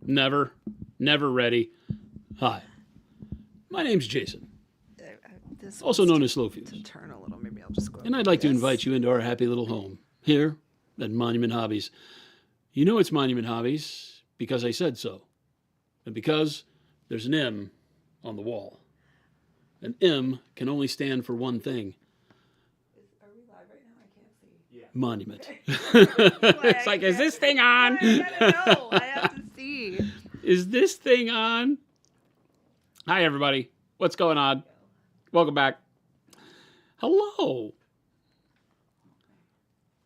Never ready. Hi, my name's Jason, This also wants known to- as Slow To Fuse, turn a little, maybe I'll just go. and I'd like to this. invite you into our happy little home here at Monument Hobbies. You know it's Monument Hobbies because I said so, and because there's an M on the wall. An M can only stand for one thing. Are we live right now? I can't see. Yeah. Monument. Why, It's like, is this thing on? I gotta know. I have to see. Is this thing on? Hi, everybody. What's going on? Welcome back. Hello.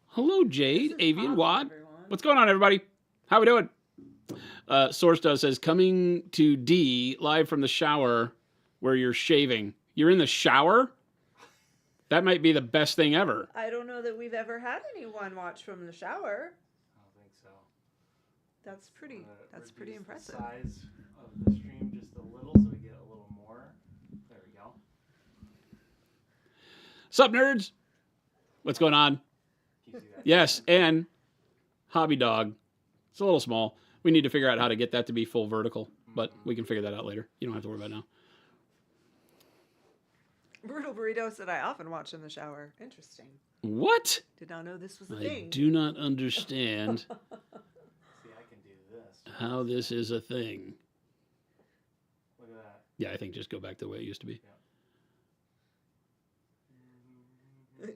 Hello, Jade, Avian, Wad. What's going on, everybody? How we doing? Source Does says, coming to D, live from the shower where you're shaving. You're in the shower? That might be the best thing ever. I don't know that we've ever had anyone watch from the shower. I don't think so. That's pretty. That's pretty impressive. The size of the stream just a little, so we get a little more. There we go. Sup, nerds? What's going on? Can you see that? Yes, and Hobby Dog. It's a little small. We need to figure out how to get that to be full vertical, but we can figure that out later. You don't have to worry about it now. Brutal Burrito said I often watch in the shower. Interesting. What? Did not know this was a I thing. do not understand See, I can do this. how this is a thing. Look at that. Yeah, I think just go back to the way it used to be.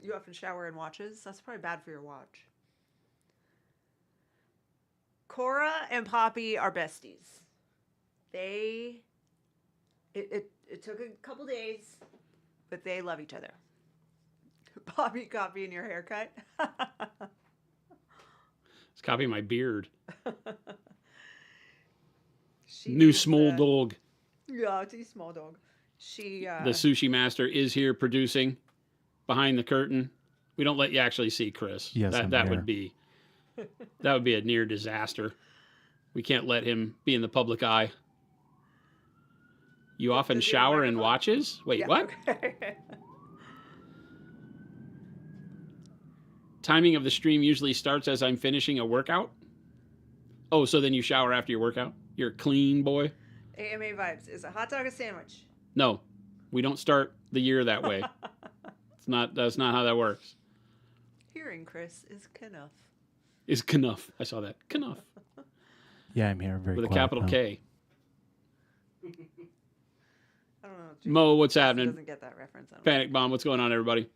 You often shower in watches? That's probably bad for your watch. Cora and Poppy are besties. It took a couple days, but they love each other. Poppy copying your haircut. It's copying my beard. She New is, small dog. Yeah, it's a small dog. She The sushi master is here producing behind the curtain. We don't let you actually see Chris. Yes, I'm that here. would be a near disaster. We can't let him be in the public eye. You often Does he shower have a in microphone? watches? Wait, Yeah, what? okay. Timing of the stream usually starts as I'm finishing a workout. Oh, so then you shower after your workout? You're a clean boy? AMA vibes. Is a hot dog a sandwich? No, we don't start the year that way. That's not how that works. Hearing Chris is enough. Is Knuff. I saw that. Knuff. Yeah, I'm here. Very With a quiet, capital though. K. I don't know. If Jason- Mo, what's Jason happening? Doesn't get that reference. I don't Panic Bomb, what's going on, everybody?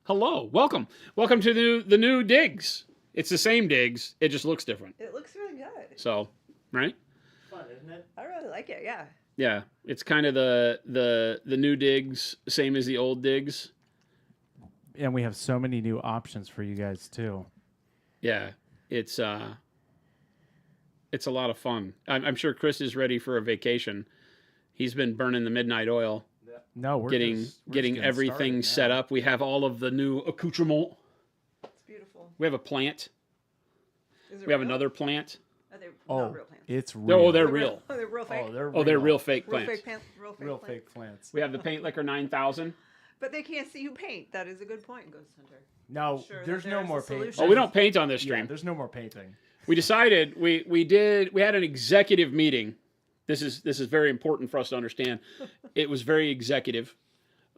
Hello, welcome to the new digs. It's the same digs, it just looks different. know. It looks really good. So, right? Fun, isn't it? I really like it. Yeah. Yeah, it's kind of the new digs, same as the old digs. And we have so many new options for you guys too. Yeah, it's a lot of fun. I'm sure Chris is ready for a vacation. He's been burning the midnight oil, No, we're getting just everything set up. We have all of the new accoutrement. It's beautiful. We have a plant. Is it We have real? another plant. Are they Oh, not real plants? it's They're- real. oh, they're real. Oh, they're real fake. They're real fake real plants. fake plants. Real fake real plants. fake plants. We have the Paint Liquor 9000. But they can't see you paint. That is a good point, Ghost Hunter. No, Sure, there's that no there's more a paint. solution. Oh, we don't paint on this Yeah, stream. there's no more painting. We decided we had an executive meeting. This is very important for us to understand. It was very executive.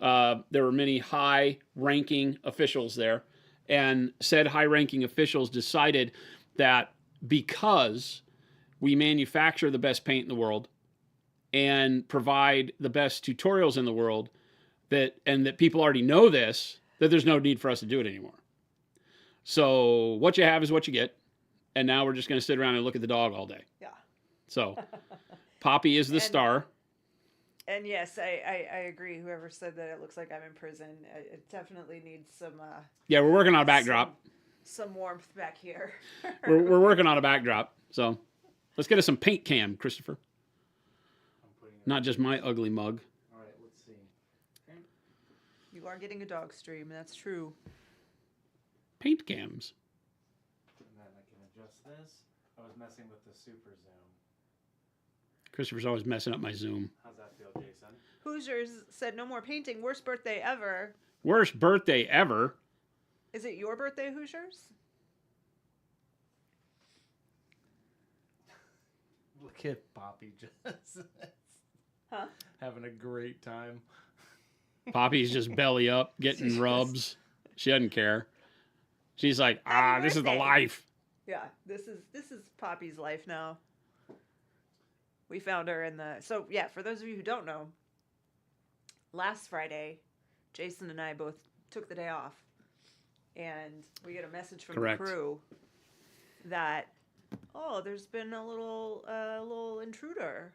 There were many high-ranking officials there, and said high-ranking officials decided that because we manufacture the best paint in the world and provide the best tutorials in the world, that people already know this, that there's no need for us to do it anymore. So what you have is what you get. And now we're just going to sit around and look at the dog all day. Yeah. So Poppy is the And- star. And yes, I agree. Whoever said that it looks like I'm in prison, it definitely needs some Yeah, we're working on a backdrop. some warmth back here. We're working on a backdrop. So let's get us some paint cam, Christopher. I'm putting it. Not just my ugly mug. All right, let's see. You are getting a dog stream. That's true. Paint cams. And then I can adjust this. I was messing with the super zoom. Christopher's always messing up my Zoom. How's that feel, Jason? Hoosiers said no more painting. Worst birthday ever. Worst birthday ever. Is it your birthday, Hoosiers? Look at Poppy just Huh? having a great time. Poppy's just belly up, getting rubs. She doesn't care. She's like, Happy this is the birthday." life. Yeah, this is Poppy's life now. We found her in the so yeah. For those of you who don't know, last Friday, Jason and I both took the day off, and we get a message from Correct. the crew that there's been a little intruder,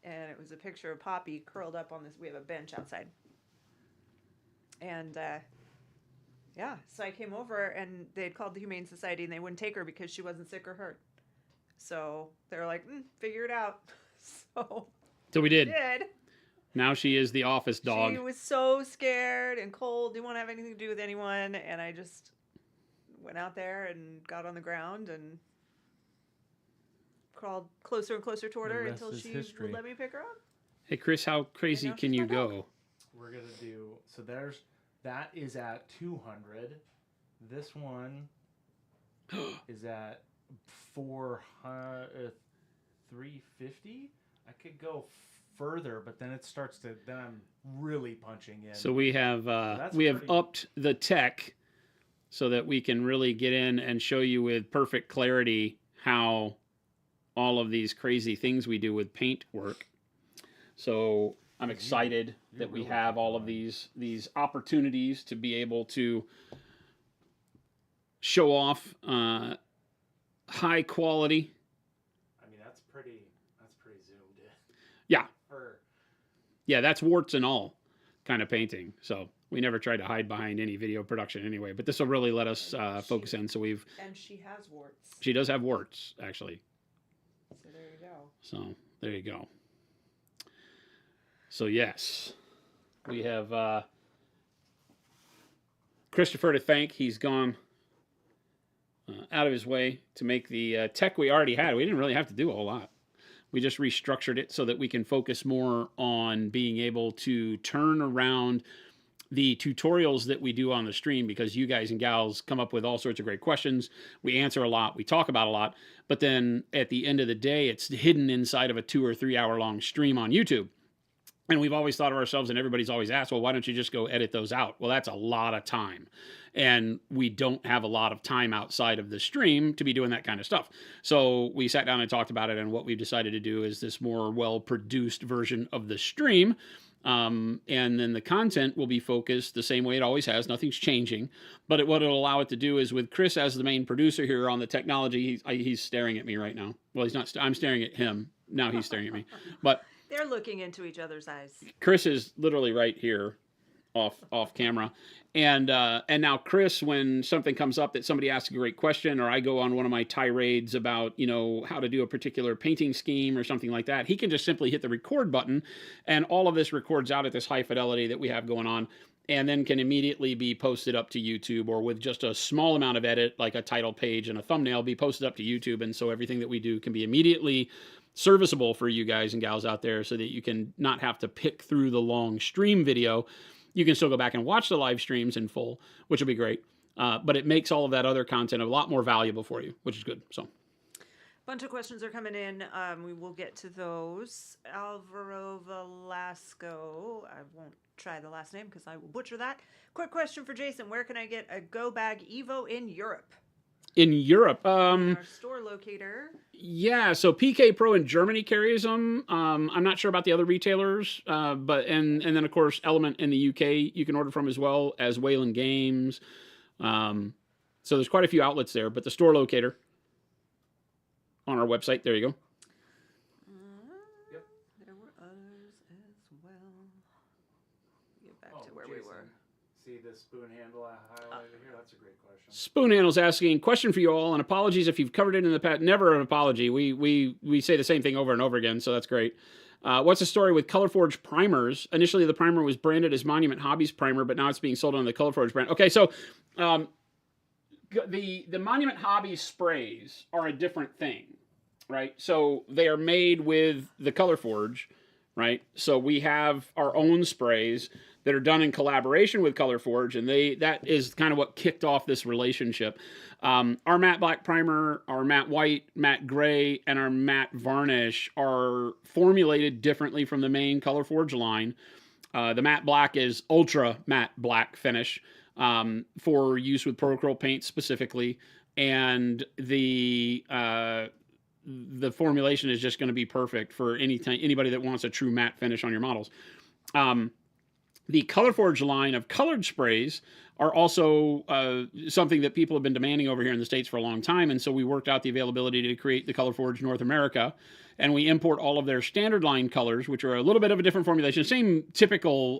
and it was a picture of Poppy curled up on this. We have a bench outside, and yeah, so I came over and they had called the Humane Society and they wouldn't take her because she wasn't sick or hurt. So they were like, figure it out. So So we did. did. Now she is the office dog. She was so scared and cold, didn't want to have anything to do with anyone, and I just went out there and got on the ground and crawled closer and closer toward The her rest until is she history. would let me pick her up. Hey, Chris, how crazy now can she's you my dog. go? We're gonna do so. That is at 200. This one is at 350. I could go further, but then it starts to. Then I'm really punching in. So we have That's we have pretty- upped the tech so that we can really get in and show you with perfect clarity how all of these crazy things we do with paint work. So I'm excited that we really have all of fun. these opportunities to be able to show off high quality. I mean, that's pretty zoomed in. Yeah. For Yeah, that's warts and all kind of painting. So we never tried to hide behind any video production anyway, but this will really let us focus in. So And she has warts. she does have warts actually. So there you go. So there you go. So yes, we have Christopher to thank. He's gone out of his way to make the tech we already had. We didn't really have to do a whole lot. We just restructured it so that we can focus more on being able to turn around the tutorials that we do on the stream, because you guys and gals come up with all sorts of great questions. We answer a lot, we talk about a lot, but then at the end of the day, it's hidden inside of a 2 or 3 hour long stream on YouTube. And we've always thought of ourselves, and everybody's always asked, well, why don't you just go edit those out? Well, that's a lot of time. And we don't have a lot of time outside of the stream to be doing that kind of stuff. So we sat down and talked about it, and what we've decided to do is this more well-produced version of the stream. And then the content will be focused the same way it always has. Nothing's changing. But what it'll allow it to do is, with Chris as the main producer here on the technology, he's staring at me right now. Well, he's not. I'm staring at him. Now he's staring at me. But They're looking into each other's eyes. Chris is literally right here, off camera, and now Chris, when something comes up that somebody asks a great question, or I go on one of my tirades about how to do a particular painting scheme or something like that, he can just simply hit the record button, and all of this records out at this high fidelity that we have going on, and then can immediately be posted up to YouTube, or with just a small amount of edit, like a title page and a thumbnail, be posted up to YouTube, and so everything that we do can be immediately serviceable for you guys and gals out there, so that you can not have to pick through the long stream video. You can still go back and watch the live streams in full, which will be great. But it makes all of that other content a lot more valuable for you, which is good. So, Bunch of questions are coming in. We will get to those. Alvaro Velasco. I won't try the last name because I will butcher that. Quick question for Jason. Where can I get a Go Bag Evo in Europe? in Europe, Our store locator. yeah, so PK Pro in Germany carries them. I'm not sure about the other retailers, but and then of course Element in the UK you can order from, as well as Wayland Games. So there's quite a few outlets there, but the store locator on our website, there you go. Yep. There were others as well. Get back to where we Jason, were. See this spoon handle I highlighted here? That's a great question. Spoon Handle's asking, question for you all, and apologies if you've covered it in the past. Never an apology. We say the same thing over and over again, so that's great. What's the story with ColorForge primers? Initially, the primer was branded as Monument Hobbies primer, but now it's being sold under the ColorForge brand. Okay, so the Monument Hobbies sprays are a different thing, right? So they are made with the ColorForge, right? So we have our own sprays that are done in collaboration with ColorForge, and that is kind of what kicked off this relationship. Our matte black primer, our matte white, matte gray, and our matte varnish are formulated differently from the main ColorForge line. The matte black is ultra matte black finish for use with Pro-Acryl paint specifically, and the formulation is just going to be perfect for anybody that wants a true matte finish on your models. The ColorForge line of colored sprays are also something that people have been demanding over here in the States for a long time, and so we worked out the availability to create the ColorForge North America, and we import all of their standard line colors, which are a little bit of a different formulation. Same typical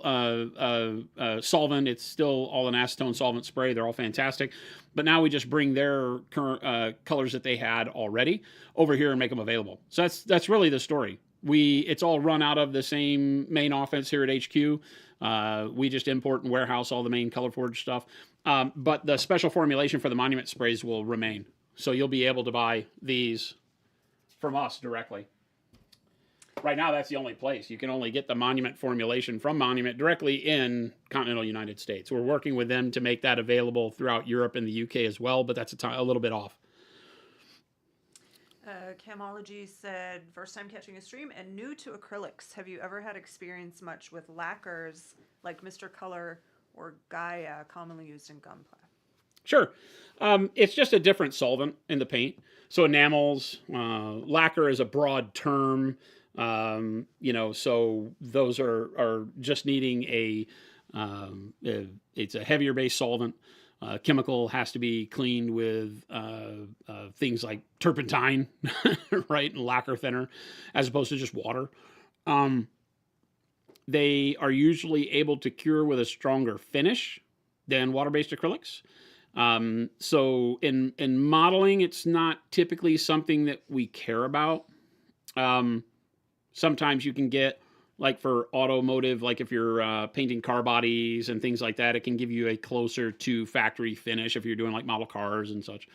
solvent. It's still all an acetone solvent spray. They're all fantastic, but now we just bring their current colors that they had already over here and make them available. So that's really the story. It's all run out of the same main office here at HQ. We just import and warehouse all the main ColorForge stuff. But the special formulation for the Monument sprays will remain. So you'll be able to buy these from us directly. Right now, that's the only place. You can only get the Monument formulation from Monument directly in continental United States. We're working with them to make that available throughout Europe and the UK as well, but that's a little bit off. Camology said, first time catching a stream and new to acrylics. Have you ever had experience much with lacquers like Mr. Color or Gaia, commonly used in gunpla? Sure. It's just a different solvent in the paint. So enamels, lacquer is a broad term, so those are just needing it's a heavier base solvent. Chemical has to be cleaned with things like turpentine, right, and lacquer thinner, as opposed to just water. They are usually able to cure with a stronger finish than water-based acrylics. So in modeling, it's not typically something that we care about. Sometimes you can get, like for automotive, like if you're painting car bodies and things like that, it can give you a closer to factory finish if you're doing like model cars and such.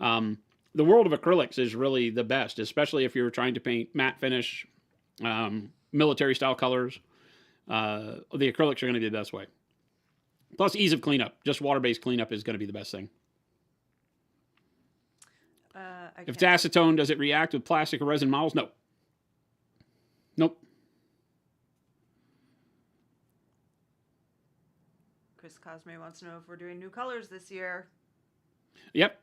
The world of acrylics is really the best, especially if you're trying to paint matte finish, military style colors. The acrylics are going to be the best way. Plus ease of cleanup. Just water-based cleanup is going to be the best thing. If it's acetone, does it react with plastic or resin models? No. Nope. Chris Cosme wants to know if we're doing new colors this year. Yep.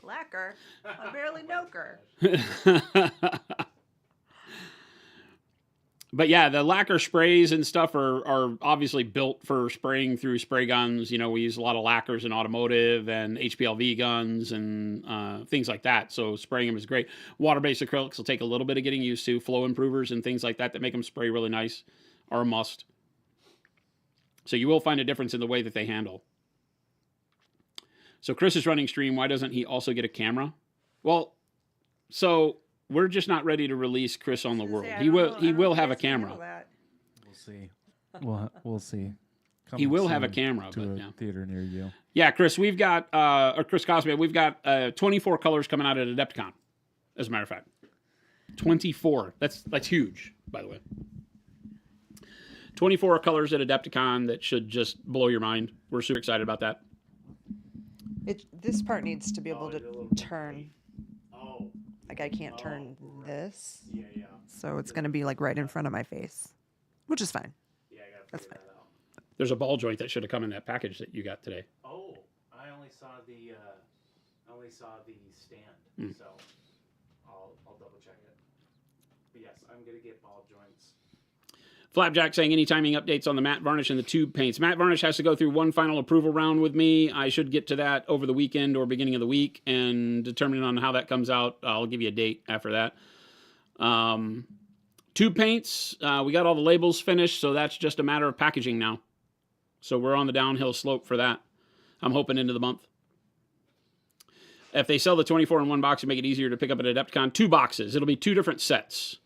Lacquer. I barely know her. But yeah, the lacquer sprays and stuff are obviously built for spraying through spray guns. You know, we use a lot of lacquers in automotive and HPLV guns and things like that. So spraying them is great. Water-based acrylics will take a little bit of getting used to. Flow improvers and things like that make them spray really nice are a must. So you will find a difference in the way that they handle. So Chris is running stream. Why doesn't he also get a camera? Well, so we're just not ready to release Chris on the world. He will have a camera. We'll see. We'll see. He will have a camera, to but a yeah. theater near you. Yeah, Chris, we've got or Chris Cosme, we've got 24 colors coming out at Adepticon. As a matter of fact, 24. That's huge, by the way. 24 colors at Adepticon that should just blow your mind. We're super excited about that. This part needs to be able to turn. Oh. Like I can't turn this. Yeah. So it's going to be like right in front of my face, which is fine. Yeah, I gotta That's figure fine. that out. There's a ball joint that should have come in that package that you got today. Oh, I only saw the stand, so I'll double check it. But yes, I'm gonna get ball joints. Flapjack saying any timing updates on the matte varnish and the tube paints. Matte varnish has to go through one final approval round with me. I should get to that over the weekend or beginning of the week, and depending on how that comes out, I'll give you a date after that. Tube paints, we got all the labels finished, so that's just a matter of packaging now. So we're on the downhill slope for that. I'm hoping into the month. If they sell the 24 in one box and make it easier to pick up at Adepticon, 2 boxes. It'll be 2 different sets.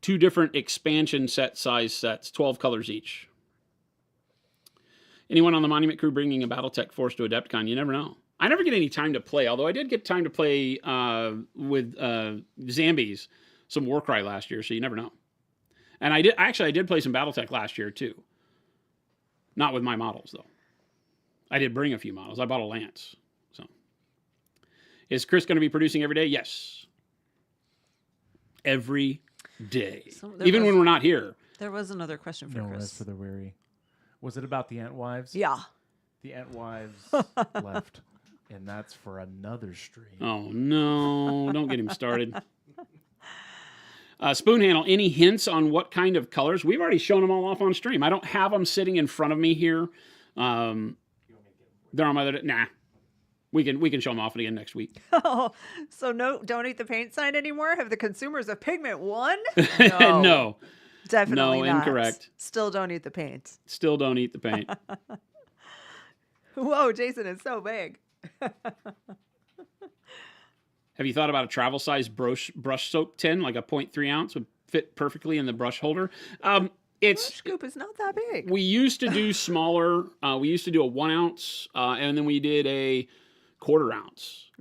2 different expansion set size sets, 12 colors each. Anyone on the Monument crew bringing a Battletech Force to Adepticon? You never know. I never get any time to play, although I did get time to play with Zambies, some Warcry last year, so you never know. And I did play some BattleTech last year too. Not with my models though. I did bring a few models. I bought a Lance. So, is Chris going to be producing every day? Yes. Every day. So there Even was- when we're not here. There was another question for No Chris. rest for the weary. Was it about the Ant Wives? Yeah. The Ant Wives left, and that's for another stream. Oh no! Don't get him started. Spoon handle. Any hints on what kind of colors? We've already shown them all off on stream. I don't have them sitting in front of me here. They're on my other. Nah, we can show them off again next week. Oh, so no, don't eat the paint sign anymore? Have the consumers of pigment won? No, Definitely No, not. incorrect. Still don't eat the paint. still don't eat the paint. Whoa, Jason is so big. Have you thought about a travel size brush soap tin, like a 0.3 ounce, would fit perfectly in the brush holder? It's Brush scoop is not that big. we used to do smaller. We used to do a 1 ounce, and then we did a 1/4 ounce.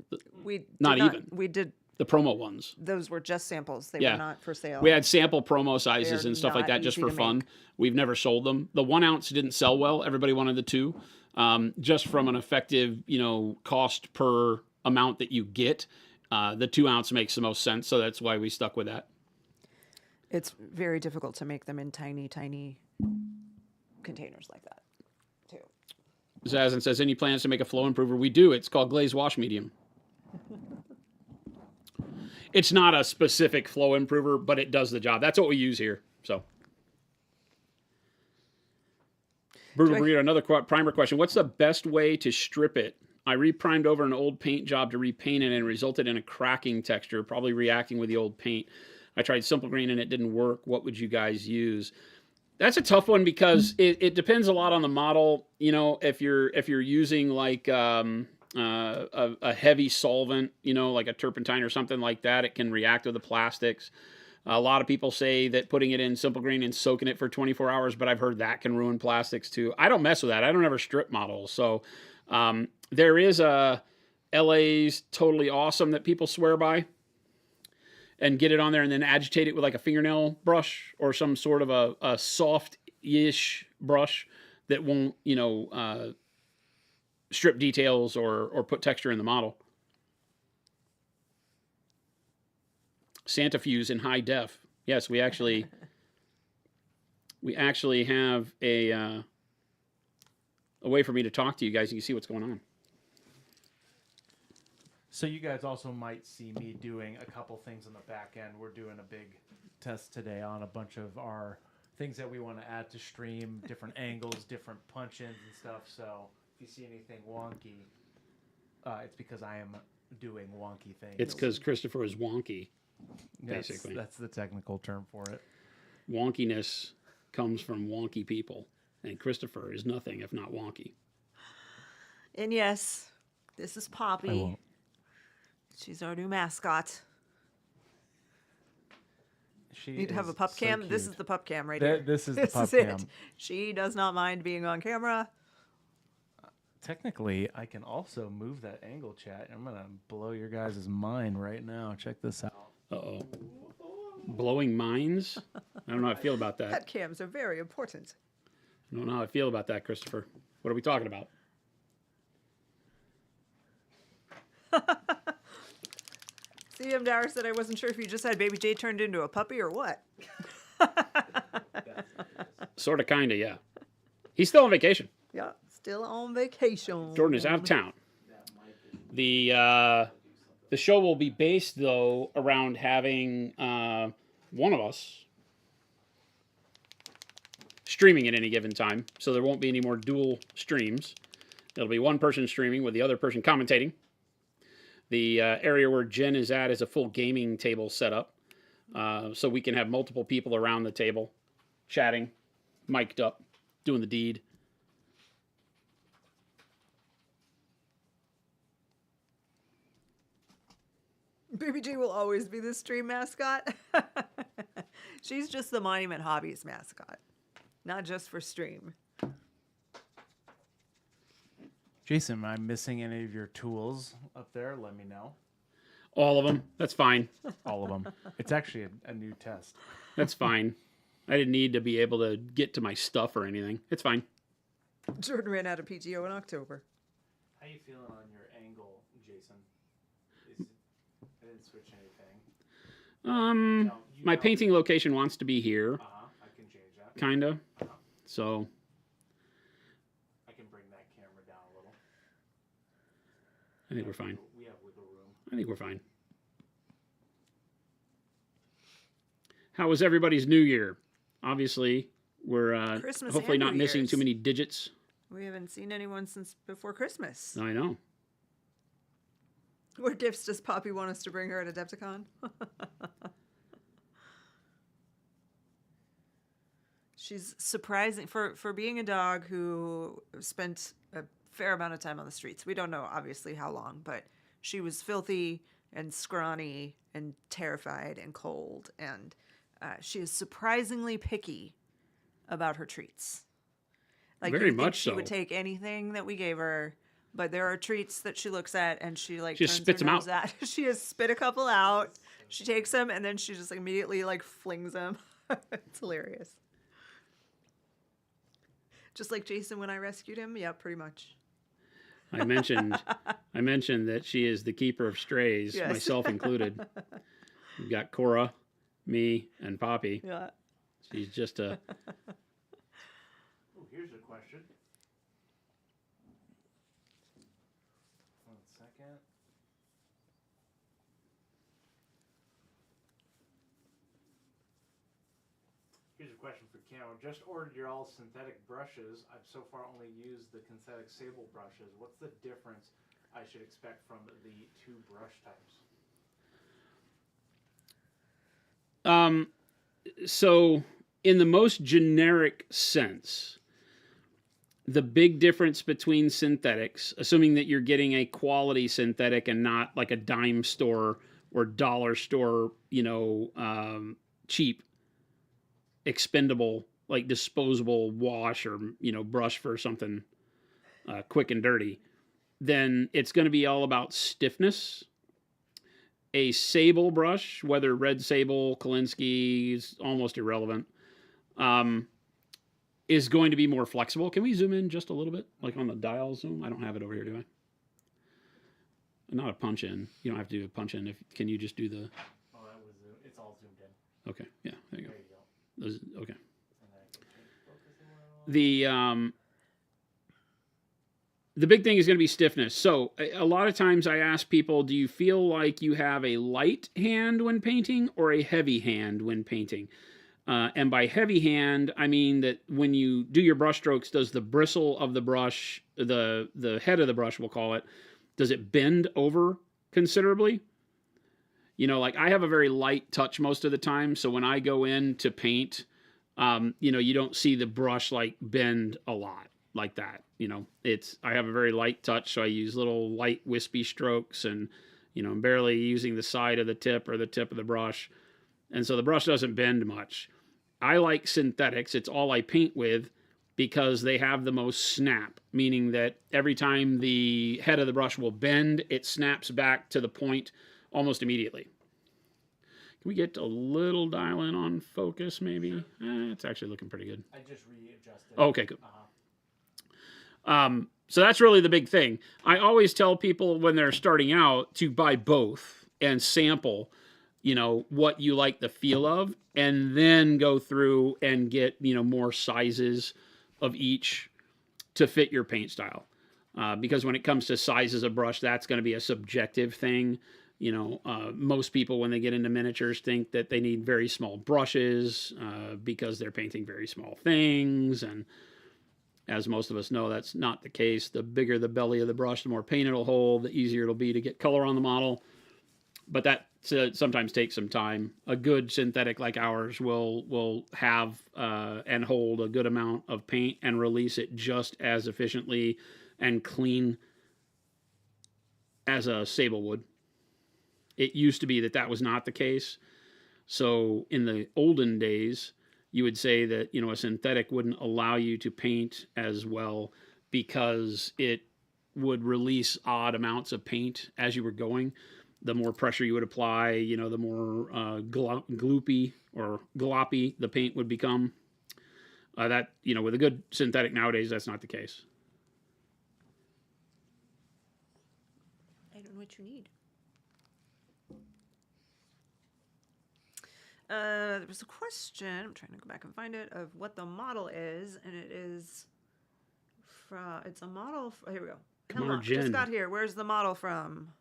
We Not did even. We did. The promo ones. Those were just samples. They Yeah. were not for sale. We had sample promo sizes They're and stuff like not that just easy for to fun. make. We've never sold them. The 1 ounce didn't sell well. Everybody wanted the 2. Just from an effective, cost per amount that you get. The 2 ounce makes the most sense, so that's why we stuck with that. It's very difficult to make them in tiny, tiny containers like that, too. Zazin says, any plans to make a flow improver? We do. It's called Glaze Wash Medium. It's not a specific flow improver, but it does the job. That's what we use here. So, Brutal Do I- Burrito, another primer question. What's the best way to strip it? I reprimed over an old paint job to repaint it and it resulted in a cracking texture, probably reacting with the old paint. I tried Simple Green and it didn't work. What would you guys use? That's a tough one because it depends a lot on the model. If you're using like a heavy solvent, like a turpentine or something like that, it can react with the plastics. A lot of people say that putting it in Simple Green and soaking it for 24 hours, but I've heard that can ruin plastics too. I don't mess with that. I don't ever strip models. So there is a LA's Totally Awesome that people swear by, and get it on there and then agitate it with like a fingernail brush or some sort of a soft-ish brush that won't, strip details or put texture in the model. Santafuse in high def. Yes, we actually have a way for me to talk to you guys. You can see what's going on. So you guys also might see me doing a couple things on the back end. We're doing a big test today on a bunch of our things that we want to add to stream, different angles, different punch-ins and stuff. So if you see anything wonky, it's because I am doing wonky things. It's because Christopher is wonky. Yes, basically. that's the technical term for it. Wonkiness comes from wonky people, and Christopher is nothing if not wonky. And yes, this is I Poppy. won't. She's our new mascot. She You'd have a is pup so cam. This cute. is the pup cam right Th- here. this is the This pup is it. cam. She does not mind being on camera. Technically, I can also move that angle, chat. I'm going to blow your guys' mind right now. Check this out. Uh-oh. Blowing minds? I don't know how I feel about that. Pet cams are very important. I don't know how I feel about that, Christopher. What are we talking about? CM Dower said I wasn't sure if you just had Baby J turned into a puppy or what. Sort of, kind of, yeah. He's still on vacation. Yeah, still on vacation. Jordan is out of town. The show will be based, though, around having one of us streaming at any given time. So there won't be any more dual streams. It'll be one person streaming with the other person commentating. The area where Jen is at is a full gaming table setup. So we can have multiple people around the table chatting, mic'd up, doing the deed. Baby J will always be the stream mascot. She's just the Monument Hobbies mascot, not just for stream. Jason, am I missing any of your tools up there? Let me know. All of them. That's fine. All of them. It's actually a new test. That's fine. I didn't need to be able to get to my stuff or anything. It's fine. Jordan ran out of PTO in October. How you feeling on your angle, Jason? I didn't switch anything. No, you My know- painting location wants to be here, I can change that. kinda. So I can bring that camera down a little. I think we're fine. We have wiggle room. I think we're fine. How was everybody's New Year? Obviously, we're Christmas hopefully and not New missing Year's. too many digits. We haven't seen anyone since before Christmas. I know. What gifts does Poppy want us to bring her at Adepticon? She's surprising for being a dog who spent a fair amount of time on the streets. We don't know obviously how long, but she was filthy and scrawny and terrified and cold, and she is surprisingly picky about her treats. Like Very you would think much she so. would take anything that we gave her, but there are treats that she looks at and she like She just turns spits her 'em nose at. She has spit a couple out. She takes them and then she just immediately like flings them. It's hilarious. Just like Jason when I rescued him. Yeah, pretty much. I mentioned that she is the keeper of strays, Yes. myself included. We've got Cora, me, and Poppy. Yeah. She's just a Oh, here's a question. 1 second. Here's a question for Cameron. Just ordered your all synthetic brushes. I've so far only used the synthetic sable brushes. What's the difference I should expect from the two brush types? So in the most generic sense, the big difference between synthetics, assuming that you're getting a quality synthetic and not like a dime store or dollar store, cheap, expendable, like disposable wash or, brush for something quick and dirty, then it's going to be all about stiffness. A sable brush, whether red sable, Kolinsky, is almost irrelevant, is going to be more flexible. Can we zoom in just a little bit, like on the dial zoom? I don't have it over here, do I? Not a punch in. You don't have to do a punch in. Can you just do the? Oh, that was it's all zoomed in. Okay, yeah, there you go. There you go. Okay. And then I can change focus a little. The big thing is going to be stiffness. So a lot of times I ask people, do you feel like you have a light hand when painting or a heavy hand when painting? And by heavy hand, I mean that when you do your brush strokes, does the bristle of the brush, the head of the brush, we'll call it, does it bend over considerably? Like I have a very light touch most of the time. So when I go in to paint, you don't see the brush like bend a lot like that. I have a very light touch. So I use little light wispy strokes and, I'm barely using the side of the tip or the tip of the brush. And so the brush doesn't bend much. I like synthetics. It's all I paint with because they have the most snap, meaning that every time the head of the brush will bend, it snaps back to the point almost immediately. Can we get a little dial in on focus maybe? It's actually looking pretty good. I just readjusted. Oh, okay, good. Uh-huh. So that's really the big thing. I always tell people when they're starting out to buy both and sample, what you like the feel of, and then go through and get, more sizes of each to fit your paint style. Because when it comes to sizes of brush, that's going to be a subjective thing. Most people, when they get into miniatures, think that they need very small brushes because they're painting very small things. And as most of us know, that's not the case. The bigger the belly of the brush, the more paint it'll hold, the easier it'll be to get color on the model. But that sometimes takes some time. A good synthetic like ours will have and hold a good amount of paint and release it just as efficiently and clean as a sable would. It used to be that was not the case. So in the olden days, you would say that, a synthetic wouldn't allow you to paint as well because it would release odd amounts of paint as you were going. The more pressure you would apply, the more gloopy or gloppy the paint would become. That, with a good synthetic nowadays, that's not the case. I don't know what you need. There was a question, I'm trying to go back and find it, of what the model is, and it is from, it's a model, here we go. Hemlock just got here. Where's the model from?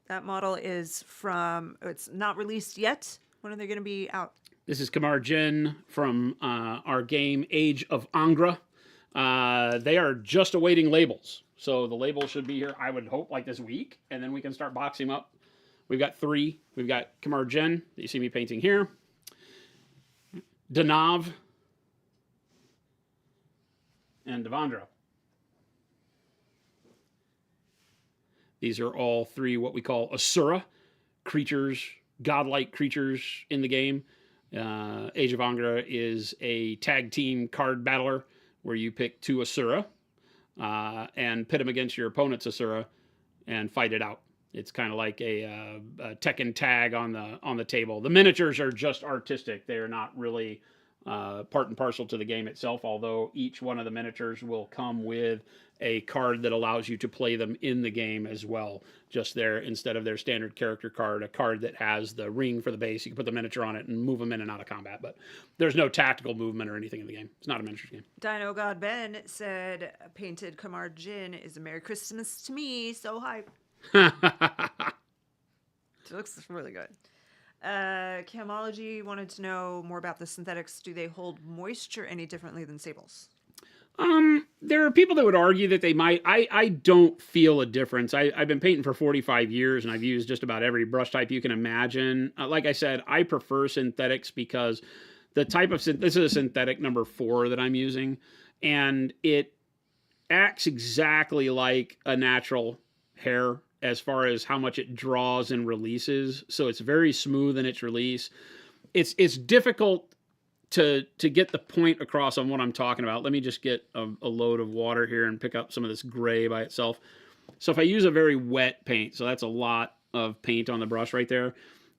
That model is from, it's not released yet. When are they going to be out? This is Kamar Jin from our game Age of Angra. They are just awaiting labels. So the label should be here, I would hope, like this week, and then we can start boxing them up. We've got 3. We've got Kamar Jin, that you see me painting here. Danav. And Devendra. These are all 3 what we call Asura creatures, godlike creatures in the game. Age of Angra is a tag team card battler where you pick 2 Asura and pit them against your opponent's Asura and fight it out. It's kind of like a Tekken tag on the table. The miniatures are just artistic. They are not really part and parcel to the game itself, although each one of the miniatures will come with a card that allows you to play them in the game as well. Just there, instead of their standard character card, a card that has the ring for the base. You can put the miniature on it and move them in and out of combat, but there's no tactical movement or anything in the game. It's not a miniatures game. Dino God Ben said, painted Kamar Jin is a Merry Christmas to me, so hype. It looks really good. Camology wanted to know more about the synthetics. Do they hold moisture any differently than sables? There are people that would argue that they might. I don't feel a difference. I've been painting for 45 years, and I've used just about every brush type you can imagine. Like I said, I prefer synthetics because the type of this is a synthetic number 4 that I'm using, and it acts exactly like a natural hair as far as how much it draws and releases. So it's very smooth in its release. It's difficult to get the point across on what I'm talking about. Let me just get a load of water here and pick up some of this gray by itself. So if I use a very wet paint, so that's a lot of paint on the brush right there.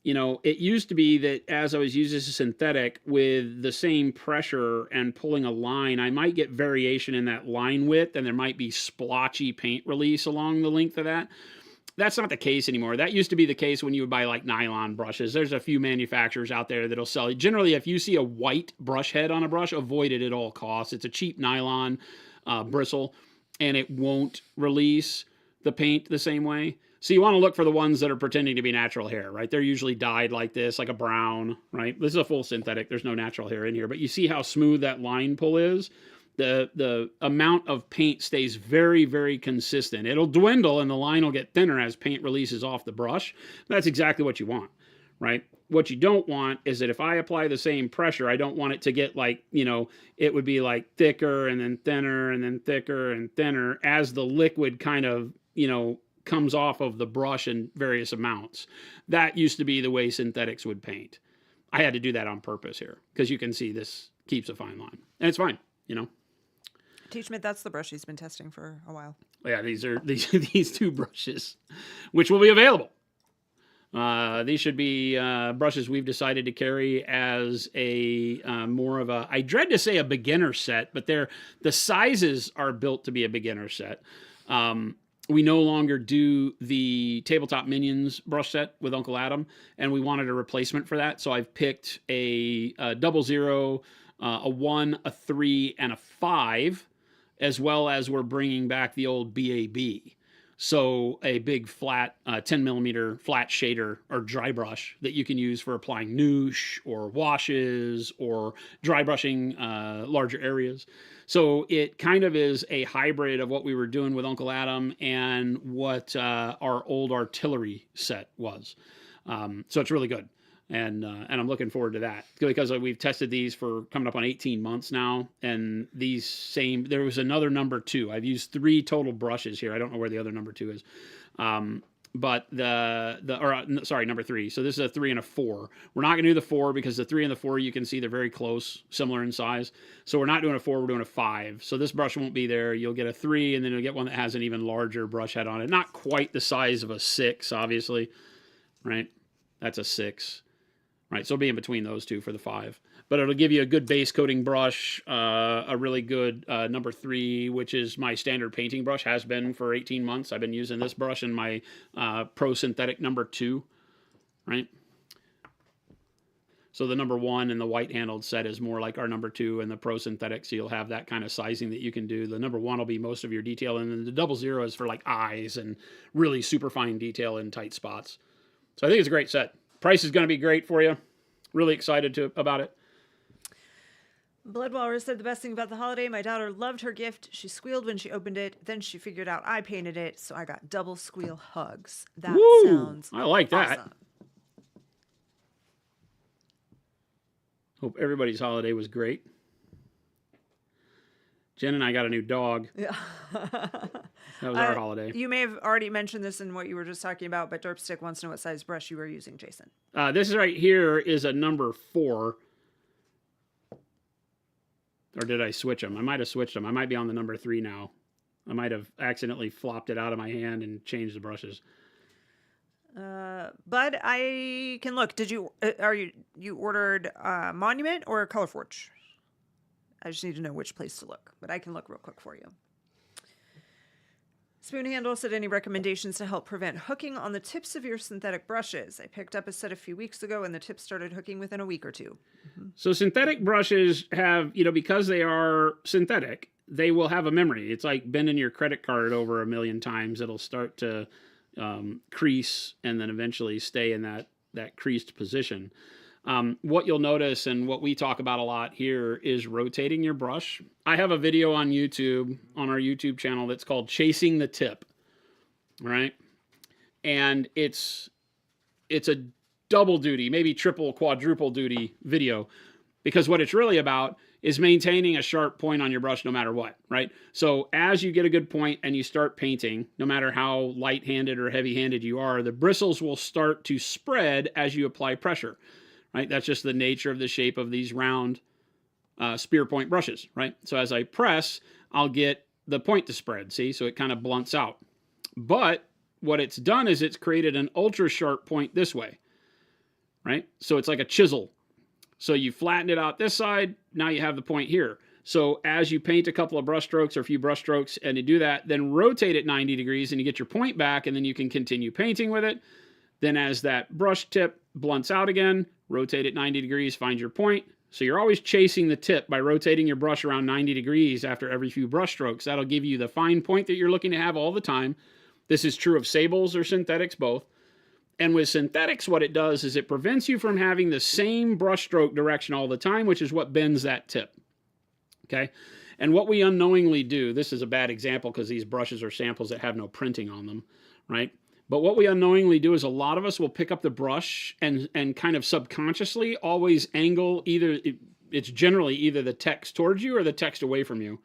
It used to be that as I was using this synthetic with the same pressure and pulling a line, I might get variation in that line width, and there might be splotchy paint release along the length of that. That's not the case anymore. That used to be the case when you would buy like nylon brushes. There's a few manufacturers out there that'll sell you. Generally, if you see a white brush head on a brush, avoid it at all costs. It's a cheap nylon bristle, and it won't release the paint the same way. So you want to look for the ones that are pretending to be natural hair, right? They're usually dyed like this, like a brown, right? This is a full synthetic. There's no natural hair in here, but you see how smooth that line pull is? The amount of paint stays very, very consistent. It'll dwindle and the line will get thinner as paint releases off the brush. That's exactly what you want, right? What you don't want is that if I apply the same pressure, I don't want it to get like, it would be like thicker and then thinner and then thicker and thinner as the liquid kind of, comes off of the brush in various amounts. That used to be the way synthetics would paint. I had to do that on purpose here because you can see this keeps a fine line. And it's fine, Teachmate, that's the brush he's been testing for a while. Yeah, these are these 2 brushes, which will be available. These should be brushes we've decided to carry as a more of a, I dread to say a beginner set, but the sizes are built to be a beginner set. We no longer do the Tabletop Minions brush set with Uncle Adam, and we wanted a replacement for that. So I've picked a 00, a 1, a 3, and a 5, as well as we're bringing back the old BAB. So a big flat 10 millimeter flat shader or dry brush that you can use for applying noosh or washes or dry brushing larger areas. So it kind of is a hybrid of what we were doing with Uncle Adam and what our old artillery set was. So it's really good. And I'm looking forward to that because we've tested these for coming up on 18 months now. And there was another number 2. I've used 3 total brushes here. I don't know where the other number 2 is. But number 3. So this is a 3 and a 4. We're not going to do the 4 because the 3 and the 4, you can see they're very close, similar in size. So we're not doing a 4, we're doing a 5. So this brush won't be there. You'll get a 3, and then you'll get one that has an even larger brush head on it. Not quite the size of a 6, obviously, right? That's a 6. right? So it'll be in between those two for the 5. But it'll give you a good base coating brush, a really good number 3, which is my standard painting brush, has been for 18 months. I've been using this brush in my Pro Synthetic number 2, right? So the number 1 and the white handled set is more like our number 2 and the Pro Synthetic, so you'll have that kind of sizing that you can do. The number 1 will be most of your detail, and then the 00 is for like eyes and really super fine detail in tight spots. So I think it's a great set. Price is going to be great for you. Really excited about it. Blood Walrus said the best thing about the holiday, my daughter loved her gift. She squealed when she opened it. Then she figured out I painted it, so I got double squeal hugs. That Woo! sounds I like that. awesome. Hope everybody's holiday was great. Jen and I got a new dog. Yeah. That was our holiday. You may have already mentioned this in what you were just talking about, but Derpstick wants to know what size brush you were using, Jason. This is right here is a number 4. Or did I switch them? I might have switched them. I might be on the number 3 now. I might have accidentally flopped it out of my hand and changed the brushes. Bud, I can look. Did you you ordered Monument or Color Forge? I just need to know which place to look, but I can look real quick for you. Spoon Handle said, any recommendations to help prevent hooking on the tips of your synthetic brushes? I picked up a set a few weeks ago and the tips started hooking within a week or 2. So synthetic brushes have, because they are synthetic, they will have a memory. It's like bending your credit card over a million times. It'll start to crease and then eventually stay in that creased position. What you'll notice and what we talk about a lot here is rotating your brush. I have a video on YouTube, on our YouTube channel, that's called Chasing the Tip, right? And it's a double duty, maybe triple, quadruple duty video, because what it's really about is maintaining a sharp point on your brush no matter what, right? So as you get a good point and you start painting, no matter how light-handed or heavy-handed you are, the bristles will start to spread as you apply pressure. Right? That's just the nature of the shape of these round spear point brushes, right? So as I press, I'll get the point to spread, see? So it kind of blunts out. But what it's done is it's created an ultra sharp point this way, right? So it's like a chisel. So you flatten it out this side, now you have the point here. So as you paint a couple of brush strokes or a few brush strokes and you do that, then rotate it 90 degrees and you get your point back, and then you can continue painting with it. Then as that brush tip blunts out again, rotate it 90 degrees, find your point. So you're always chasing the tip by rotating your brush around 90 degrees after every few brush strokes. That'll give you the fine point that you're looking to have all the time. This is true of sables or synthetics, both. And with synthetics, what it does is it prevents you from having the same brush stroke direction all the time, which is what bends that tip. Okay? And what we unknowingly do, this is a bad example because these brushes are samples that have no printing on them, right? But what we unknowingly do is a lot of us will pick up the brush and kind of subconsciously always angle it's generally either the text towards you or the text away from you.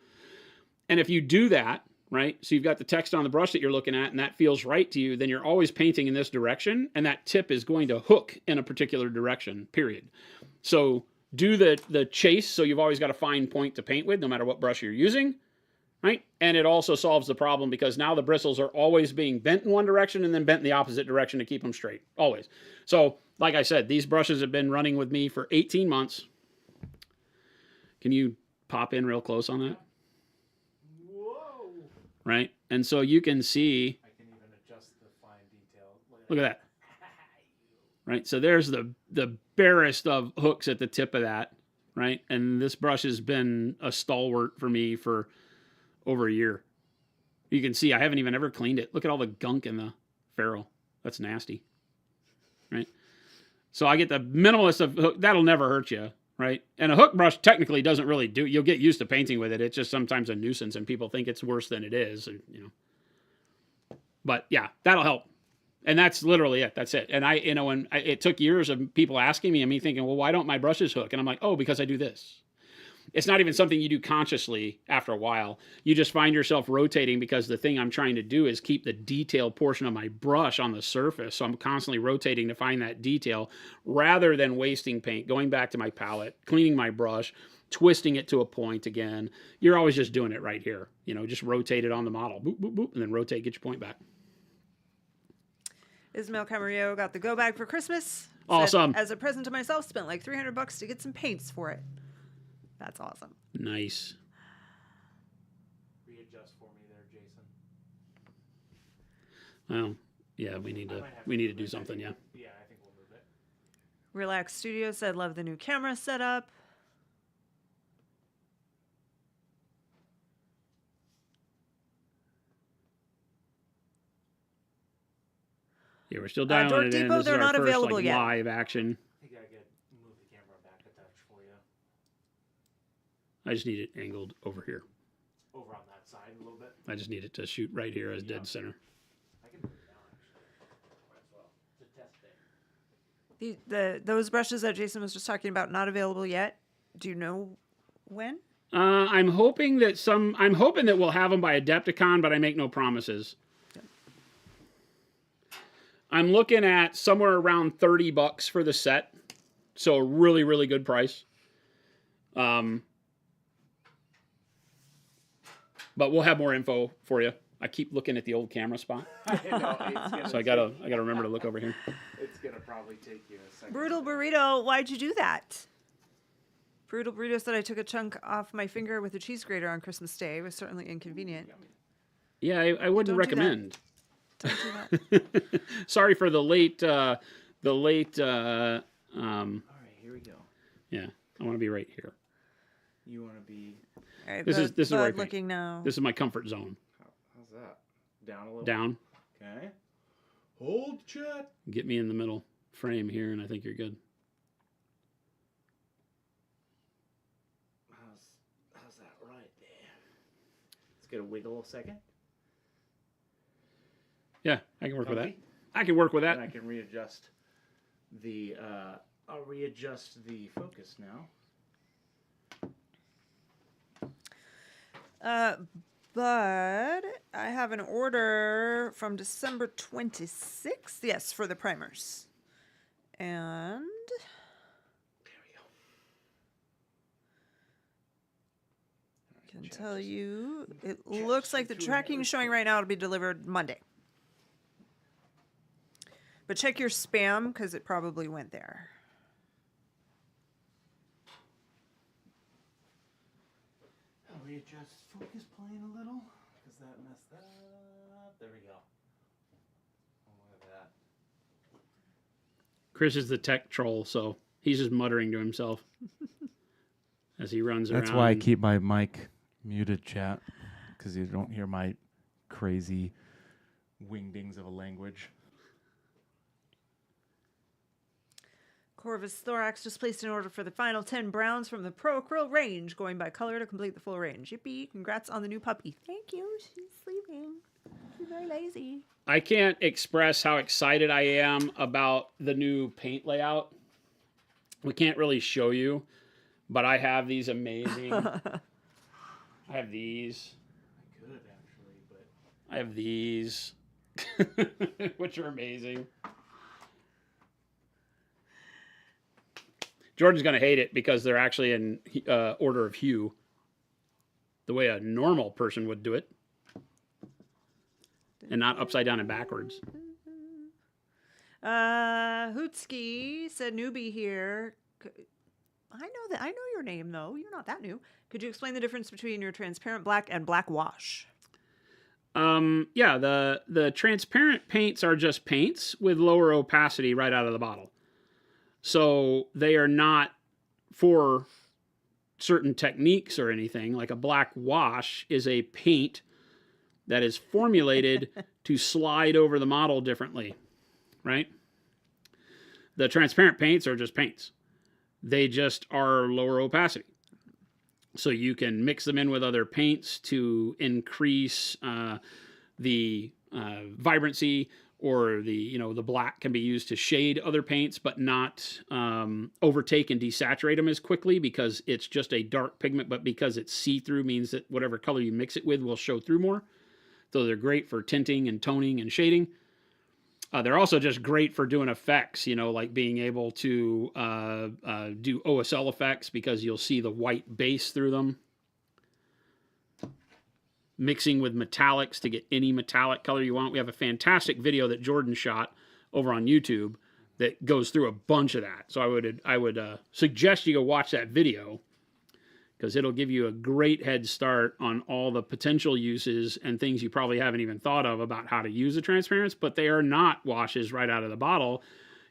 And if you do that, right, so you've got the text on the brush that you're looking at and that feels right to you, then you're always painting in this direction and that tip is going to hook in a particular direction, period. So do the chase, so you've always got a fine point to paint with no matter what brush you're using. Right? And it also solves the problem because now the bristles are always being bent in one direction and then bent in the opposite direction to keep them straight. Always. So, like I said, these brushes have been running with me for 18 months. Can you pop in real close on that? Whoa! Right? And so you can see... I can even adjust the fine detail. Look at that. Right? So there's the barest of hooks at the tip of that. Right? And this brush has been a stalwart for me for over a year. You can see I haven't even ever cleaned it. Look at all the gunk in the ferrule. That's nasty. Right? So I get the minimalist of hook. That'll never hurt you. Right? And a hook brush technically doesn't really do, you'll get used to painting with it. It's just sometimes a nuisance and people think it's worse than it is. But yeah, that'll help. And that's literally it. That's it. And it took years of people asking me and me thinking, well, why don't my brushes hook? And I'm like, oh, because I do this. It's not even something you do consciously after a while. You just find yourself rotating because the thing I'm trying to do is keep the detail portion of my brush on the surface. So I'm constantly rotating to find that detail rather than wasting paint, going back to my palette, cleaning my brush, twisting it to a point again. You're always just doing it right here. Just rotate it on the model. Boop, boop, boop, and then rotate, get your point back. Ismael Camarillo got the go bag for Christmas. Awesome. As a present to myself, spent like $300 to get some paints for it. That's awesome. Nice. Readjust for me there, Jason. Well, yeah, we need to do something. Yeah. Yeah, I think we'll move it. Relax Studio said, love the new camera setup. Yeah, we're still dialing Dork it in. Depot, This is they're our not first, available like, yet. live action. I think I could move the camera back a touch for you. I just need it angled over here. Over on that side a little bit. I just need it to shoot right here as dead center. I can move it down actually. Might as well. It's a test day. Those brushes that Jason was just talking about, not available yet. Do you know when? I'm hoping that we'll have them by Adepticon, but I make no promises. I'm looking at somewhere around $30 for the set, so a really, really good price. But we'll have more info for you. I keep looking at the old camera spot, so I gotta remember to look over here. It's gonna probably take you a second. Brutal Burrito, why'd you do that? Brutal Burrito said I took a chunk off my finger with a cheese grater on Christmas Day. It was certainly inconvenient. Yeah, I wouldn't Don't do that. recommend. Don't do that. Sorry for the late. All right, here we go. Yeah, I want to be right here. You want to be All right, This is where I Bud paint. looking now. This is my comfort zone. how's that? Down a little. Down, Okay. Hold chat. get me in the middle frame here, and I think you're good. How's that right there? Let's get a wiggle a second. Yeah, I can work with that. Comfy? I can work with And that. I can readjust the. I'll readjust the focus now. Bud, I have an order from December 26th. Yes, for the primers. And There we go. I can tell you, it looks like the tracking is showing right now it'll be delivered Monday. But check your spam because it probably went there. I'll readjust focus plane a little because that messed that up. There we go. Oh, look at that. Chris is the tech troll, so he's just muttering to himself as he runs around. That's why I keep my mic muted, chat, because you don't hear my crazy wingdings of a language. Corvus Thorax just placed an order for the final 10 browns from the Pro Acryl range, going by color to complete the full range. Yippee! Congrats on the new puppy. Thank you. She's sleeping. She's very lazy. I can't express how excited I am about the new paint layout. We can't really show you, but I have these amazing. I have these. I could actually, but I have these, which are amazing. Jordan's going to hate it because they're actually in order of hue, the way a normal person would do it, and not upside down and backwards. Hootski said newbie here. I know that. I know your name though. You're not that new. Could you explain the difference between your transparent black and black wash? Yeah, the transparent paints are just paints with lower opacity right out of the bottle. So they are not for certain techniques or anything. Like a black wash is a paint that is formulated to slide over the model differently, right? The transparent paints are just paints. They just are lower opacity. So you can mix them in with other paints to increase the vibrancy, or the black can be used to shade other paints, but not overtake and desaturate them as quickly because it's just a dark pigment. But because it's see-through means that whatever color you mix it with will show through more. So they're great for tinting and toning and shading. They're also just great for doing effects, like being able to do OSL effects because you'll see the white base through them. Mixing with metallics to get any metallic color you want. We have a fantastic video that Jordan shot over on YouTube that goes through a bunch of that. So I would suggest you go watch that video, because it'll give you a great head start on all the potential uses and things you probably haven't even thought of about how to use a transparency, but they are not washes right out of the bottle.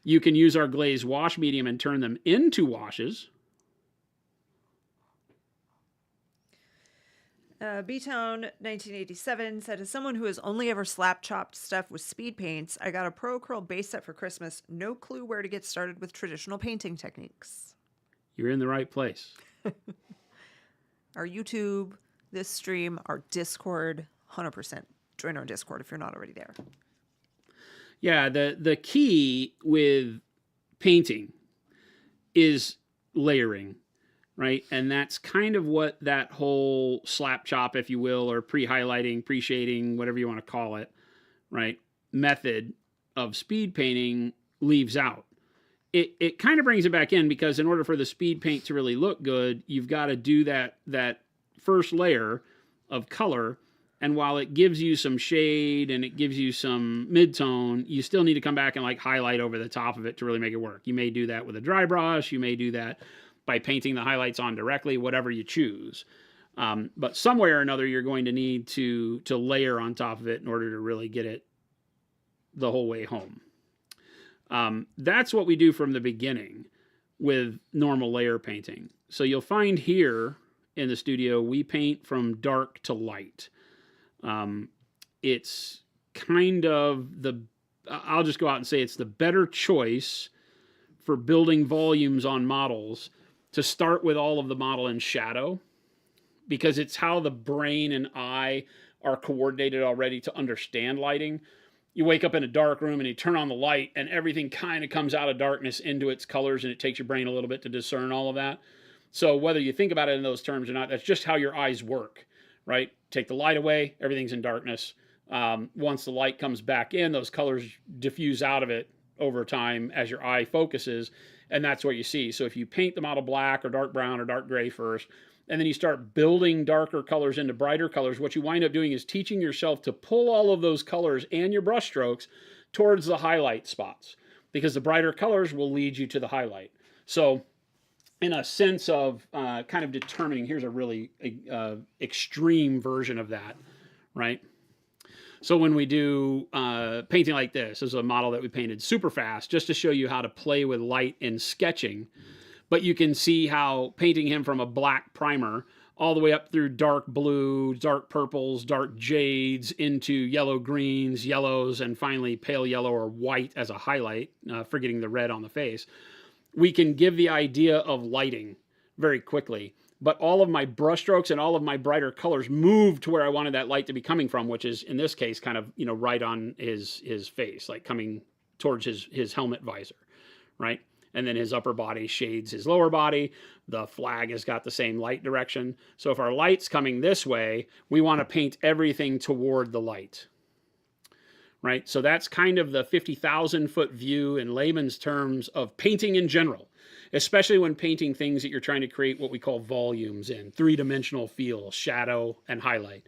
You can use our glazed wash medium and turn them into washes. B-Town 1987 said, as someone who has only ever slap chopped stuff with speed paints, I got a Pro Curl base set for Christmas. No clue where to get started with traditional painting techniques. You're in the right place. Our YouTube, this stream, our Discord, 100%. Join our Discord if you're not already there. Yeah, the key with painting is layering, right? And that's kind of what that whole slap chop, if you will, or pre-highlighting, pre-shading, whatever you want to call it, right, method of speed painting leaves out. It kind of brings it back in, because in order for the speed paint to really look good, you've got to do that first layer of color. And while it gives you some shade and it gives you some mid-tone, you still need to come back and like highlight over the top of it to really make it work. You may do that with a dry brush. You may do that by painting the highlights on directly, whatever you choose. But some way or another, you're going to need to layer on top of it in order to really get it the whole way home. That's what we do from the beginning with normal layer painting. So you'll find here in the studio, we paint from dark to light. It's kind of I'll just go out and say it's the better choice for building volumes on models to start with all of the model in shadow, because it's how the brain and eye are coordinated already to understand lighting. You wake up in a dark room and you turn on the light and everything kind of comes out of darkness into its colors, and it takes your brain a little bit to discern all of that. So whether you think about it in those terms or not, that's just how your eyes work, right? Take the light away, everything's in darkness. Once the light comes back in, those colors diffuse out of it over time as your eye focuses, and that's what you see. So if you paint the model black or dark brown or dark gray first, and then you start building darker colors into brighter colors, what you wind up doing is teaching yourself to pull all of those colors and your brush strokes towards the highlight spots, because the brighter colors will lead you to the highlight. So in a sense of kind of determining, here's a really extreme version of that, right? So when we do painting like this is a model that we painted super fast just to show you how to play with light in sketching. But you can see how painting him from a black primer all the way up through dark blue, dark purples, dark jades, into yellow greens, yellows, and finally pale yellow or white as a highlight, forgetting the red on the face. We can give the idea of lighting very quickly. But all of my brush strokes and all of my brighter colors moved to where I wanted that light to be coming from, which is, in this case, kind of, right on his face, like coming towards his helmet visor, right? And then his upper body shades his lower body. The flag has got the same light direction. So if our light's coming this way, we want to paint everything toward the light, right? So that's kind of the 50,000-foot view in layman's terms of painting in general, especially when painting things that you're trying to create what we call volumes in, three-dimensional feel, shadow, and highlight,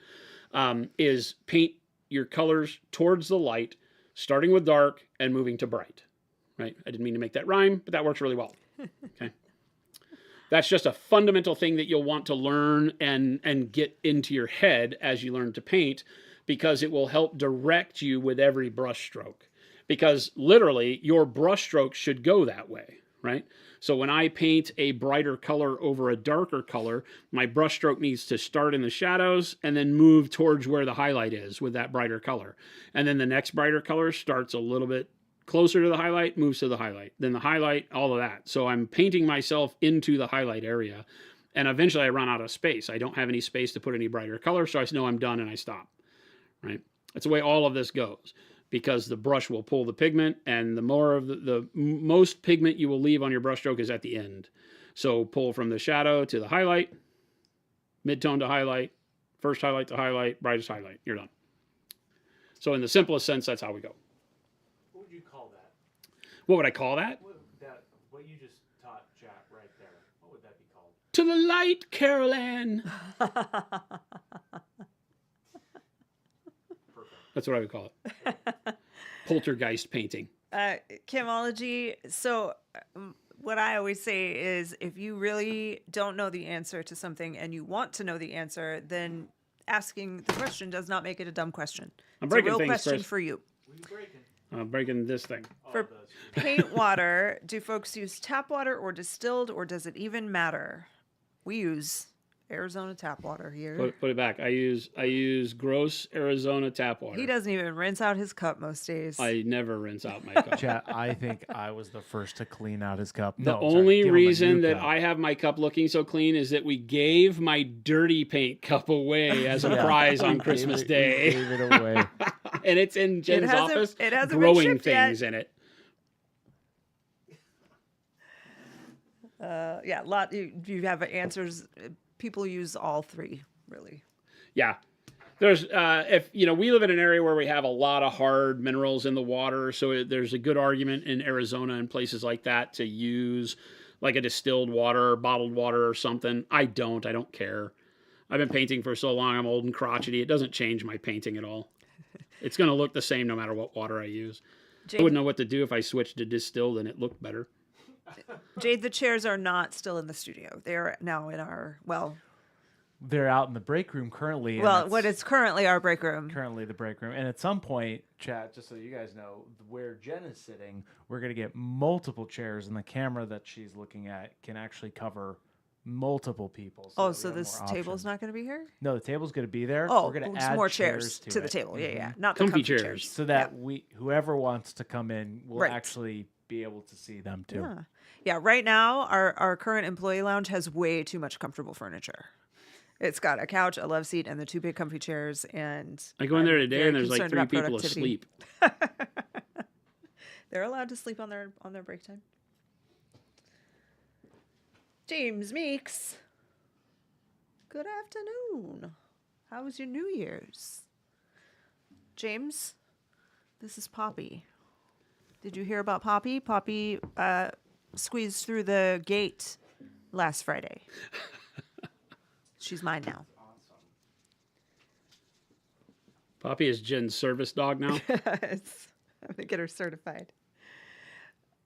is paint your colors towards the light, starting with dark and moving to bright, right? I didn't mean to make that rhyme, but that works really well, okay? That's just a fundamental thing that you'll want to learn and get into your head as you learn to paint, because it will help direct you with every brush stroke. Because literally, your brush strokes should go that way, right? So when I paint a brighter color over a darker color, my brush stroke needs to start in the shadows and then move towards where the highlight is with that brighter color. And then the next brighter color starts a little bit closer to the highlight, moves to the highlight, then the highlight, all of that. So I'm painting myself into the highlight area, and eventually I run out of space. I don't have any space to put any brighter color, so I know I'm done and I stop, right? That's the way all of this goes, because the brush will pull the pigment, and the more of the most pigment you will leave on your brush stroke is at the end. So pull from the shadow to the highlight, mid-tone to highlight, first highlight to highlight, brightest highlight, you're done. So in the simplest sense, that's how we go. What would you call that? What would I call that? What you just taught Jack right there, what would that be called? To the light, Carol Ann. Perfect. That's what I would call it. Poltergeist painting. Chemology. So, what I always say is if you really don't know the answer to something and you want to know the answer, then asking the question does not make it a dumb question. I'm It's a breaking real things, question Chris. for you. What are you breaking? I'm breaking this thing. For those. paint water, do folks use tap water or distilled, or does it even matter? We use Arizona tap water here. Put it back. I use gross Arizona tap water. He doesn't even rinse out his cup most days. I never rinse out my cup. Chat, I think I was the first to clean out his cup. The No, sorry, only give him a reason new that cup. I have my cup looking so clean is that we gave my dirty paint cup away as a Yeah. prize on We Christmas gave Day. it away. And it's in Jen's hasn't- office it hasn't been growing shipped yet. things in it. Yeah, a lot. You have answers. People use all three, really. Yeah. There's if we live in an area where we have a lot of hard minerals in the water, so there's a good argument in Arizona and places like that to use like a distilled water or bottled water or something. I don't care. I've been painting for so long, I'm old and crotchety. It doesn't change my painting at all. It's going to look the same no matter what water I use. I wouldn't know what to do if I switched to distilled and it looked better. Jade, the chairs are not still in the studio. They are now in our They're out in the break room currently. and what it's is currently our break room. currently the break room. And at some point, chat, just so you guys know, where Jen is sitting, we're going to get multiple chairs, and the camera that she's looking at can actually cover multiple people. Oh, that we so have this more table's options. not going to be here? No, the table's going to be there. Oh, we're going to just add more chairs to the it. table. Yeah, Mhm. yeah. Not the Comfy comfy chairs. chairs. So that whoever wants to come in will Right. actually be able to see them too. Yeah. Yeah, right now our current employee lounge has way too much comfortable furniture. It's got a couch, a love seat, and the two big comfy chairs. And I go in there I'm today very and there's like concerned 3 about people productivity. asleep. They're allowed to sleep on their break time. James Meeks. Good afternoon. How was your New Year's? James, this is Poppy. Did you hear about Poppy? Poppy squeezed through the gate last Friday. She's mine now. Poppy is Jen's service dog now. I'm gonna get her certified.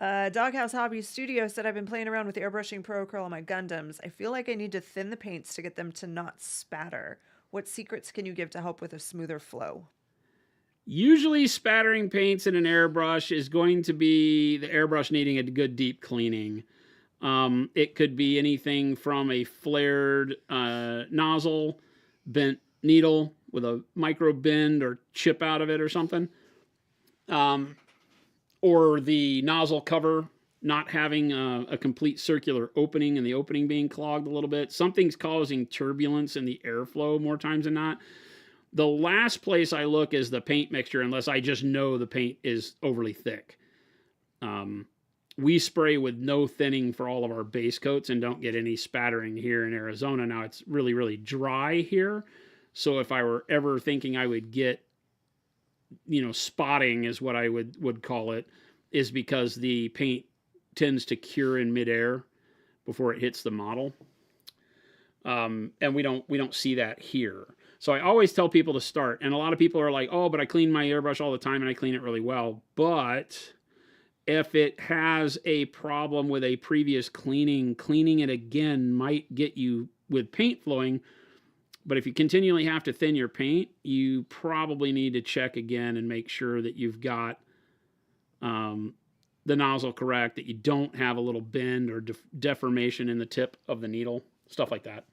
Doghouse Hobby Studio said I've been playing around with Airbrushing Pro Acryl on my Gundams. I feel like I need to thin the paints to get them to not spatter. What secrets can you give to help with a smoother flow? Usually spattering paints in an airbrush is going to be the airbrush needing a good deep cleaning. It could be anything from a flared nozzle, bent needle with a micro bend or chip out of it or something. Or the nozzle cover not having a complete circular opening and the opening being clogged a little bit. Something's causing turbulence in the airflow more times than not. The last place I look is the paint mixture, unless I just know the paint is overly thick. We spray with no thinning for all of our base coats and don't get any spattering here in Arizona. Now it's really, really dry here. So if I were ever thinking I would get, spotting is what I would call it, is because the paint tends to cure in midair before it hits the model. And we don't see that here. So I always tell people to start, and a lot of people are like, oh, but I clean my airbrush all the time and I clean it really well. But if it has a problem with a previous cleaning it again might get you with paint flowing. But if you continually have to thin your paint, you probably need to check again and make sure that you've got the nozzle correct, that you don't have a little bend or deformation in the tip of the needle, stuff like that.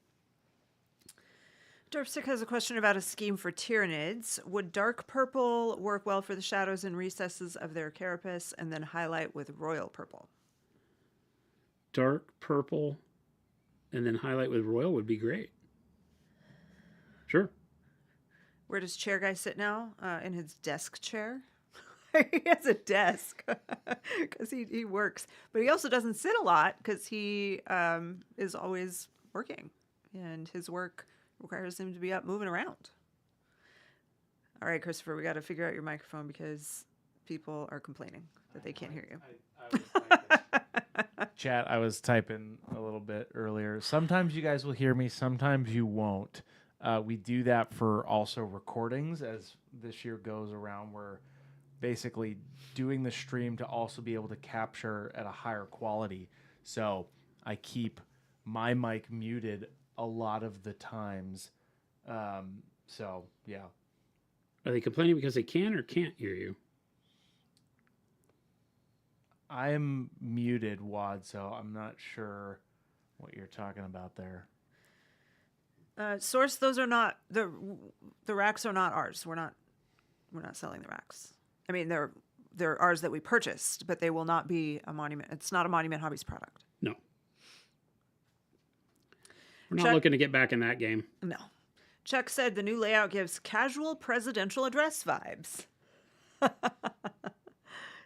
Dorfstick has a question about a scheme for Tyranids. Would dark purple work well for the shadows and recesses of their carapace and then highlight with royal purple? Dark purple and then highlight with royal would be great. Sure. Where does Chair Guy sit now? In his desk chair? He has a desk because he works. But he also doesn't sit a lot because he is always working. And his work requires him to be up moving around. All right, Christopher, we got to figure out your microphone because people are complaining that they can't hear you. Chat, I was typing a little bit earlier. Sometimes you guys will hear me, sometimes you won't. We do that for also recordings as this year goes around. We're basically doing the stream to also be able to capture at a higher quality. So I keep my mic muted a lot of the times. So yeah. Are they complaining because they can or can't hear you? I'm muted, Wad, so I'm not sure what you're talking about there. Source, those are not the racks are not ours. We're not selling the racks. I mean, they're ours that we purchased, but they will not be a Monument. It's not a Monument Hobbies product. No. We're not Chuck- looking to get back in that game. No. Chuck said the new layout gives casual presidential address vibes.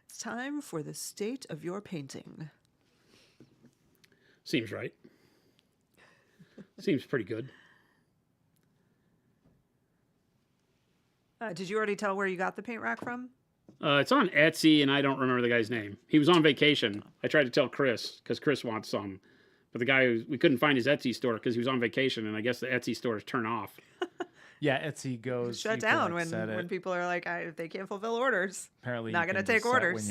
It's time for the state of your painting. Seems right. Seems pretty good. Did you already tell where you got the paint rack from? It's on Etsy, and I don't remember the guy's name. He was on vacation. I tried to tell Chris because Chris wants some, but the guy we couldn't find his Etsy store because he was on vacation, and I guess the Etsy store is turned off. Yeah, Etsy goes Shut you can, down like, set when it. people are like, they can't fulfill orders. Apparently not you gonna can take just set orders.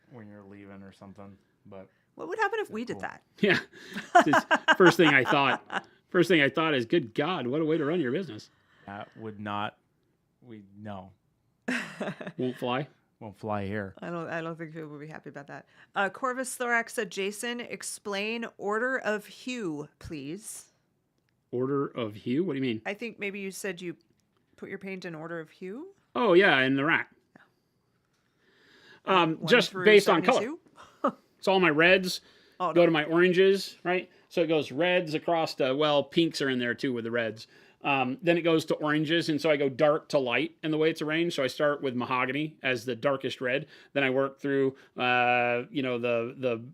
when you're leaving or something. But What would happen if we did cool. that? Yeah. It's first thing I thought. First thing I thought is, good God, what a way to run your business. that would not. Won't fly. Won't fly here. I don't think people would be happy about that. Corvus Thorax said, Jason, explain order of hue, please. Order of hue? What do you mean? I think maybe you said you put your paint in order of hue. Oh, yeah, in the rack. One Just through based on color. 72? It's all my reds. Oh, Go to my oranges, right? So it goes reds across to, well, pinks are in there too with the reds. Then it goes to oranges, and so I go dark to light in the way it's arranged. So I start with mahogany as the darkest red. Then I work through, the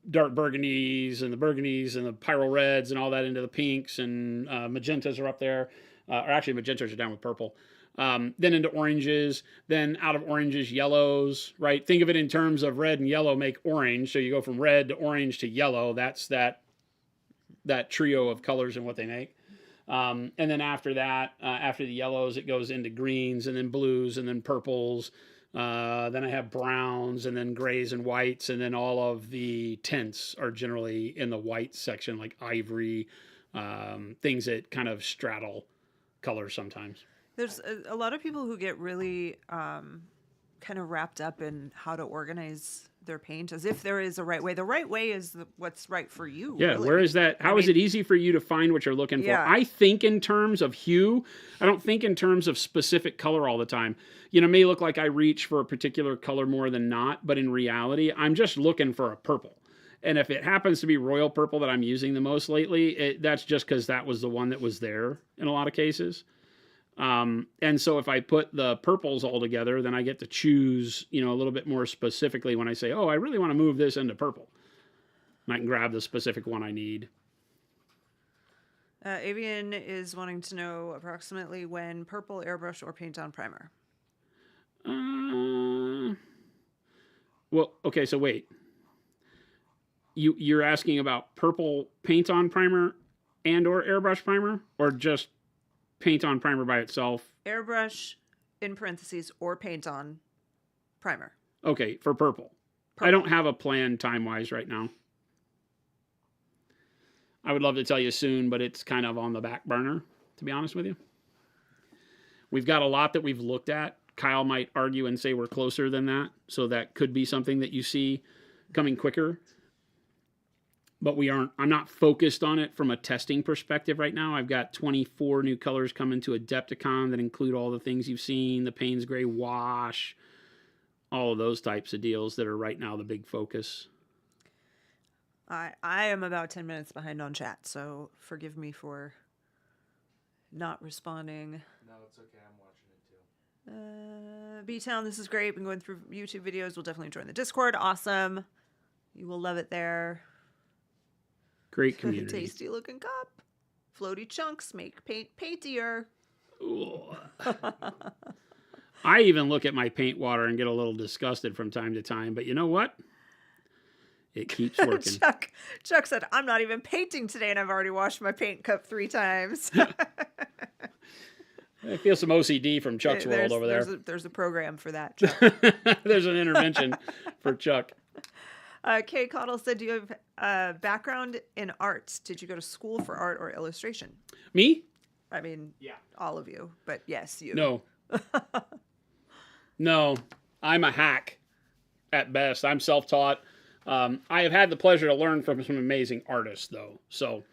dark burgundies and the pyro reds and all that into the pinks, and magentas are up there. Or actually, magentas are down with purple. Then into oranges, then out of oranges, yellows, right? Think of it in terms of red and yellow make orange. So you go from red to orange to yellow. That's that trio of colors and what they make. And then after that, after the yellows, it goes into greens and then blues and then purples. Then I have browns and then grays and whites. And then all of the tints are generally in the white section, like ivory, things that kind of straddle colors sometimes. There's a lot of people who get really kind of wrapped up in how to organize their paint as if there is a right way. The right way is what's right for you. Yeah, really. where is that? How is it easy for you to find what you're looking for? Yeah. I think in terms of hue. I don't think in terms of specific color all the time. You know, it may look like I reach for a particular color more than not, but in reality, I'm just looking for a purple. And if it happens to be royal purple that I'm using the most lately, that's just because that was the one that was there in a lot of cases. And so if I put the purples all together, then I get to choose, a little bit more specifically when I say, oh, I really want to move this into purple. And I can grab the specific one I need. Avian is wanting to know approximately when purple airbrush or paint on primer. Well, okay, so wait. You're asking about purple paint on primer and or airbrush primer, or just paint on primer by itself? Airbrush in parentheses or paint on primer. Okay, for purple. I don't have a plan time-wise right now. I would love to tell you soon, but it's kind of on the back burner, to be honest with you. We've got a lot that we've looked at. Kyle might argue and say we're closer than that, so that could be something that you see coming quicker. But I'm not focused on it from a testing perspective right now. I've got 24 new colors coming to Adepticon that include all the things you've seen, the Payne's Gray wash, all of those types of deals that are right now the big focus. I am about 10 minutes behind on chat, so forgive me for not responding. No, it's okay. I'm watching it too. B-Town, this is great. Been going through YouTube videos. We'll definitely join the Discord. Awesome. You will love it there. Great community. Tasty looking cup. Floaty chunks make paint paintier. Ooh. I even look at my paint water and get a little disgusted from time to time, but you know what? It keeps working. Chuck said, I'm not even painting today, and I've already washed my paint cup 3 times. I feel some OCD from Chuck's world over there. There's a program for that, Chuck. There's an intervention for Chuck. Kay Cottle said, do you have a background in art? Did you go to school for art or illustration? Me? I mean, Yeah. all of you, but yes, you. No. No, I'm a hack at best. I'm self-taught. I have had the pleasure to learn from some amazing artists, though. So,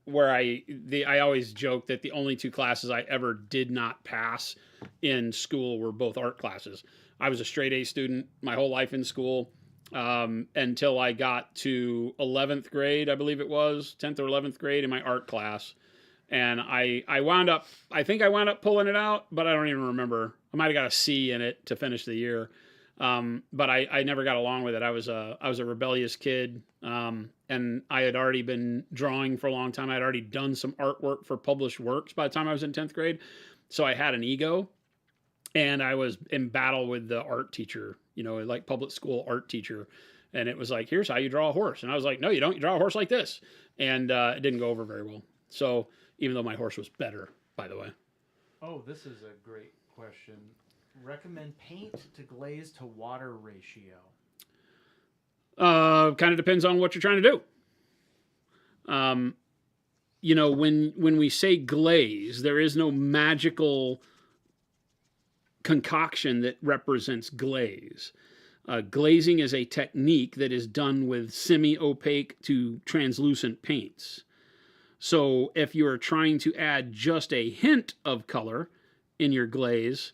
where I always joke that the only 2 classes I ever did not pass in school were both art classes. I was a straight A student my whole life in school until I got to 11th grade, I believe it was, 10th or 11th grade in my art class. And I think I wound up pulling it out, but I don't even remember. I might have got a C in it to finish the year. But I never got along with it. I was a rebellious kid. And I had already been drawing for a long time. I'd already done some artwork for published works by the time I was in 10th grade. So I had an ego, and I was in battle with the art teacher, like public school art teacher. And it was like, here's how you draw a horse. And I was like, no, you don't. You draw a horse like this. And it didn't go over very well. So even though my horse was better, by the way. Oh, this is a great question. Recommend paint to glaze to water ratio. Kind of depends on what you're trying to do. When we say glaze, there is no magical concoction that represents glaze. Glazing is a technique that is done with semi-opaque to translucent paints. So if you are trying to add just a hint of color in your glaze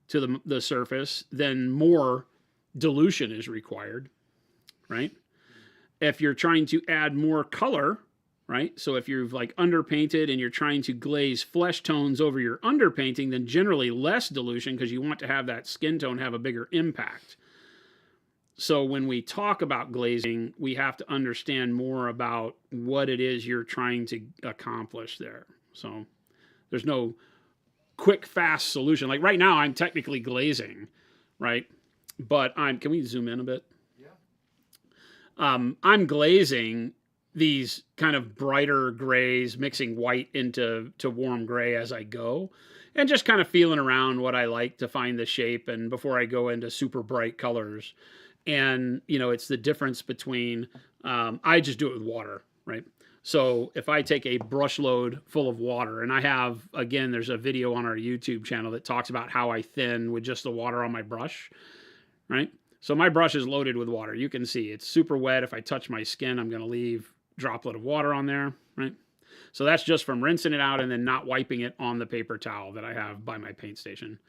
to the surface, then more dilution is required, right? If you're trying to add more color, right? So if you've like underpainted and you're trying to glaze flesh tones over your underpainting, then generally less dilution because you want to have that skin tone have a bigger impact. So when we talk about glazing, we have to understand more about what it is you're trying to accomplish there. So there's no quick, fast solution. Like right now, I'm technically glazing, right? But can we zoom in a bit? Yeah. I'm glazing these kind of brighter grays, mixing white into warm gray as I go, and just kind of feeling around what I like to find the shape and before I go into super bright colors. And, it's the difference between, I just do it with water, right? So if I take a brush load full of water, and I have, again, there's a video on our YouTube channel that talks about how I thin with just the water on my brush, right? So my brush is loaded with water. You can see it's super wet. If I touch my skin, I'm going to leave a droplet of water on there, right? So that's just from rinsing it out and then not wiping it on the paper towel that I have by my paint station,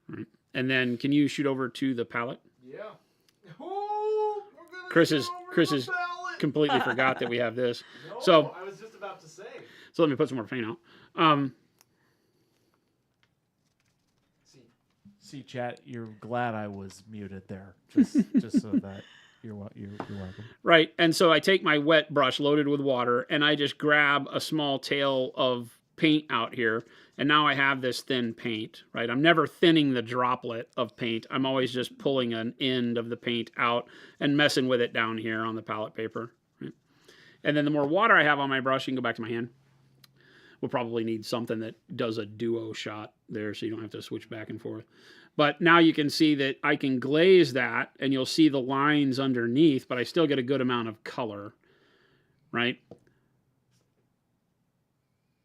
right? And then can you shoot over to the palette? Yeah. Oh, Chris is completely forgot that we have this. No, So- I was just about to say. So let me put some more paint out. See, chat. You're glad I was muted there, just so that you're welcome. Right. And so I take my wet brush loaded with water and I just grab a small tail of paint out here. And now I have this thin paint, right? I'm never thinning the droplet of paint. I'm always just pulling an end of the paint out and messing with it down here on the palette paper. Right? And then the more water I have on my brush, you can go back to my hand. We'll probably need something that does a duo shot there so you don't have to switch back and forth. But now you can see that I can glaze that and you'll see the lines underneath, but I still get a good amount of color, right?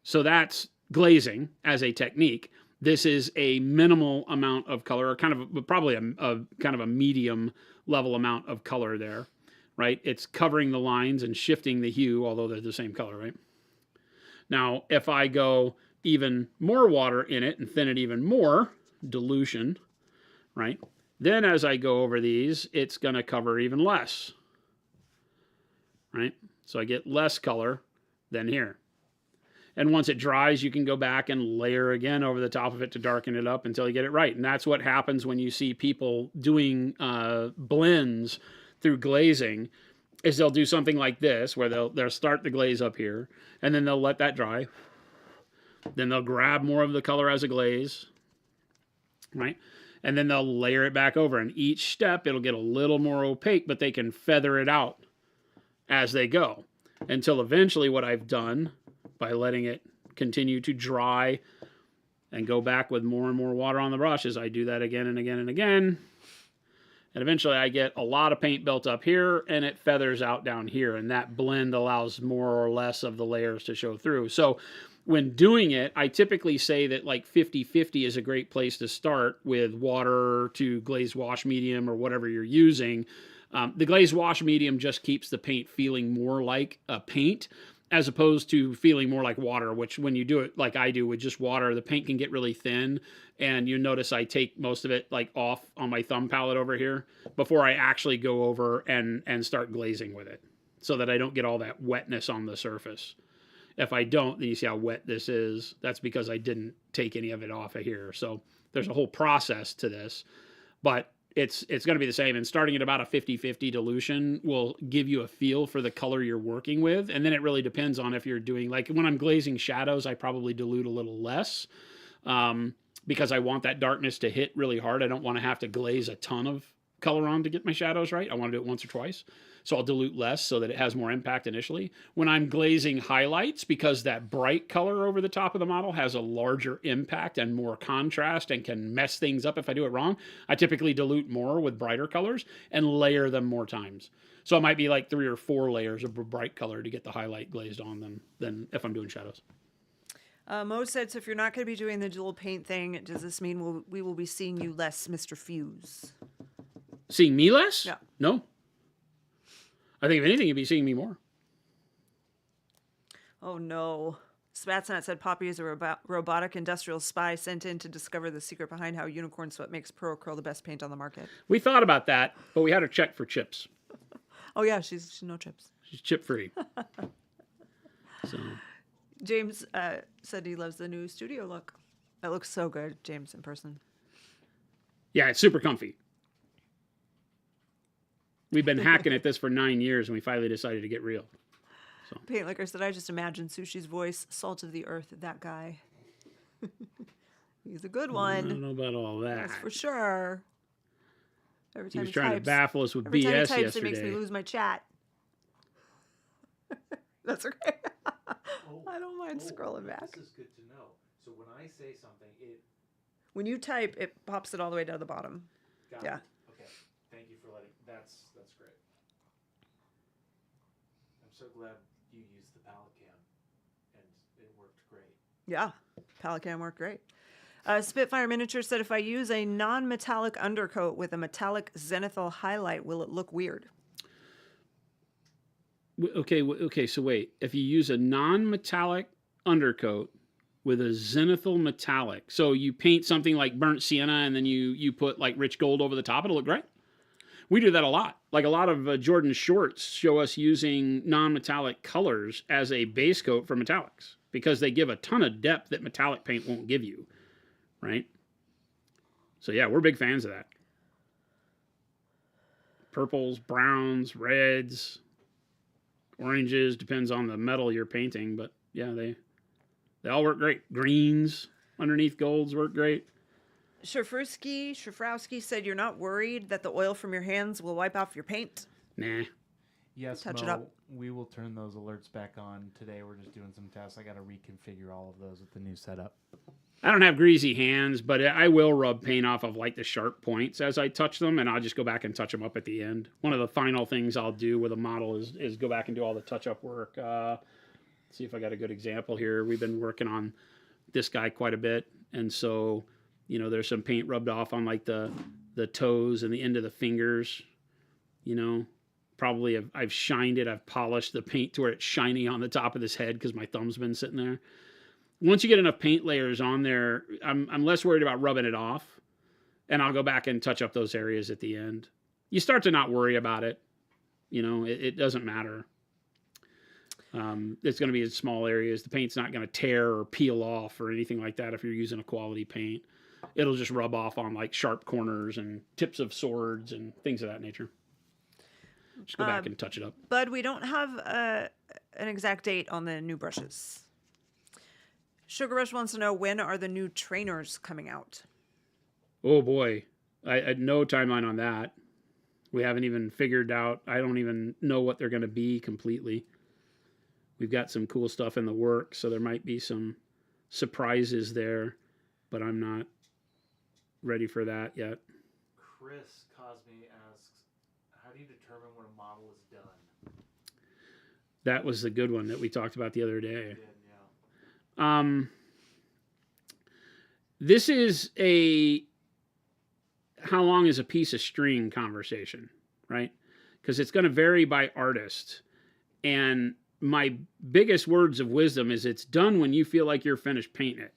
So that's glazing as a technique. This is a minimal amount of color, or probably a kind of a medium level amount of color there, right? It's covering the lines and shifting the hue, although they're the same color, right? Now, if I go even more water in it and thin it even more, dilution, right? Then as I go over these, it's going to cover even less, right? So I get less color than here. And once it dries, you can go back and layer again over the top of it to darken it up until you get it right. And that's what happens when you see people doing blends through glazing, is they'll do something like this, where they'll start the glaze up here, and then they'll let that dry. Then they'll grab more of the color as a glaze, right? And then they'll layer it back over. And each step, it'll get a little more opaque, but they can feather it out as they go. Until eventually what I've done, by letting it continue to dry and go back with more and more water on the brush as I do that again and again and again. And eventually I get a lot of paint built up here and it feathers out down here. And that blend allows more or less of the layers to show through. So when doing it, I typically say that like 50-50 is a great place to start with water to glazed wash medium or whatever you're using. The glazed wash medium just keeps the paint feeling more like a paint as opposed to feeling more like water, which when you do it like I do with just water, the paint can get really thin. And you notice I take most of it like off on my thumb palette over here before I actually go over and start glazing with it so that I don't get all that wetness on the surface. If I don't, then you see how wet this is. That's because I didn't take any of it off of here. So there's a whole process to this, but it's going to be the same. And starting at about a 50-50 dilution will give you a feel for the color you're working with. And then it really depends on if you're doing, like when I'm glazing shadows, I probably dilute a little less because I want that darkness to hit really hard. I don't want to have to glaze a ton of color on to get my shadows right. I want to do it once or twice. So I'll dilute less so that it has more impact initially. When I'm glazing highlights, because that bright color over the top of the model has a larger impact and more contrast and can mess things up if I do it wrong, I typically dilute more with brighter colors and layer them more times. So it might be like 3 or 4 layers of bright color to get the highlight glazed on them than if I'm doing shadows. Mo said, so if you're not going to be doing the dual paint thing, does this mean we will be seeing you less, Mr. Fuse? Seeing me less? Yeah. No. I think if anything, you'd be seeing me more. Oh, no. Spatsnat said Poppy is a robotic industrial spy sent in to discover the secret behind how Unicorn Sweat makes Pro Acryl the best paint on the market. We thought about that, but we had her check for chips. Oh, yeah, she's no chips. She's chip free. So James said he loves the new studio look. That looks so good, James, in person. yeah, it's super comfy. We've been hacking at this for 9 years, and we finally decided to get real. Paint Liquor said, I just imagine Sushi's voice, salt of the earth, that guy. He's a good I one. don't know about all that. That's for sure. Every He time was trying to baffle us with every time he BS types, yesterday. it makes me lose my chat. That's okay. I don't mind scrolling back. This is good to know. So when I say something, it When you type, it pops it all the way down to the bottom. got Yeah. it. Okay. Thank you for letting. That's great. I'm so glad you used the palette cam, and it worked great. Yeah, palette cam worked great. Spitfire Miniature said, if I use a non-metallic undercoat with a metallic zenithal highlight, will it look weird? Okay, so wait. If you use a non-metallic undercoat with a zenithal metallic, so you paint something like burnt sienna and then you put like rich gold over the top, it'll look great. We do that a lot. Like a lot of Jordan shorts show us using non-metallic colors as a base coat for metallics because they give a ton of depth that metallic paint won't give you, right? So yeah, we're big fans of that. Purples, browns, reds, oranges, depends on the metal you're painting, but yeah, they all work great. Greens underneath golds work great. Shafrowski said, you're not worried that the oil from your hands will wipe off your paint? Nah. Yes, Touch Mo, it up. we will turn those alerts back on today. We're just doing some tests. I got to reconfigure all of those with the new setup. I don't have greasy hands, but I will rub paint off of like the sharp points as I touch them, and I'll just go back and touch them up at the end. One of the final things I'll do with a model is go back and do all the touch-up work. See if I got a good example here. We've been working on this guy quite a bit, and so you know there's some paint rubbed off on like the toes and the end of the fingers. You know, probably I've shined it. I've polished the paint to where it's shiny on the top of this head because my thumb's been sitting there. Once you get enough paint layers on there, I'm less worried about rubbing it off, and I'll go back and touch up those areas at the end. You start to not worry about it. You know, it doesn't matter. It's going to be in small areas. The paint's not going to tear or peel off or anything like that if you're using a quality paint. It'll just rub off on like sharp corners and tips of swords and things of that nature. Just go back and touch it up. Bud, we don't have an exact date on the new brushes. Sugar Rush wants to know, when are the new trainers coming out? Oh boy, I had no timeline on that. We haven't even figured out. I don't even know what they're going to be completely. We've got some cool stuff in the works, so there might be some surprises there. but I'm not ready for that yet. Chris Cosme asks, how do you determine when a model is done? That was the good one that we talked about the other day. Good, yeah. This is a how long is a piece of string conversation, right? Because it's going to vary by artist. And my biggest words of wisdom is it's done when you feel like you're finished painting it.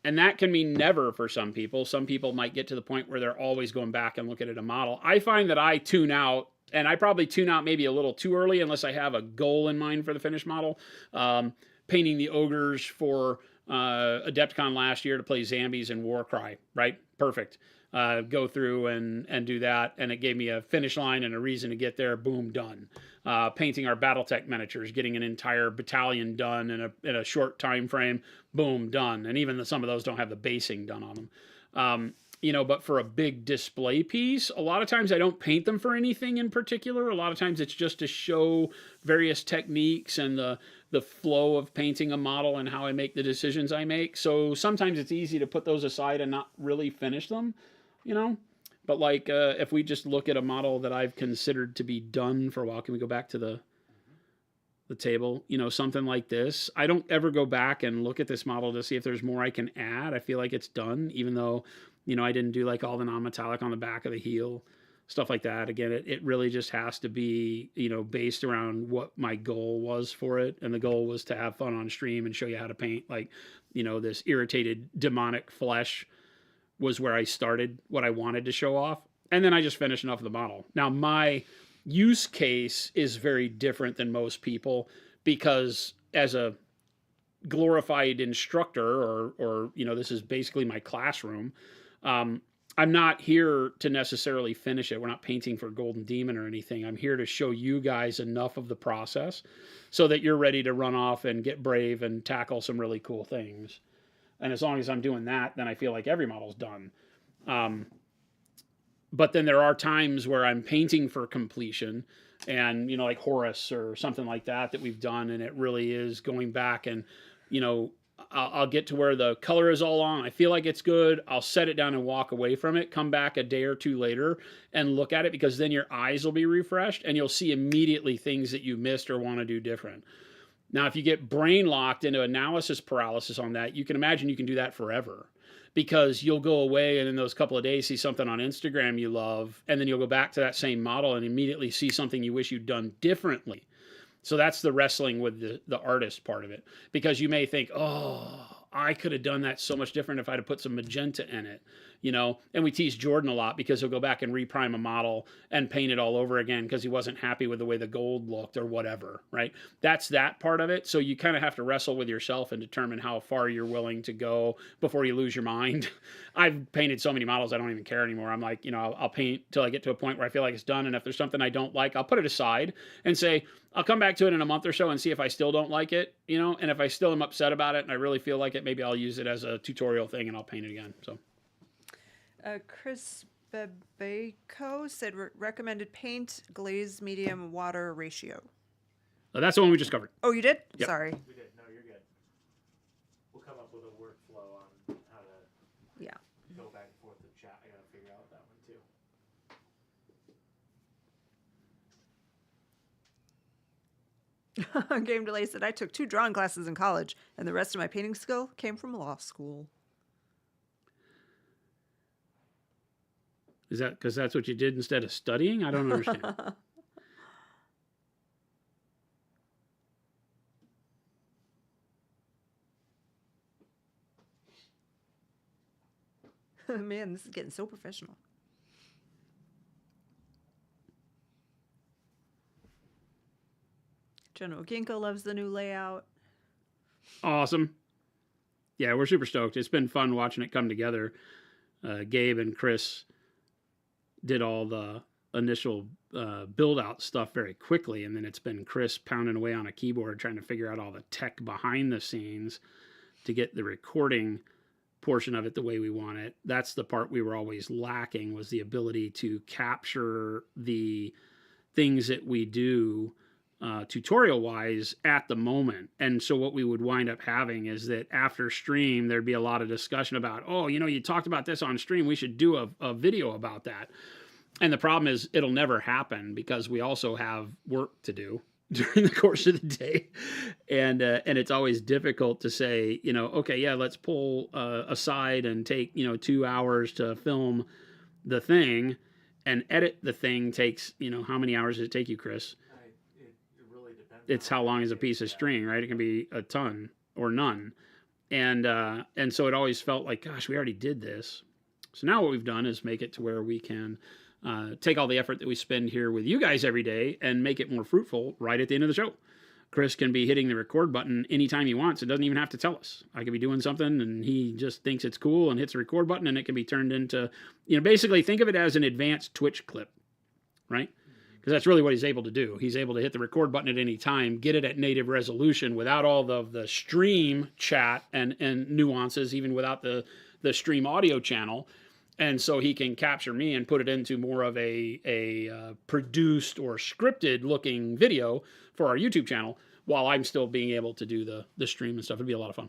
And that can mean never for some people. Some people might get to the point where they're always going back and looking at a model. I find that I tune out, and I probably tune out maybe a little too early unless I have a goal in mind for the finished model. Painting the ogres for Adepticon last year to play Zambies and Warcry, right? Perfect. Go through and do that, and it gave me a finish line and a reason to get there. Boom, done. Painting our BattleTech miniatures, getting an entire battalion done in a short time frame. Boom, done. And even some of those don't have the basing done on them. But for a big display piece, a lot of times I don't paint them for anything in particular. A lot of times it's just to show various techniques and the flow of painting a model and how I make the decisions I make. So sometimes it's easy to put those aside and not really finish them, But like if we just look at a model that I've considered to be done for a while, can we go back to the table? Something like this. I don't ever go back and look at this model to see if there's more I can add. I feel like it's done, even though, I didn't do like all the non-metallic on the back of the heel, stuff like that. Again, it really just has to be, based around what my goal was for it. And the goal was to have fun on stream and show you how to paint, like, this irritated demonic flesh was where I started what I wanted to show off. And then I just finished enough of the model. Now, my use case is very different than most people because as a glorified instructor or this is basically my classroom, I'm not here to necessarily finish it. We're not painting for Golden Demon or anything. I'm here to show you guys enough of the process so that you're ready to run off and get brave and tackle some really cool things. And as long as I'm doing that, then I feel like every model's done. But then there are times where I'm painting for completion and, like Horus or something like that we've done. And it really is going back and, I'll get to where the color is all on. I feel like it's good. I'll set it down and walk away from it, come back a day or two later and look at it because then your eyes will be refreshed and you'll see immediately things that you missed or want to do different. Now, if you get brain locked into analysis paralysis on that, you can imagine you can do that forever because you'll go away and in those couple of days see something on Instagram you love, and then you'll go back to that same model and immediately see something you wish you'd done differently. So that's the wrestling with the artist part of it, because you may think, oh, I could have done that so much different if I'd have put some magenta in it, and we tease Jordan a lot because he'll go back and reprime a model and paint it all over again because he wasn't happy with the way the gold looked or whatever, right? That's that part of it. So you kind of have to wrestle with yourself and determine how far you're willing to go before you lose your mind. I've painted so many models I don't even care anymore. I'm like, I'll paint till I get to a point where I feel like it's done, and if there's something I don't like, I'll put it aside and say, I'll come back to it in a month or so and see if I still don't like it, and if I still am upset about it and I really feel like it, maybe I'll use it as a tutorial thing and I'll paint it again. So, Chris Bebeco said recommended paint, glaze, medium, water ratio. that's the one we just covered. Oh, you did? Yep. Sorry. We did. No, you're good. We'll come up with a workflow on how to Yeah. go back and forth with chat. I gotta figure out that one too. Game Delay said, I took 2 drawing classes in college, and the rest of my painting skill came from law school. Is that because that's what you did instead of studying? I don't understand. Man, this is getting so professional. General Ginkgo loves the new layout. Awesome. Yeah, we're super stoked. It's been fun watching it come together. Gabe and Chris did all the initial build out stuff very quickly, and then it's been Chris pounding away on a keyboard trying to figure out all the tech behind the scenes to get the recording portion of it the way we want it. That's the part we were always lacking, was the ability to capture the things that we do tutorial wise at the moment. And so what we would wind up having is that after stream, there'd be a lot of discussion about, oh, you talked about this on stream. We should do a video about that. And the problem is it'll never happen because we also have work to do during the course of the day. And it's always difficult to say, okay, yeah, let's pull aside and take, 2 hours to film the thing, and edit the thing takes, how many hours does it take you, Chris? It really depends. It's how long is a piece of string, right? It can be a ton or none. And so it always felt like, gosh, we already did this. So now what we've done is make it to where we can take all the effort that we spend here with you guys every day and make it more fruitful right at the end of the show. Chris can be hitting the record button anytime he wants. It doesn't even have to tell us. I could be doing something and he just thinks it's cool and hits the record button, and it can be turned into, basically think of it as an advanced Twitch clip, right? Because that's really what he's able to do. He's able to hit the record button at any time, get it at native resolution without all the stream chat and nuances, even without the stream audio channel. And so he can capture me and put it into more of a produced or scripted looking video for our YouTube channel while I'm still being able to do the stream and stuff. It'd be a lot of fun.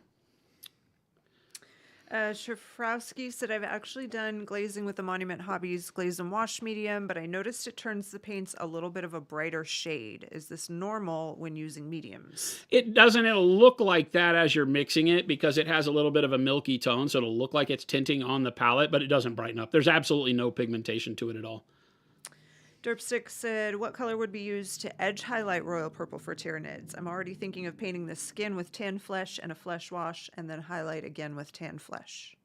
Shafrowski said, I've actually done glazing with the Monument Hobbies glaze and wash medium, but I noticed it turns the paints a little bit of a brighter shade. Is this normal when using mediums? It doesn't. It'll look like that as you're mixing it because it has a little bit of a milky tone, so it'll look like it's tinting on the palette, but it doesn't brighten up. There's absolutely no pigmentation to it at all. Derpstick said, what color would be used to edge highlight royal purple for Tyranids? I'm already thinking of painting the skin with tan flesh and a flesh wash, and then highlight again with tan flesh.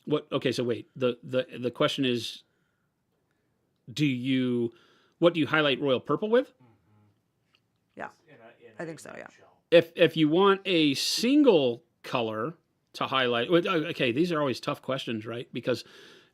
What? Okay, so wait. The question is, what do you highlight royal purple with? Yeah, I think so, yeah. If you want a single color to highlight, okay, these are always tough questions, right? Because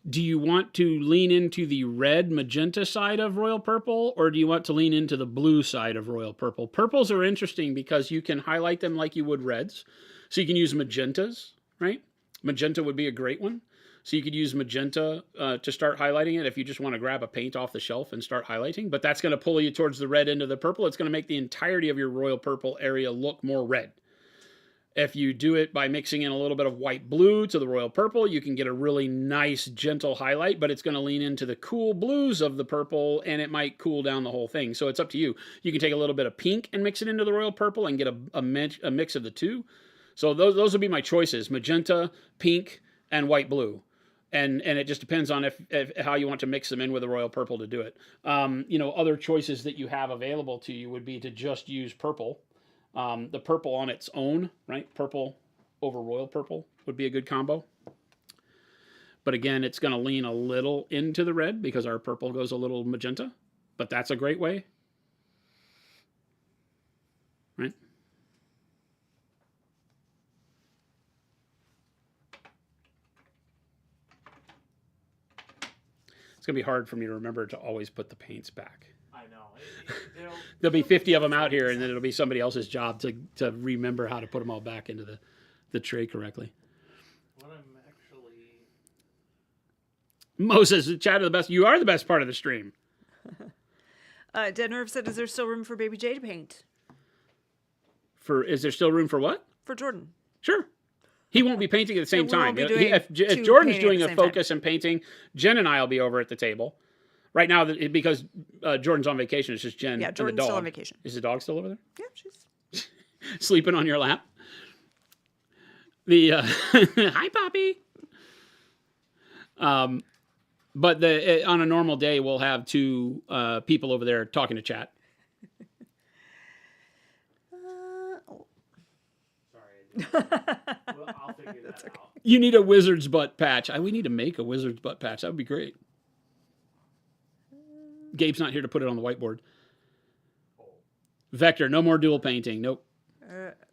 do you want to lean into the red magenta side of royal purple, or do you want to lean into the blue side of royal purple? Purples are interesting because you can highlight them like you would reds. So you can use magentas, right? Magenta would be a great one. So you could use magenta to start highlighting it if you just want to grab a paint off the shelf and start highlighting. But that's going to pull you towards the red end of the purple. It's going to make the entirety of your royal purple area look more red. If you do it by mixing in a little bit of white blue to the royal purple, you can get a really nice, gentle highlight, but it's going to lean into the cool blues of the purple, and it might cool down the whole thing. So it's up to you. You can take a little bit of pink and mix it into the royal purple and get a mix of the two. So those would be my choices: magenta, pink, and white blue. And it just depends on if how you want to mix them in with the royal purple to do it. Other choices that you have available to you would be to just use purple. The purple on its own, right? Purple over royal purple would be a good combo. But again, it's going to lean a little into the red because our purple goes a little magenta. But that's a great way. Right? It's going to be hard for me to remember to always put the paints back. I know. There'll be 50 of them out here, and then it'll be somebody else's job to remember how to put them all back into the tray correctly. What I'm actually... Moses, chat of the best. You are the best part of the stream. Dead Nerve said, is there still room for Baby J to paint? Is there still room for what? For Jordan. Sure. He won't be painting at the same we won't time. be doing If two Jordan's painting doing at a the same focus and painting, Jen and I will be over at the table. Right now, because Jordan's on vacation, it's just Jen Yeah, and the Jordan's dog. still on vacation. Is the dog still over there? Yeah, she's... Sleeping on your lap? Hi, Poppy. But on a normal day, we'll have two people over there talking to chat. Sorry. Well, I'll figure that out. You need a wizard's butt patch. We need to make a wizard's butt patch. That would be great. Gabe's not here to put it on the whiteboard. Vector, no more dual painting. Nope.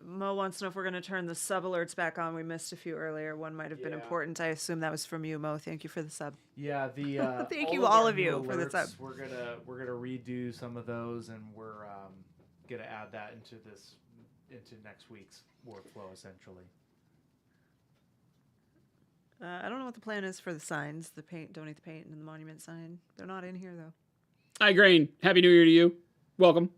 Mo wants to know if we're going to turn the sub alerts back on. We missed a few earlier. One might have been important. I assume that was from you, Mo. Thank you for the sub. Yeah, Thank you, all our of you, new for the alerts, sub. We're gonna redo some of those, and we're gonna add that into next week's workflow essentially. I don't know what the plan is for the signs, the paint, donate the paint, and the monument sign. They're not in here though. Hi, Grain. Happy New Year to you. Welcome.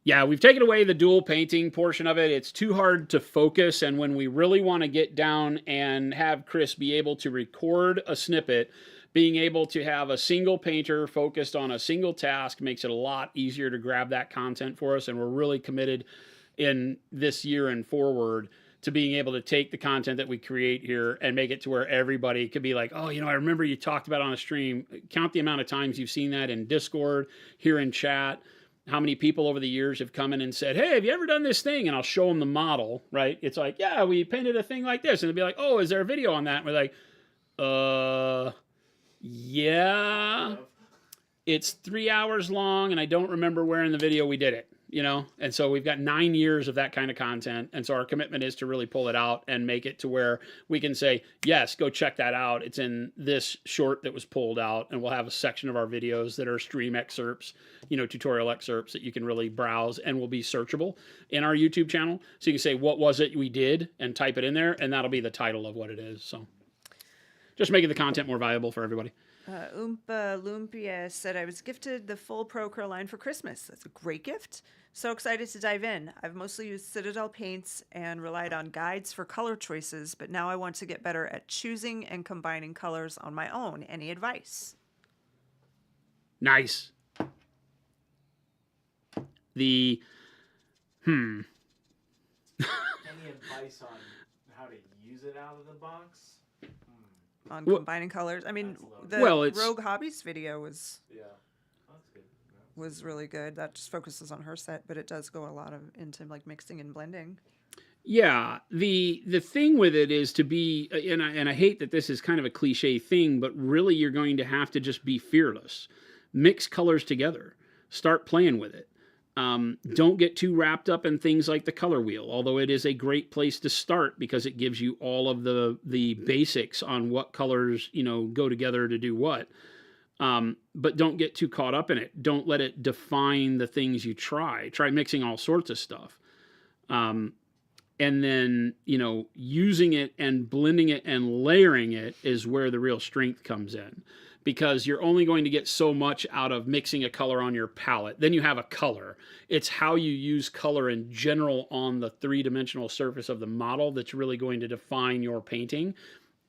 Yeah, we've taken away the dual painting portion of it. It's too hard to focus. And when we really want to get down and have Chris be able to record a snippet, being able to have a single painter focused on a single task makes it a lot easier to grab that content for us. And we're really committed in this year and forward to being able to take the content that we create here and make it to where everybody could be like, oh, you know, I remember you talked about on a stream. Count the amount of times you've seen that in Discord, here in chat. How many people over the years have come in and said, hey, have you ever done this thing? And I'll show them the model, right? It's like, yeah, we painted a thing like this. And they'll be like, oh, is there a video on that? And we're like, yeah. It's 3 hours long, and I don't remember where in the video we did it, you know? And so we've got 9 years of that kind of content. And so our commitment is to really pull it out and make it to where we can say, yes, go check that out. It's in this short that was pulled out, and we'll have a section of our videos that are stream excerpts, you know, tutorial excerpts that you can really browse and will be searchable in our YouTube channel. So you can say, what was it we did, and type it in there, and that'll be the title of what it is. So just making the content more valuable for everybody. Oompa Lumpia said, I was gifted the full Procurel line for Christmas. That's a great gift. So excited to dive in. I've mostly used Citadel paints and relied on guides for color choices, but now I want to get better at choosing and combining colors on my own. Any advice? Nice. Any advice on how to use it out of the box? On combining colors? I mean, the Rogue Hobbies video was That's good. was really good. That just focuses on her set, but it does go a lot into like mixing and blending. Yeah, the thing with it is to be, and I hate that this is kind of a cliche thing, but really you're going to have to just be fearless. Mix colors together. Start playing with it. Don't get too wrapped up in things like the color wheel, although it is a great place to start because it gives you all of the basics on what colors, you know, go together to do what. But don't get too caught up in it. Don't let it define the things you try. Try mixing all sorts of stuff. And then, you know, using it and blending it and layering it is where the real strength comes in. Because you're only going to get so much out of mixing a color on your palette. Then you have a color. It's how you use color in general on the three-dimensional surface of the model that's really going to define your painting.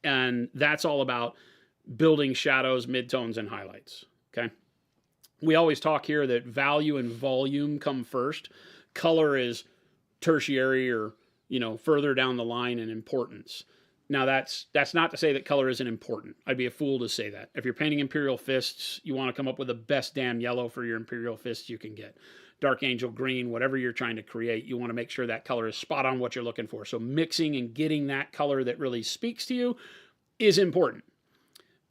And that's all about building shadows, midtones, and highlights. Okay? We always talk here that value and volume come first. Color is tertiary or, you know, further down the line in importance. Now, that's not to say that color isn't important. I'd be a fool to say that. If you're painting Imperial Fists, you want to come up with the best damn yellow for your Imperial Fists you can get. Dark Angel Green, whatever you're trying to create, you want to make sure that color is spot on what you're looking for. So mixing and getting that color that really speaks to you is important.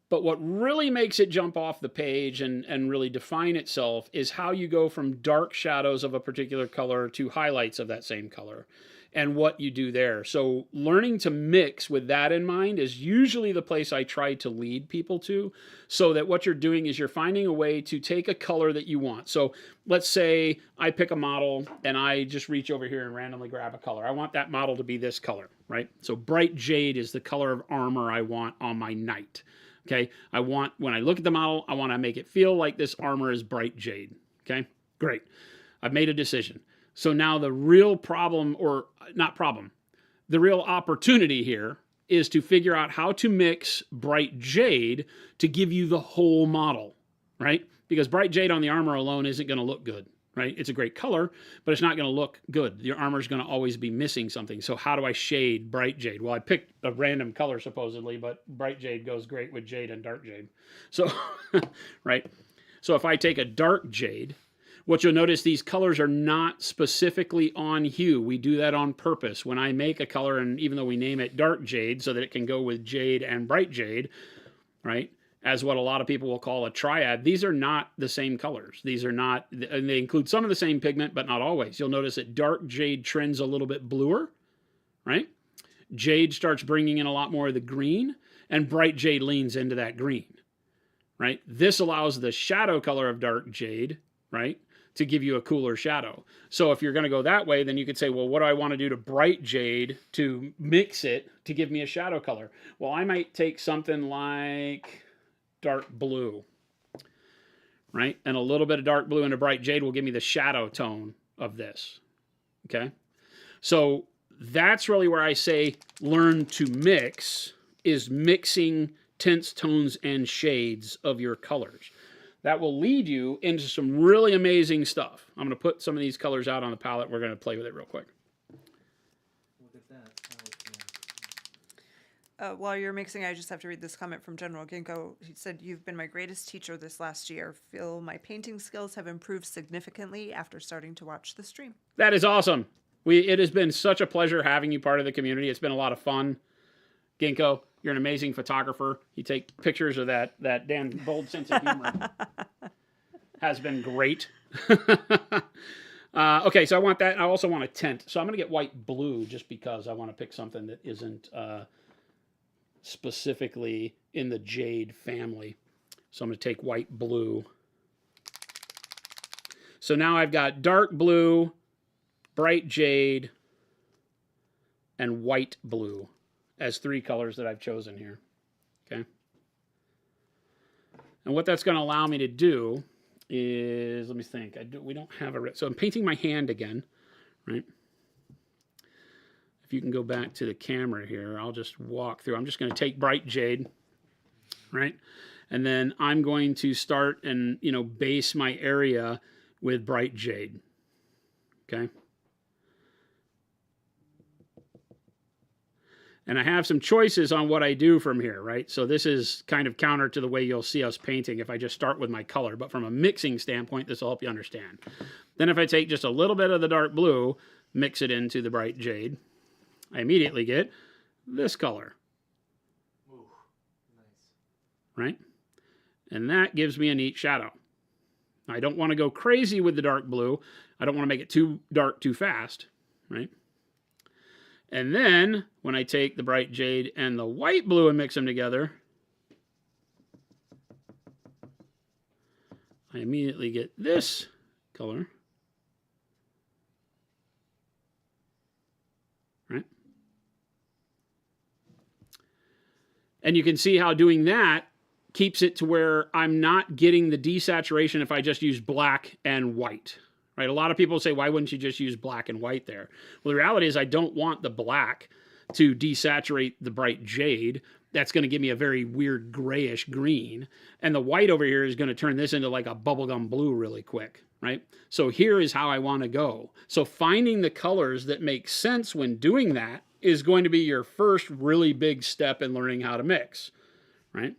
But what really makes it jump off the page and really define itself is how you go from dark shadows of a particular color to highlights of that same color. And what you do there. So learning to mix with that in mind is usually the place I try to lead people to, so that what you're doing is you're finding a way to take a color that you want. So let's say I pick a model and I just reach over here and randomly grab a color. I want that model to be this color, right? So bright jade is the color of armor I want on my knight. Okay, I want, when I look at the model, I want to make it feel like this armor is bright jade. Okay, great. I've made a decision. So now the real problem, or not problem, the real opportunity here is to figure out how to mix bright jade to give you the whole model, right? Because bright jade on the armor alone isn't going to look good, right? It's a great color, but it's not going to look good. Your armor is going to always be missing something. So how do I shade bright jade? Well, I picked a random color supposedly, but bright jade goes great with jade and dark jade. So, right? So if I take a dark jade, what you'll notice, these colors are not specifically on hue. We do that on purpose. When I make a color, and even though we name it dark jade so that it can go with jade and bright jade, right, as what a lot of people will call a triad, these are not the same colors. These are not, and they include some of the same pigment, but not always. You'll notice that dark jade trends a little bit bluer, right? Jade starts bringing in a lot more of the green, and bright jade leans into that green, right? This allows the shadow color of dark jade, right, to give you a cooler shadow. So if you're going to go that way, then you could say, well, what do I want to do to bright jade to mix it to give me a shadow color? Well, I might take something like dark blue, right? And a little bit of dark blue into bright jade will give me the shadow tone of this, okay? So that's really where I say learn to mix, is mixing tints, tones, and shades of your colors. That will lead you into some really amazing stuff. I'm going to put some of these colors out on the palette. We're going to play with it real quick. Look at that. While you're mixing, I just have to read this comment from General Ginkgo. He said, "You've been my greatest teacher this last year. Feel my painting skills have improved significantly after starting to watch the stream." That is awesome. It has been such a pleasure having you part of the community. It's been a lot of fun. Ginkgo, you're an amazing photographer. You take pictures of that damn bold sense of humor. Has been great. Okay, so I want that. I also want a tint. So I'm going to get white blue just because I want to pick something that isn't specifically in the jade family. So I'm going to take white blue. So now I've got dark blue, bright jade, and white blue as 3 colors that I've chosen here. Okay. And what that's going to allow me to do is, let me think. We don't have a, so I'm painting my hand again, right? If you can go back to the camera here, I'll just walk through. I'm just going to take bright jade, right? And then I'm going to start and, base my area with bright jade, okay? And I have some choices on what I do from here, right? So this is kind of counter to the way you'll see us painting if I just start with my color. But from a mixing standpoint, this will help you understand. Then if I take just a little bit of the dark blue, mix it into the bright jade, I immediately get this color. Ooh, nice. Right? And that gives me a neat shadow. I don't want to go crazy with the dark blue. I don't want to make it too dark too fast, right? And then when I take the bright jade and the white blue and mix them together, I immediately get this color, right? And you can see how doing that keeps it to where I'm not getting the desaturation if I just use black and white, right? A lot of people say, why wouldn't you just use black and white there? Well, the reality is I don't want the black to desaturate the bright jade. That's going to give me a very weird grayish green. And the white over here is going to turn this into like a bubblegum blue really quick, right? So here is how I want to go. So finding the colors that make sense when doing that is going to be your first really big step in learning how to mix, right?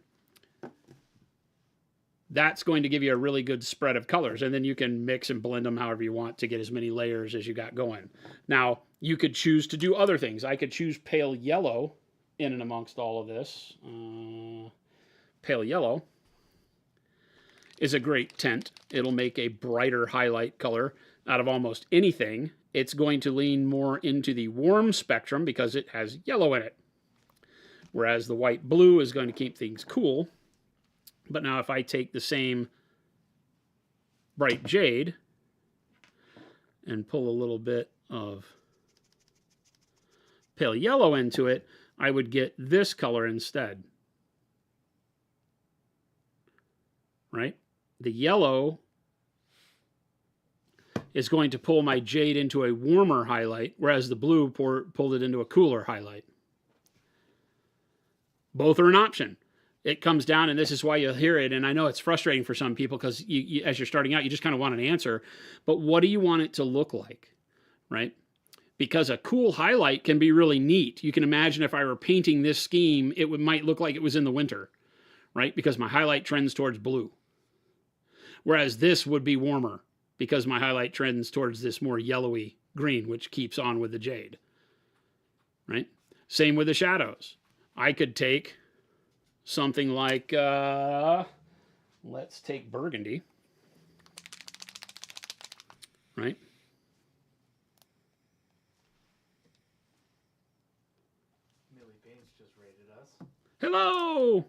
That's going to give you a really good spread of colors. And then you can mix and blend them however you want to get as many layers as you got going. Now, you could choose to do other things. I could choose pale yellow in and amongst all of this. Pale yellow is a great tint. It'll make a brighter highlight color out of almost anything. It's going to lean more into the warm spectrum because it has yellow in it. Whereas the white blue is going to keep things cool. But now if I take the same bright jade and pull a little bit of pale yellow into it, I would get this color instead. Right? The yellow is going to pull my jade into a warmer highlight, whereas the blue pulled it into a cooler highlight. Both are an option. It comes down, and this is why you'll hear it, and I know it's frustrating for some people because you, as you're starting out, you just kind of want an answer. But what do you want it to look like, right? Because a cool highlight can be really neat. You can imagine if I were painting this scheme, it might look like it was in the winter, right? Because my highlight trends towards blue. Whereas this would be warmer because my highlight trends towards this more yellowy green, which keeps on with the jade, right? Same with the shadows. I could take something like, let's take burgundy, right? Millie Baines just rated us. Hello!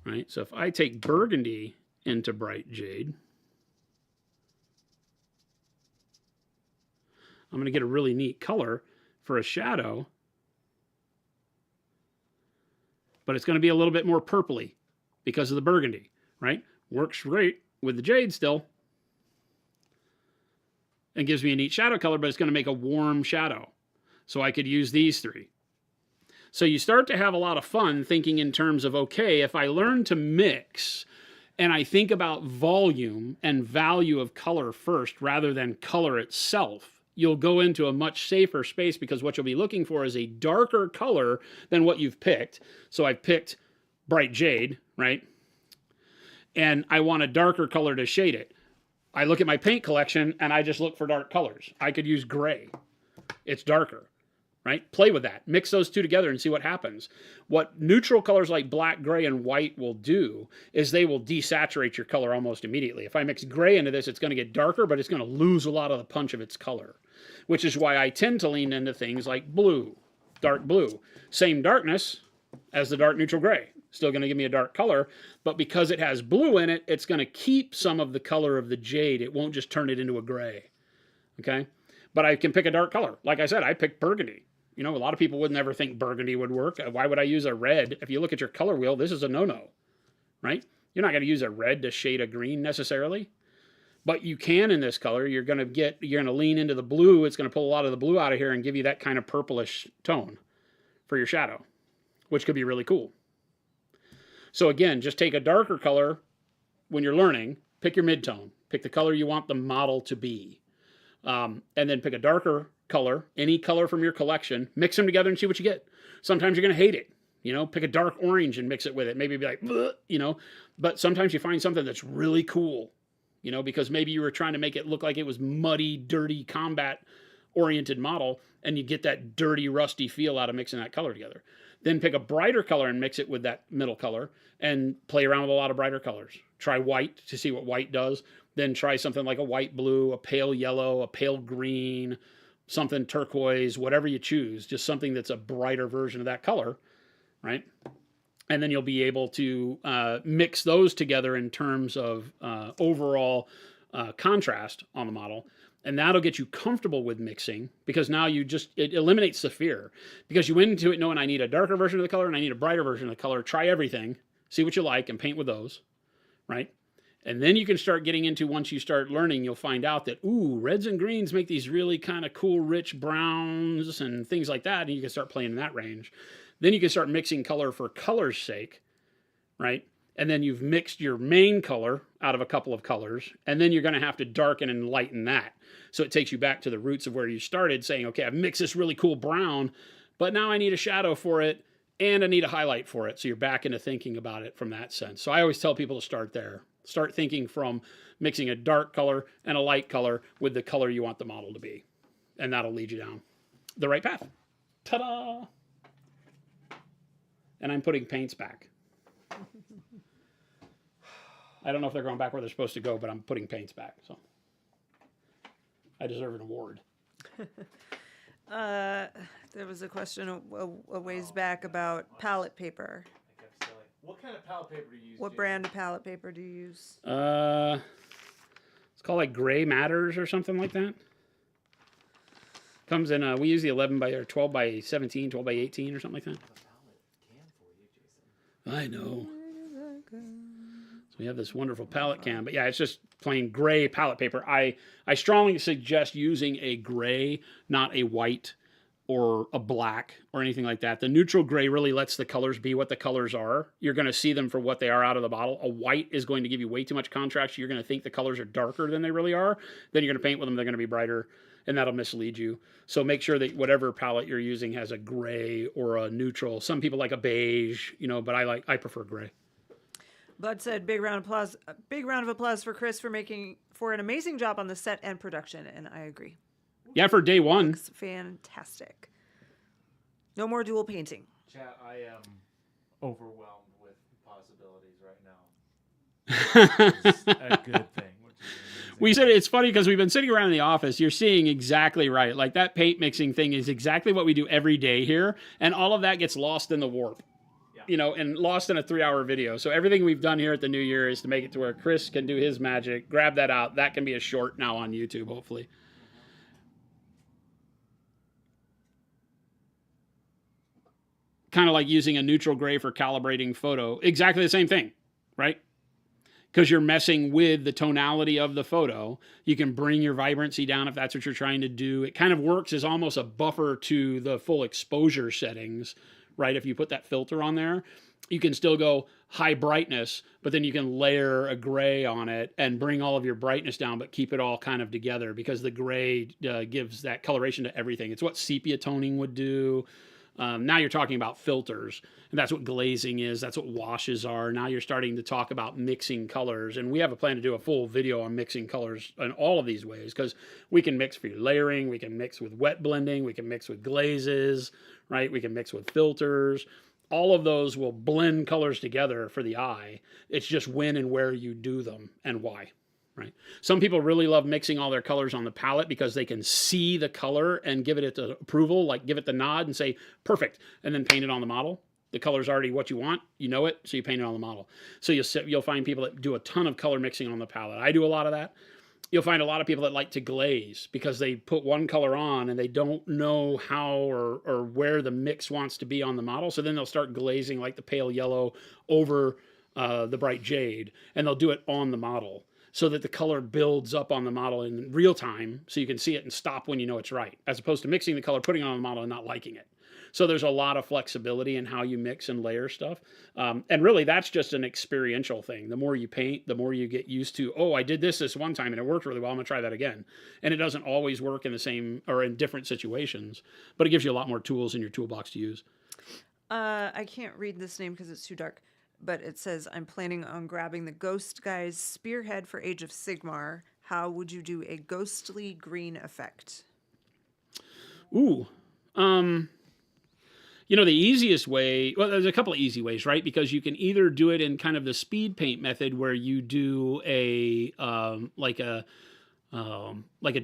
Right, so if I take burgundy into bright jade, I'm going to get a really neat color for a shadow, but it's going to be a little bit more purpley because of the burgundy. right? Works great with the jade still. And gives me a neat shadow color, but it's going to make a warm shadow. So I could use these three. So you start to have a lot of fun thinking in terms of, okay, if I learn to mix and I think about volume and value of color first rather than color itself, you'll go into a much safer space, because what you'll be looking for is a darker color than what you've picked. So I've picked bright jade, right? And I want a darker color to shade it. I look at my paint collection and I just look for dark colors. I could use gray. It's darker, right? Play with that. Mix those two together and see what happens. What neutral colors like black, gray, and white will do is they will desaturate your color almost immediately. If I mix gray into this, it's going to get darker, but it's going to lose a lot of the punch of its color, which is why I tend to lean into things like blue, dark blue. Same darkness as the dark neutral gray. Still going to give me a dark color, but because it has blue in it, it's going to keep some of the color of the jade. It won't just turn it into a gray, okay? But I can pick a dark color. Like I said, I picked burgundy. You know, a lot of people would never think burgundy would work. Why would I use a red? If you look at your color wheel, this is a no-no, right? You're not going to use a red to shade a green necessarily, but you can in this color. You're going to lean into the blue. It's going to pull a lot of the blue out of here and give you that kind of purplish tone for your shadow, which could be really cool. So again, just take a darker color when you're learning, pick your midtone, pick the color you want the model to be, and then pick a darker color, any color from your collection, mix them together and see what you get. Sometimes you're going to hate it. You know, pick a dark orange and mix it with it. Maybe be like, bleh, you know, but sometimes you find something that's really cool, you know, because maybe you were trying to make it look like it was muddy, dirty, combat-oriented model, and you get that dirty, rusty feel out of mixing that color together. Then pick a brighter color and mix it with that middle color and play around with a lot of brighter colors. Try white to see what white does. Then try something like a white blue, a pale yellow, a pale green, something turquoise, whatever you choose. Just something that's a brighter version of that color, right? And then you'll be able to mix those together in terms of overall contrast on the model. And that'll get you comfortable with mixing, because now it eliminates the fear. Because you went into it knowing I need a darker version of the color and I need a brighter version of the color. Try everything, see what you like, and paint with those, right? And then you can start getting into, once you start learning, you'll find out that, ooh, reds and greens make these really kind of cool, rich browns and things like that. And you can start playing in that range. Then you can start mixing color for color's sake, right? And then you've mixed your main color out of a couple of colors, and then you're going to have to darken and lighten that. So it takes you back to the roots of where you started, saying, okay, I've mixed this really cool brown, but now I need a shadow for it, and I need a highlight for it. So you're back into thinking about it from that sense. So I always tell people to start there. Start thinking from mixing a dark color and a light color with the color you want the model to be. And that'll lead you down the right path. Ta-da! And I'm putting paints back. I don't know if they're going back where they're supposed to go, but I'm putting paints back. So I deserve an award. There was a question a ways back about palette paper. I kept selling. What kind of palette paper do you use? What brand of palette paper do you use? It's called like Gray Matters or something like that. Comes in, we use the 11 by or 12 by 17, 12 by 18 or something like that. I know. So we have this wonderful palette can, but yeah, it's just plain gray palette paper. I strongly suggest using a gray, not a white or a black or anything like that. The neutral gray really lets the colors be what the colors are. You're going to see them for what they are out of the bottle. A white is going to give you way too much contrast. You're going to think the colors are darker than they really are. Then you're going to paint with them. They're going to be brighter, and that'll mislead you. So make sure that whatever palette you're using has a gray or a neutral. Some people like a beige, you know, but I prefer gray. Bud said, "Big round of applause for Chris for an amazing job on the set and production," and I agree. Yeah, for day one. Looks fantastic. No more dual painting. Chat, I am overwhelmed with possibilities right now. It's a good thing. Which is amazing. We said it's funny because we've been sitting around in the office. You're seeing exactly right. Like that paint mixing thing is exactly what we do every day here. And all of that gets lost in the warp, you know, and lost in a 3-hour video. So everything we've done here at the New Year is to make it to where Chris can do his magic, grab that out. That can be a short now on YouTube, hopefully. Kind of like using a neutral gray for calibrating photo. Exactly the same thing, right? because you're messing with the tonality of the photo. You can bring your vibrancy down if that's what you're trying to do. It kind of works as almost a buffer to the full exposure settings, right? If you put that filter on there, you can still go high brightness, but then you can layer a gray on it and bring all of your brightness down, but keep it all kind of together, because the gray gives that coloration to everything. It's what sepia toning would do. Now you're talking about filters, and that's what glazing is. That's what washes are. Now you're starting to talk about mixing colors, and we have a plan to do a full video on mixing colors in all of these ways, because we can mix for your layering, we can mix with wet blending, we can mix with glazes, right? We can mix with filters. All of those will blend colors together for the eye. It's just when and where you do them and why. Right. Some people really love mixing all their colors on the palette because they can see the color and give it the approval, like give it the nod and say, perfect, and then paint it on the model. The color's already what you want, you know it, so you paint it on the model. So you'll find people that do a ton of color mixing on the palette. I do a lot of that. You'll find a lot of people that like to glaze because they put one color on and they don't know how or where the mix wants to be on the model. So then they'll start glazing like the pale yellow over the bright jade, and they'll do it on the model, so that the color builds up on the model in real time, so you can see it and stop when you know it's right, as opposed to mixing the color, putting it on the model, and not liking it. So there's a lot of flexibility in how you mix and layer stuff. And really, that's just an experiential thing. The more you paint, the more you get used to, oh, I did this one time and it worked really well, I'm going to try that again. And it doesn't always work in the same or in different situations, but it gives you a lot more tools in your toolbox to use. I can't read this name because it's too dark, but it says, I'm planning on grabbing the Ghost Guy's Spearhead for Age of Sigmar. How would you do a ghostly green effect? Ooh. The easiest way, well, there's a couple of easy ways, right? Because you can either do it in kind of the speed paint method where you do like a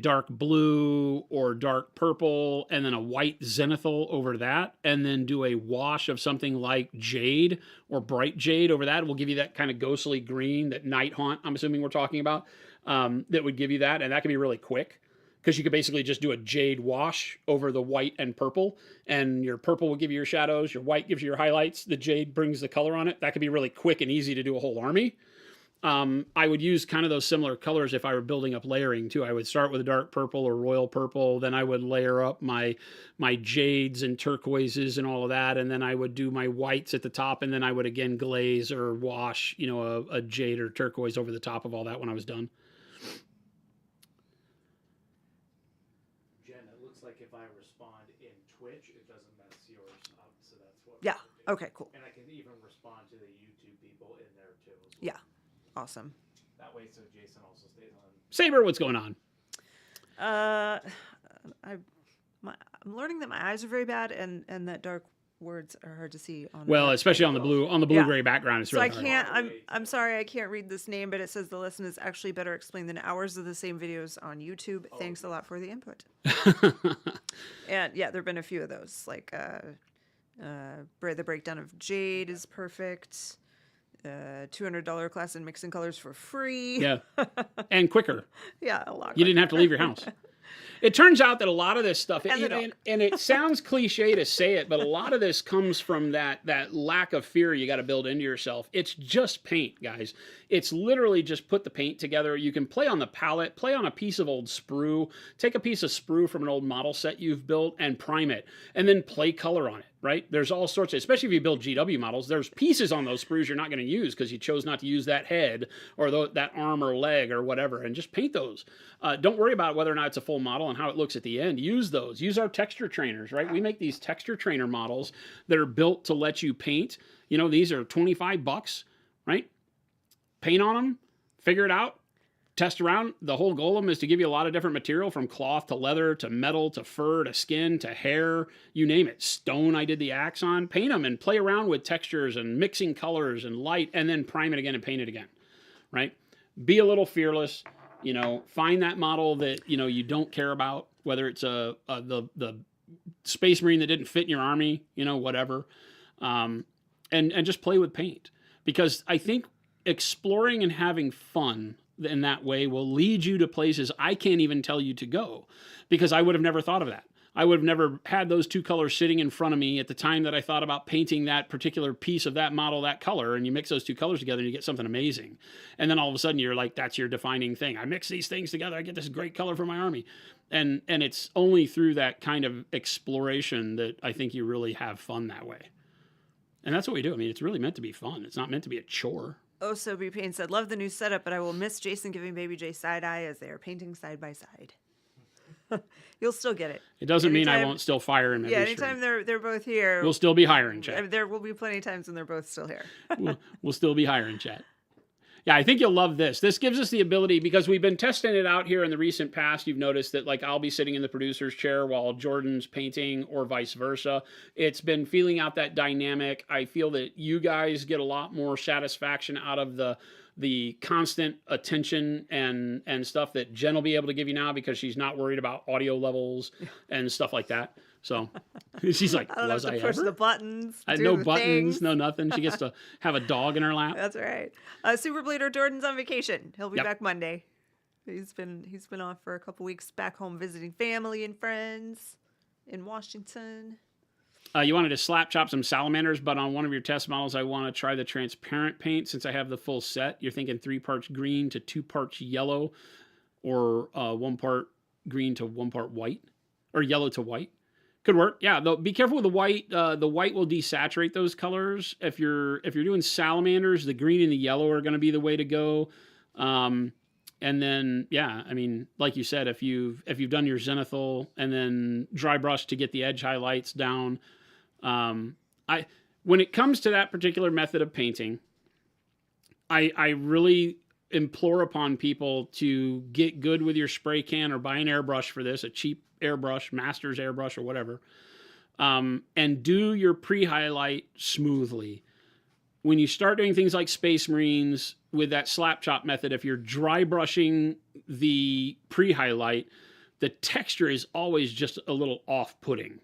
dark blue or dark purple and then a white zenithal over that, and then do a wash of something like jade or bright jade over that. It will give you that kind of ghostly green, that night haunt, I'm assuming we're talking about, that would give you that. And that can be really quick, because you could basically just do a jade wash over the white and purple, and your purple will give you your shadows, your white gives you your highlights, the jade brings the color on it. That could be really quick and easy to do a whole army. I would use kind of those similar colors if I were building up layering too. I would start with a dark purple or royal purple, then I would layer up my jades and turquoises and all of that, and then I would do my whites at the top, and then I would again glaze or wash, a jade or turquoise over the top of all that when I was done. Jen, it looks like if I respond in Twitch, it doesn't mess yours up, so that's what. Yeah. Okay, cool. And I can even respond to the YouTube people in there too. As well. Yeah. Awesome. That way, so Jason also stays on. Saber, what's going on? I'm learning that my eyes are very bad, and that dark words are hard to see on. Well, especially on the Yeah. blue-gray background, it's So really I hard. can't. I'm sorry, I can't read this name, but it says the lesson is actually better explained than hours of the same videos on YouTube. Thanks a lot for the input. And yeah, there've been a few of those, like the breakdown of jade is perfect. $200 class in mixing colors for free. Yeah, and quicker. Yeah, a lot. You didn't have to leave your house. It turns out that a lot of this stuff, And the and, dog. and it sounds cliche to say it, but a lot of this comes from that lack of fear you got to build into yourself. It's just paint, guys. It's literally just put the paint together. You can play on the palette, play on a piece of old sprue, take a piece of sprue from an old model set you've built and prime it, and then play color on it. Right? There's all sorts of, especially if you build GW models, there's pieces on those sprues you're not going to use because you chose not to use that head or that arm or leg or whatever, and just paint those. Don't worry about whether or not it's a full model and how it looks at the end. Use those. Use our texture trainers, right? We make these texture trainer models that are built to let you paint. These are $25, right? Paint on them, figure it out. Test around. The whole goal of them is to give you a lot of different material, from cloth to leather to metal to fur to skin to hair, you name it. Stone I did the axe on. Paint them and play around with textures and mixing colors and light, and then prime it again and paint it again, right? Be a little fearless. Find that model that you don't care about, whether it's the Space Marine that didn't fit in your army, whatever, and just play with paint, because I think exploring and having fun in that way will lead you to places I can't even tell you to go, because I would have never thought of that. I would have never had those two colors sitting in front of me at the time that I thought about painting that particular piece of that model, that color, and you mix those two colors together and you get something amazing. And then all of a sudden you're like, that's your defining thing. I mix these things together, I get this great color for my army. And it's only through that kind of exploration that I think you really have fun that way. And that's what we do. I mean, it's really meant to be fun. It's not meant to be a chore. Oh, so B Pain said, love the new setup, but I will miss Jason giving Baby J side eye as they are painting side by side. You'll still get it. It doesn't mean I Anytime- won't still fire him every Yeah, anytime stream. they're both here, We'll still be hiring, chat. there will be plenty of times when they're both still here. We'll still be hiring, chat. Yeah, I think you'll love this. This gives us the ability, because we've been testing it out here in the recent past. You've noticed that, like, I'll be sitting in the producer's chair while Jordan's painting, or vice versa. It's been feeling out that dynamic. I feel that you guys get a lot more satisfaction out of the constant attention and stuff that Jen will be able to give you now, because she's not worried about audio levels and stuff like that. So she's like, I don't have was to I push ever? the buttons. I had do no the buttons, things. no nothing. She gets to have a dog in her lap. That's right. Super Bleeder Jordan's on vacation. He'll be Yep. back Monday. He's been off for a couple weeks, back home visiting family and friends in Washington. You wanted to slap chop some salamanders, but on one of your test models, I want to try the transparent paint since I have the full set. You're thinking 3 parts green to 2 parts yellow, or 1 part green to 1 part white, or yellow to white. Could work. Yeah, though be careful with the white. The white will desaturate those colors. If you're doing salamanders, the green and the yellow are going to be the way to go. And then, yeah, I mean, like you said, if you've done your zenithal and then dry brush to get the edge highlights down, when it comes to that particular method of painting, I really implore upon people to get good with your spray can or buy an airbrush for this, a cheap airbrush, master's airbrush or whatever, and do your pre-highlight smoothly. When you start doing things like Space Marines with that slap chop method, if you're dry brushing the pre-highlight, the texture is always just a little off-putting,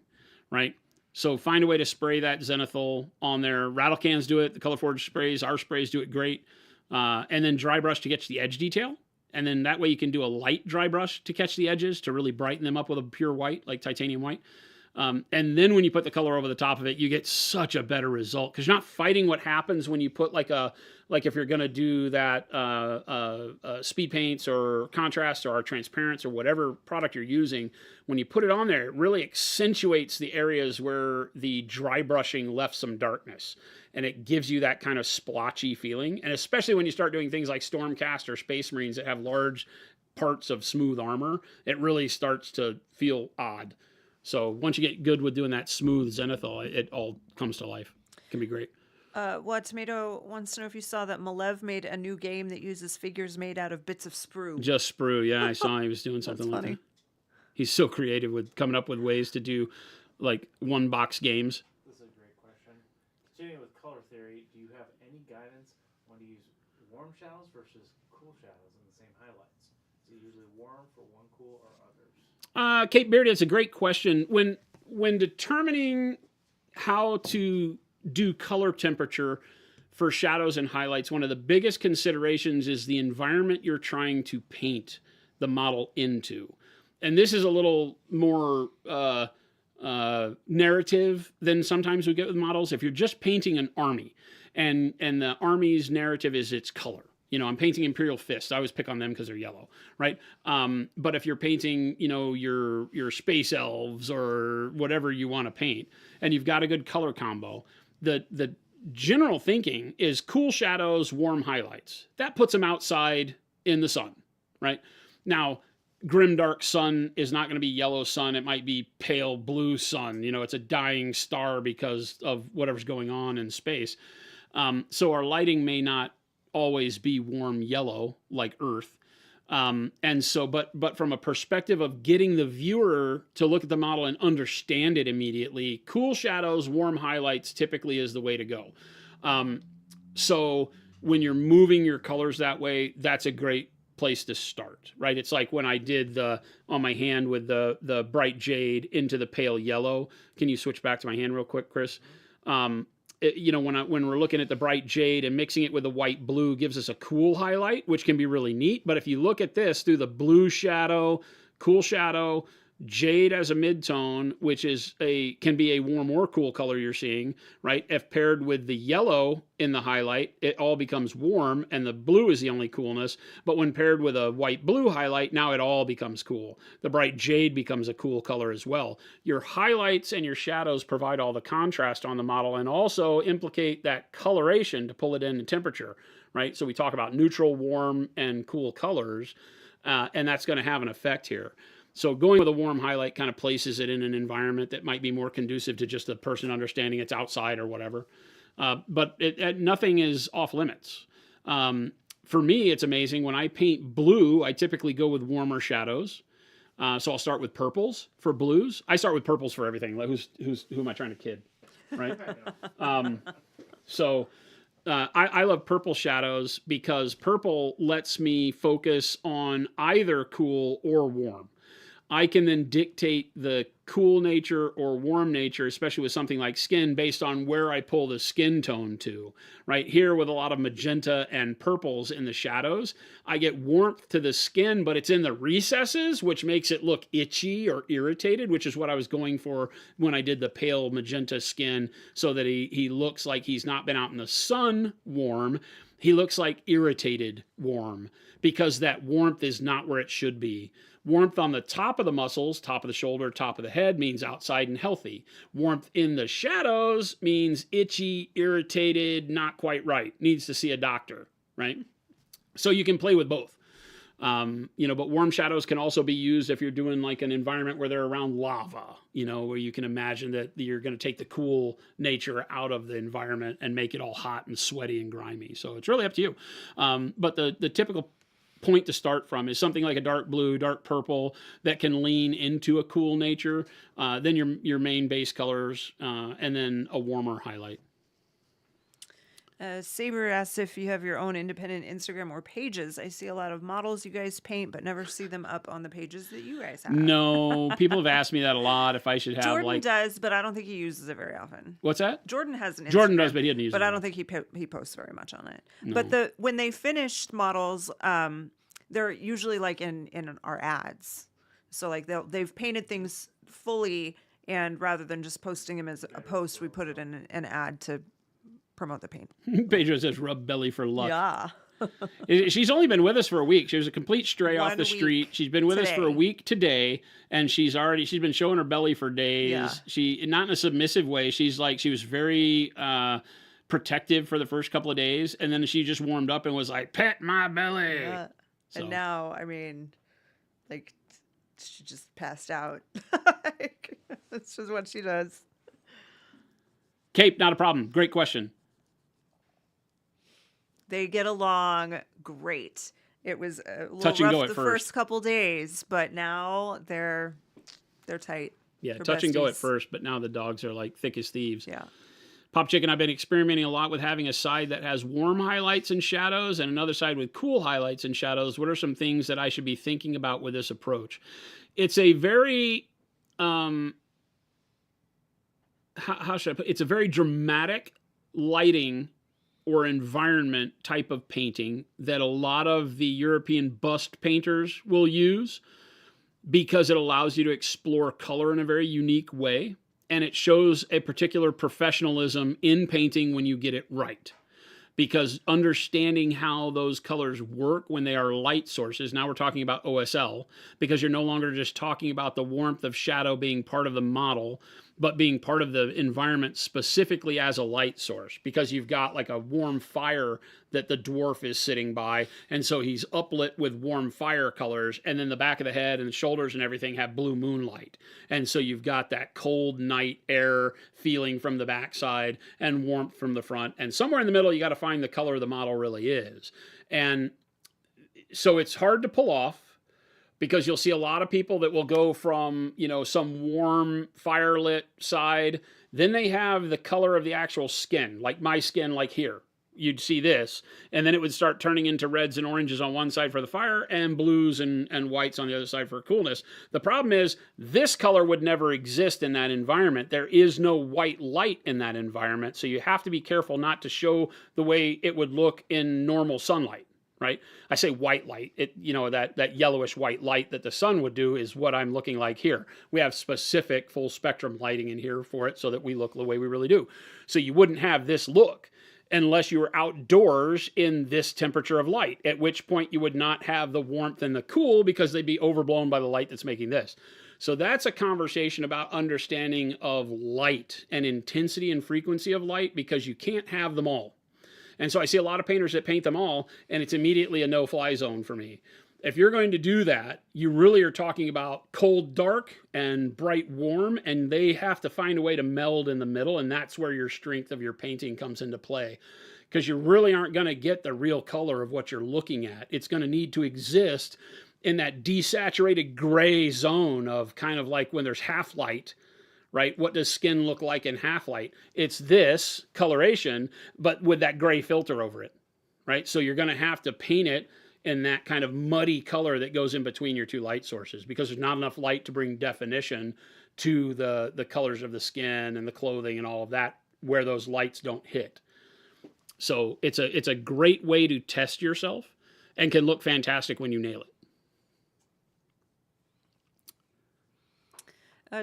right? So find a way to spray that zenithal on there. Rattle cans do it. The Color Forge sprays, our sprays do it great. And then dry brush to catch the edge detail. And then that way you can do a light dry brush to catch the edges to really brighten them up with a pure white, like titanium white. And then when you put the color over the top of it, you get such a better result, because you're not fighting what happens when you put like if you're going to do that speed paints or contrast or transparents or whatever product you're using. When you put it on there, it really accentuates the areas where the dry brushing left some darkness, and it gives you that kind of splotchy feeling. And especially when you start doing things like Stormcast or Space Marines that have large parts of smooth armor, it really starts to feel odd. So once you get good with doing that smooth zenithal, it all comes to life. It can be great. Tomato wants to know if you saw that Malev made a new game that uses figures made out of bits of sprue. Just sprue. Yeah, I saw he was doing something like funny. that. He's so creative with coming up with ways to do like one box games. This is a great question. Continuing with color theory, do you have any guidance when to use warm shadows versus cool shadows in the same highlights? Is it usually warm for one cool or others? Kate Beardy, that's a great question. When determining how to do color temperature for shadows and highlights, one of the biggest considerations is the environment you're trying to paint the model into. And this is a little more narrative than sometimes we get with models. If you're just painting an army, and the army's narrative is its color. You know, I'm painting Imperial Fist. I always pick on them because they're yellow, right? But if you're painting, you know, your space elves or whatever you want to paint, and you've got a good color combo, the general thinking is cool shadows, warm highlights. That puts them outside in the sun, right? Now, grimdark sun is not going to be yellow sun. It might be pale blue sun. You know, it's a dying star because of whatever's going on in space. So our lighting may not always be warm yellow like Earth. And so, but from a perspective of getting the viewer to look at the model and understand it immediately, cool shadows, warm highlights typically is the way to go. So when you're moving your colors that way, that's a great place to start, right? It's like when I did on my hand with the bright jade into the pale yellow. Can you switch back to my hand real quick, Chris? You know, when we're looking at the bright jade and mixing it with the white blue gives us a cool highlight, which can be really neat. But if you look at this through the blue shadow, cool shadow, jade as a mid-tone, which can be a warm or cool color you're seeing, right? If paired with the yellow in the highlight, it all becomes warm, and the blue is the only coolness. But when paired with a white-blue highlight, now it all becomes cool. The bright jade becomes a cool color as well. Your highlights and your shadows provide all the contrast on the model and also implicate that coloration to pull it into temperature, right? So we talk about neutral, warm, and cool colors, and that's going to have an effect here. So going with a warm highlight kind of places it in an environment that might be more conducive to just the person understanding it's outside or whatever. But nothing is off limits. For me, it's amazing. When I paint blue, I typically go with warmer shadows. So I'll start with purples for blues. I start with purples for everything. Like who am I trying to kid, right? I love purple shadows because purple lets me focus on either cool or warm. I can then dictate the cool nature or warm nature, especially with something like skin, based on where I pull the skin tone to. Right here with a lot of magenta and purples in the shadows, I get warmth to the skin, but it's in the recesses, which makes it look itchy or irritated, which is what I was going for when I did the pale magenta skin, so that he looks like he's not been out in the sun warm. He looks like irritated warm, because that warmth is not where it should be. Warmth on the top of the muscles, top of the shoulder, top of the head means outside and healthy. Warmth in the shadows means itchy, irritated, not quite right. Needs to see a doctor, right? So you can play with both. But warm shadows can also be used if you're doing like an environment where they're around lava, where you can imagine that you're going to take the cool nature out of the environment and make it all hot and sweaty and grimy. So it's really up to you. But the typical point to start from is something like a dark blue, dark purple that can lean into a cool nature, then your main base colors, and then a warmer highlight. Saber asks if you have your own independent Instagram or pages. I see a lot of models you guys paint, but never see them up on the pages that you guys have. No, people have asked me that a lot. If I should have Jordan does, but I don't think he uses it very often. What's that? Jordan has an Instagram. Jordan does, but he doesn't use it. But I don't think he posts very much on it. No. But when they finish models, they're usually like in our ads. So like they've painted things fully, and rather than just posting them as a post, we put it in an ad to promote the paint. Pedro says rub belly for luck. Yeah. She's only been with us for a week. She was a complete stray off 1 the street. She's been with us for a week today, and she's been showing her belly for days. Yeah. She, not in a submissive way. She was very protective for the first couple of days, and then she just warmed up and was like, pet my belly. Yeah. So. And now, I mean, like, she just passed out. That's just what she does. Cape, not a problem. Great question. They get along great. It was a little Touch and rough go at the first. first couple days, but now they're tight. Yeah, They're touch and go at besties. first, but now the dogs are like thick as thieves. Yeah. Pop Chicken, I've been experimenting a lot with having a side that has warm highlights and shadows and another side with cool highlights and shadows. What are some things that I should be thinking about with this approach? It's a very, how should I put it? It's a very dramatic lighting or environment type of painting that a lot of the European bust painters will use, because it allows you to explore color in a very unique way. And it shows a particular professionalism in painting when you get it right. Because understanding how those colors work when they are light sources, now we're talking about OSL, because you're no longer just talking about the warmth of shadow being part of the model, but being part of the environment specifically as a light source, because you've got like a warm fire that the dwarf is sitting by, and so he's uplit with warm fire colors, and then the back of the head and the shoulders and everything have blue moonlight, and so you've got that cold night air feeling from the backside and warmth from the front, and somewhere in the middle you got to find the color the model really is. And so it's hard to pull off, because you'll see a lot of people that will go from, some warm firelit side, then they have the color of the actual skin, like my skin, like here. You'd see this, and then it would start turning into reds and oranges on one side for the fire and blues and whites on the other side for coolness. The problem is this color would never exist in that environment. There is no white light in that environment, so you have to be careful not to show the way it would look in normal sunlight. right? I say white light. It, you know, that yellowish white light that the sun would do is what I'm looking like here. We have specific full spectrum lighting in here for it so that we look the way we really do. So you wouldn't have this look unless you were outdoors in this temperature of light, at which point you would not have the warmth and the cool because they'd be overblown by the light that's making this. So that's a conversation about understanding of light and intensity and frequency of light, because you can't have them all. And so I see a lot of painters that paint them all, and it's immediately a no-fly zone for me. If you're going to do that, you really are talking about cold, dark, and bright, warm, and they have to find a way to meld in the middle, and that's where your strength of your painting comes into play. Because you really aren't going to get the real color of what you're looking at. It's going to need to exist in that desaturated gray zone of kind of like when there's half light, right? What does skin look like in half light? It's this coloration, but with that gray filter over it, right? So you're going to have to paint it in that kind of muddy color that goes in between your two light sources, because there's not enough light to bring definition to the colors of the skin and the clothing and all of that where those lights don't hit. So it's a great way to test yourself and can look fantastic when you nail it.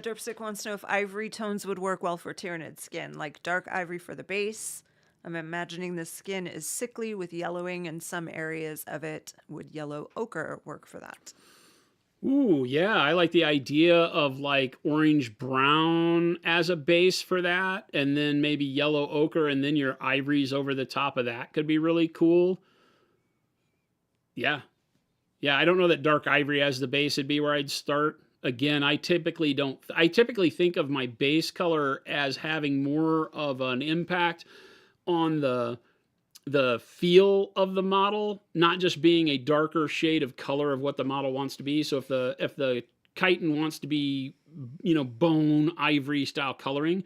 Derpsick wants to know if ivory tones would work well for Tyranid skin, like dark ivory for the base. I'm imagining the skin is sickly with yellowing in some areas of it. Would yellow ochre work for that? Ooh, yeah, I like the idea of like orange brown as a base for that, and then maybe yellow ochre, and then your ivories over the top of that could be really cool. Yeah. Yeah, I don't know that dark ivory as the base would be where I'd start. Again, I typically think of my base color as having more of an impact on the feel of the model, not just being a darker shade of color of what the model wants to be. So if the chitin wants to be, you know, bone ivory style coloring,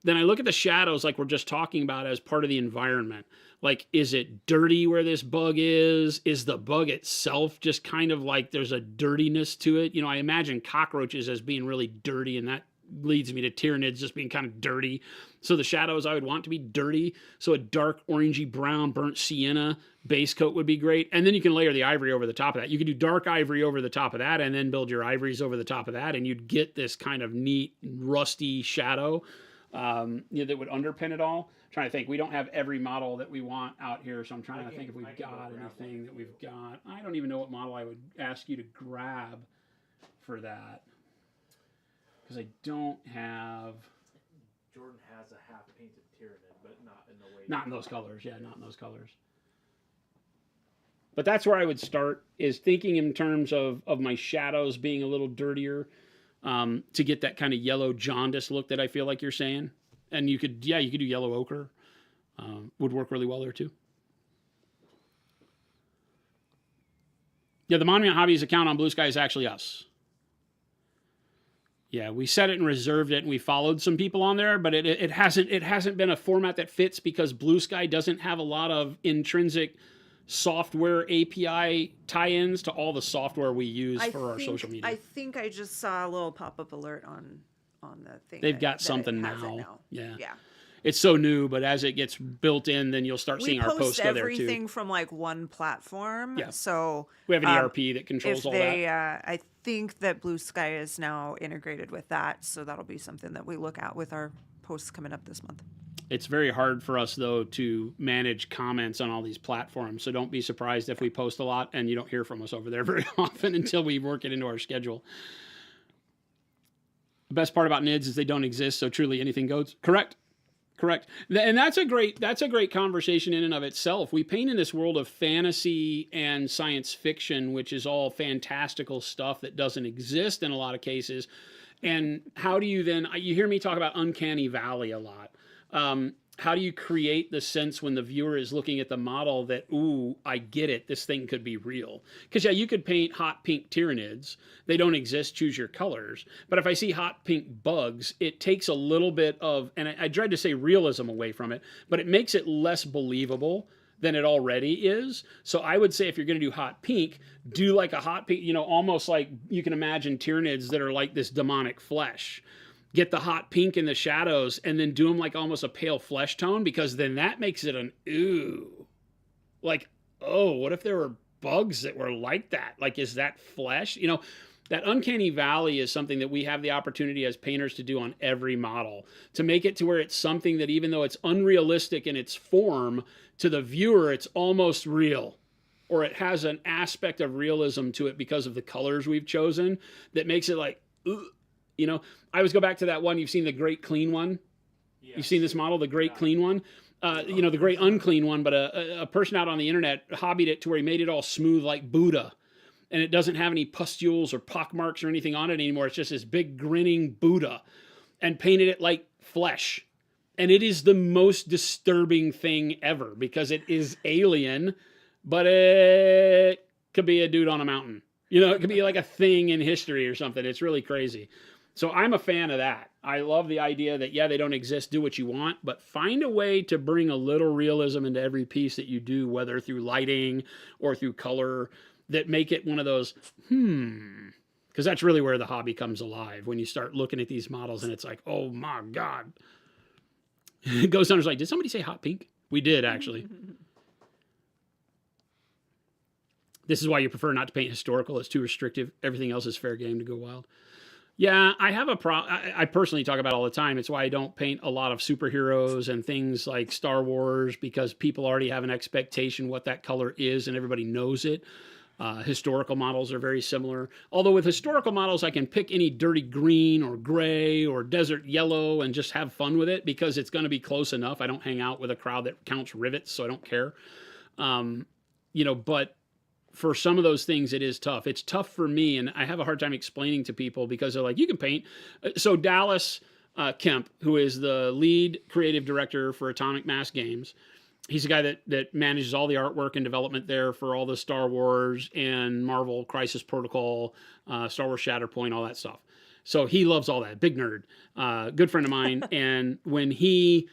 then I look at the shadows like we're just talking about as part of the environment. Like, is it dirty where this bug is? Is the bug itself just kind of like there's a dirtiness to it? You know, I imagine cockroaches as being really dirty, and that leads me to Tyranids just being kind of dirty. So the shadows I would want to be dirty. So a dark orangey brown burnt sienna base coat would be great. And then you can layer the ivory over the top of that. You could do dark ivory over the top of that and then build your ivories over the top of that, and you'd get this kind of neat rusty shadow that would underpin it all. I'm trying to think. We don't have every model that we want out here, so I'm trying to think if we've got anything that we've got. I don't even know what model I would ask you to grab for that, because I don't have. Jordan has a half painted Tyranid, but not in the way. Not in those colors, yeah, not in those colors. But that's where I would start, is thinking in terms of my shadows being a little dirtier, to get that kind of yellow jaundice look that I feel like you're saying. And you could do yellow ochre. Would work really well there too. Yeah, the Monument Hobbies account on Blue Sky is actually us. Yeah, we set it and reserved it, and we followed some people on there, but it hasn't been a format that fits because Blue Sky doesn't have a lot of intrinsic software API tie-ins to all the software we use for our social media. I think I just saw a little pop-up alert on the thing. They've got that something it has it now. Yeah. Yeah. It's so new, but as it gets built in, then you'll start seeing our posts go there too. We post everything from like one platform. Yeah. So we have an ERP that controls all that. I think that Blue Sky is now integrated with that, so that'll be something that we look at with our posts coming up this month. It's very hard for us, though, to manage comments on all these platforms. So don't be surprised if we post a lot and you don't hear from us over there very often until we work it into our schedule. The best part about NIDS is they don't exist, so truly anything goes. Correct. And that's a great conversation in and of itself. We paint in this world of fantasy and science fiction, which is all fantastical stuff that doesn't exist in a lot of cases. And how do you then, you hear me talk about uncanny valley a lot. How do you create the sense when the viewer is looking at the model that, ooh, I get it, this thing could be real? Because, yeah, you could paint hot pink Tyranids. They don't exist, choose your colors. But if I see hot pink bugs, it takes a little bit of, and I dread to say realism away from it, but it makes it less believable than it already is. So I would say if you're going to do hot pink, do like a hot pink, you know, almost like you can imagine Tyranids that are like this demonic flesh. Get the hot pink in the shadows and then do them like almost a pale flesh tone, because then that makes it an ooh. Like, oh, what if there were bugs that were like that? Like, is that flesh? You know, that uncanny valley is something that we have the opportunity as painters to do on every model, to make it to where it's something that, even though it's unrealistic in its form, to the viewer, it's almost real, or it has an aspect of realism to it because of the colors we've chosen that makes it like, ugh. You know, I always go back to that one. You've seen the Great Clean one. Yes. You've seen this model, the Great Clean one. You know, the Great Unclean one, but a person out on the internet hobbied it to where he made it all smooth like Buddha. And it doesn't have any pustules or pock marks or anything on it anymore. It's just this big grinning Buddha, and painted it like flesh. And it is the most disturbing thing ever because it is alien, but it could be a dude on a mountain. You know, it could be like a thing in history or something. It's really crazy. So I'm a fan of that. I love the idea that, yeah, they don't exist, do what you want, but find a way to bring a little realism into every piece that you do, whether through lighting or through color, that make it one of those, because that's really where the hobby comes alive, when you start looking at these models and it's like, oh my God. Ghost Hunter's like, did somebody say hot pink? We did, actually. This is why you prefer not to paint historical. It's too restrictive. Everything else is fair game to go wild. Yeah, I have a I personally talk about it all the time. It's why I don't paint a lot of superheroes and things like Star Wars, because people already have an expectation what that color is and everybody knows it. Historical models are very similar. Although with historical models, I can pick any dirty green or gray or desert yellow and just have fun with it because it's going to be close enough. I don't hang out with a crowd that counts rivets, so I don't care. You know, but for some of those things, it is tough. It's tough for me, and I have a hard time explaining to people because they're like, you can paint. So Dallas Kemp, who is the lead creative director for Atomic Mass Games, he's the guy that manages all the artwork and development there for all the Star Wars and Marvel Crisis Protocol, Star Wars Shatterpoint, all that stuff. So he loves all that. Big nerd. Good friend of mine. And when he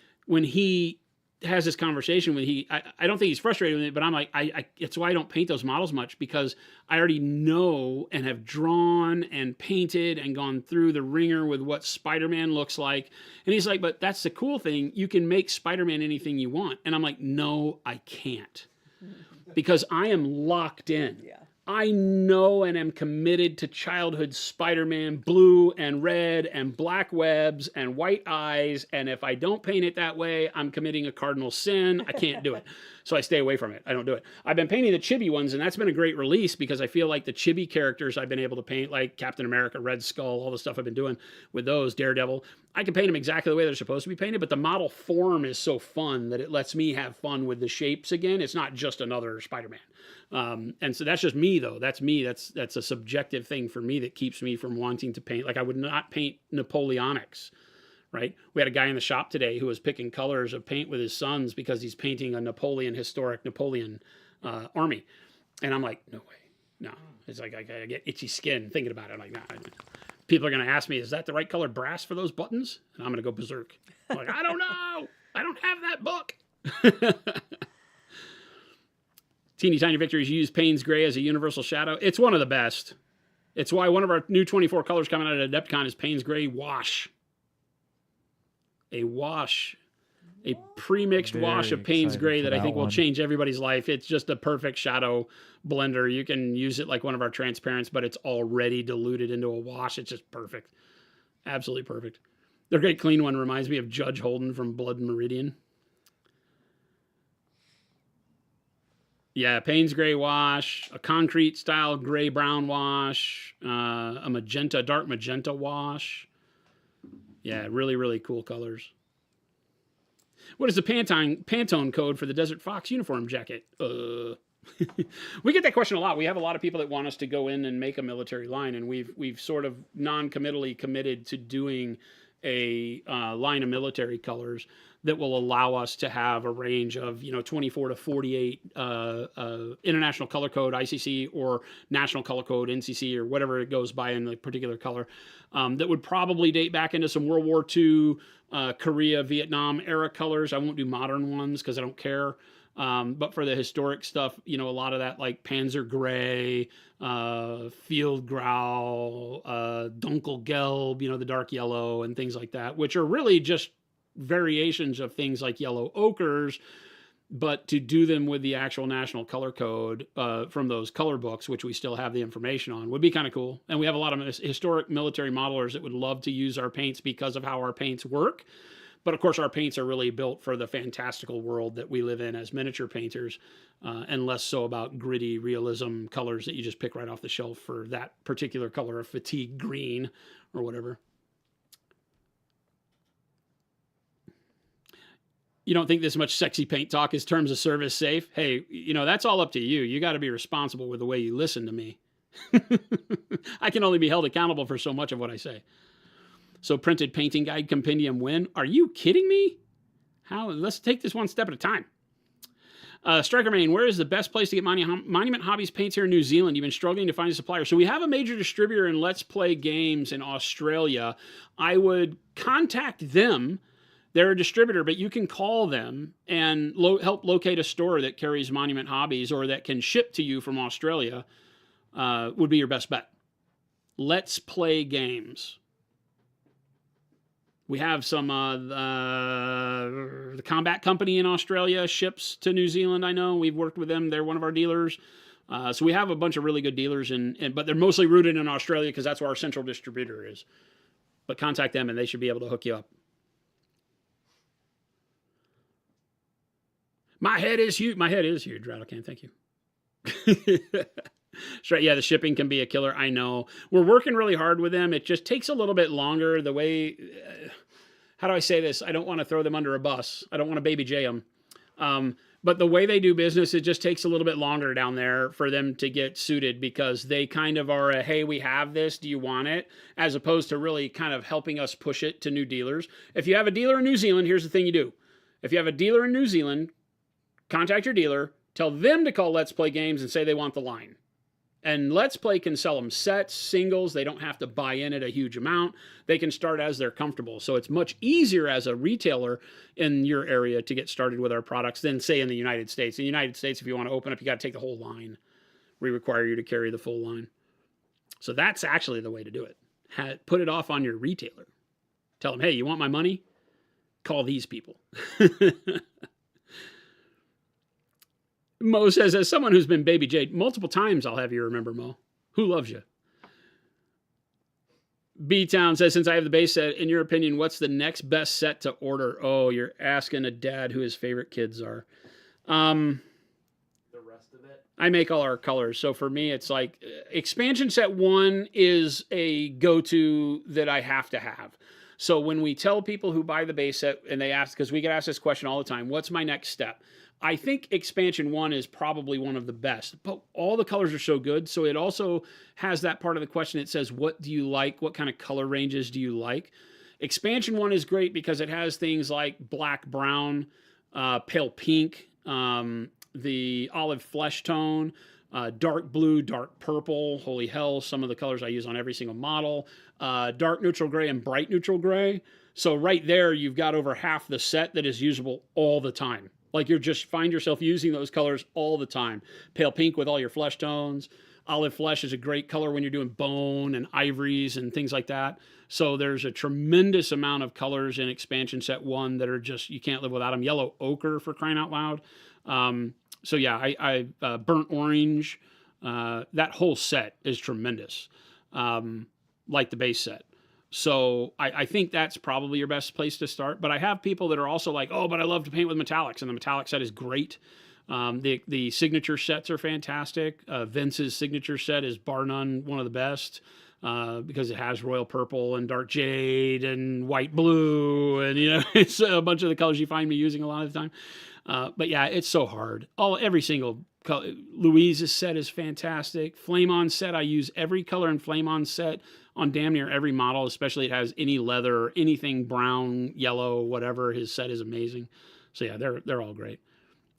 has this conversation with I don't think he's frustrated with it, but I'm like, it's why I don't paint those models much, because I already know and have drawn and painted and gone through the ringer with what Spider-Man looks like. And he's like, but that's the cool thing. You can make Spider-Man anything you want. And I'm like, no, I can't, because I am locked in. Yeah. I know and am committed to childhood Spider-Man, blue and red and black webs and white eyes. And if I don't paint it that way, I'm committing a cardinal sin. I can't do it. So I stay away from it. I don't do it. I've been painting the chibi ones, and that's been a great release because I feel like the chibi characters I've been able to paint, like Captain America, Red Skull, all the stuff I've been doing with those, Daredevil, I can paint them exactly the way they're supposed to be painted, but the model form is so fun that it lets me have fun with the shapes again. It's not just another Spider-Man. And so that's just me, though. That's me. That's a subjective thing for me that keeps me from wanting to paint. Like, I would not paint Napoleonics, right? We had a guy in the shop today who was picking colors of paint with his sons because he's painting a historic Napoleon army. And I'm like, no way. No. It's like, I get itchy skin thinking about it. I'm like, nah. People are going to ask me, is that the right color brass for those buttons? And I'm going to go berserk. I'm like, I don't know. I don't have that book. Teeny Tiny Victories use Payne's Gray as a universal shadow. It's one of the best. It's why one of our new 24 colors coming out of Adepticon is Payne's Gray Wash. A wash. A pre-mixed wash of Payne's Gray that I think will change everybody's life. It's just a perfect shadow blender. You can use it like one of our transparents, but it's already diluted into a wash. It's just perfect. Absolutely perfect. The Great Clean one reminds me of Judge Holden from Blood Meridian. Yeah, Payne's Gray wash, a concrete style gray-brown wash, a magenta, dark magenta wash. Yeah, really, really cool colors. What is the Pantone code for the Desert Fox uniform jacket? We get that question a lot. We have a lot of people that want us to go in and make a military line, and we've sort of non-committally committed to doing a line of military colors that will allow us to have a range of 24 to 48 international color code ICC or national color code NCC or whatever it goes by in the particular color, that would probably date back into some World War II, Korea, Vietnam era colors. I won't do modern ones because I don't care. But for the historic stuff, a lot of that like Panzer Gray, Field Grau, Dunkelgelb, the dark yellow and things like that, which are really just variations of things like yellow ochres but to do them with the actual national color code from those color books, which we still have the information on, would be kind of cool. And we have a lot of historic military modelers that would love to use our paints because of how our paints work. But of course, our paints are really built for the fantastical world that we live in as miniature painters, and less so about gritty realism colors that you just pick right off the shelf for that particular color of fatigue green or whatever. You don't think this much sexy paint talk is terms of service safe? Hey, that's all up to you. You got to be responsible with the way you listen to me. I can only be held accountable for so much of what I say. So printed painting guide compendium win. Are you kidding me? How? Let's take this one step at a time. Striker Main, where is the best place to get Monument Hobbies paints here in New Zealand? You've been struggling to find a supplier. So we have a major distributor in Let's Play Games in Australia. I would contact them. They're a distributor, but you can call them and help locate a store that carries Monument Hobbies or that can ship to you from Australia. Would be your best bet. Let's Play Games. We have some, the Combat Company in Australia ships to New Zealand, I know. We've worked with them. They're one of our dealers. So we have a bunch of really good dealers, but they're mostly rooted in Australia because that's where our central distributor is. But contact them and they should be able to hook you up. My head is huge. My head is huge, Rattlecan. Thank you. Right, yeah, the shipping can be a killer. I know. We're working really hard with them. It just takes a little bit longer. The way, how do I say this? I don't want to throw them under a bus. I don't want to baby J them. But the way they do business, it just takes a little bit longer down there for them to get suited because they kind of are a, hey, we have this. Do you want it? As opposed to really kind of helping us push it to new dealers. If you have a dealer in New Zealand, here's the thing you do. If you have a dealer in New Zealand, contact your dealer, tell them to call Let's Play Games and say they want the line. And Let's Play can sell them sets, singles. They don't have to buy in at a huge amount. They can start as they're comfortable. So it's much easier as a retailer in your area to get started with our products than, say, in the United States. In the United States, if you want to open up, you got to take the whole line. We require you to carry the full line. So that's actually the way to do it. Put it off on your retailer. Tell them, hey, you want my money? Call these people. Mo says, as someone who's been Baby Jade multiple times, I'll have you remember, Mo. Who loves you? B-Town says, since I have the base set, in your opinion, what's the next best set to order? Oh, you're asking a dad who his favorite kids are. The rest of it? I make all our colors. So for me, it's like expansion set 1 is a go-to that I have to have. So when we tell people who buy the base set and they ask, because we get asked this question all the time, what's my next step? I think expansion 1 is probably one of the best, but all the colors are so good. So it also has that part of the question. It says, what do you like? What kind of color ranges do you like? Expansion 1 is great because it has things like black, brown, pale pink, the olive flesh tone, dark blue, dark purple, holy hell, some of the colors I use on every single model, dark neutral gray and bright neutral gray. So right there, you've got over half the set that is usable all the time. Like you just find yourself using those colors all the time. Pale pink with all your flesh tones. Olive flesh is a great color when you're doing bone and ivories and things like that. So there's a tremendous amount of colors in expansion set 1 that are just, you can't live without them. Yellow ochre, for crying out loud. So yeah, I burnt orange. That whole set is tremendous. Like the base set. So I think that's probably your best place to start. But I have people that are also like, oh, but I love to paint with metallics, and the metallic set is great. The signature sets are fantastic. Vince's signature set is bar none one of the best because it has royal purple and dark jade and white blue, and it's a bunch of the colors you find me using a lot of the time. But yeah, it's so hard. Every single color. Louise's set is fantastic. Flame On set, I use every color in Flame On set on damn near every model, especially it has any leather or anything brown, yellow, whatever. His set is amazing. So yeah, they're all great.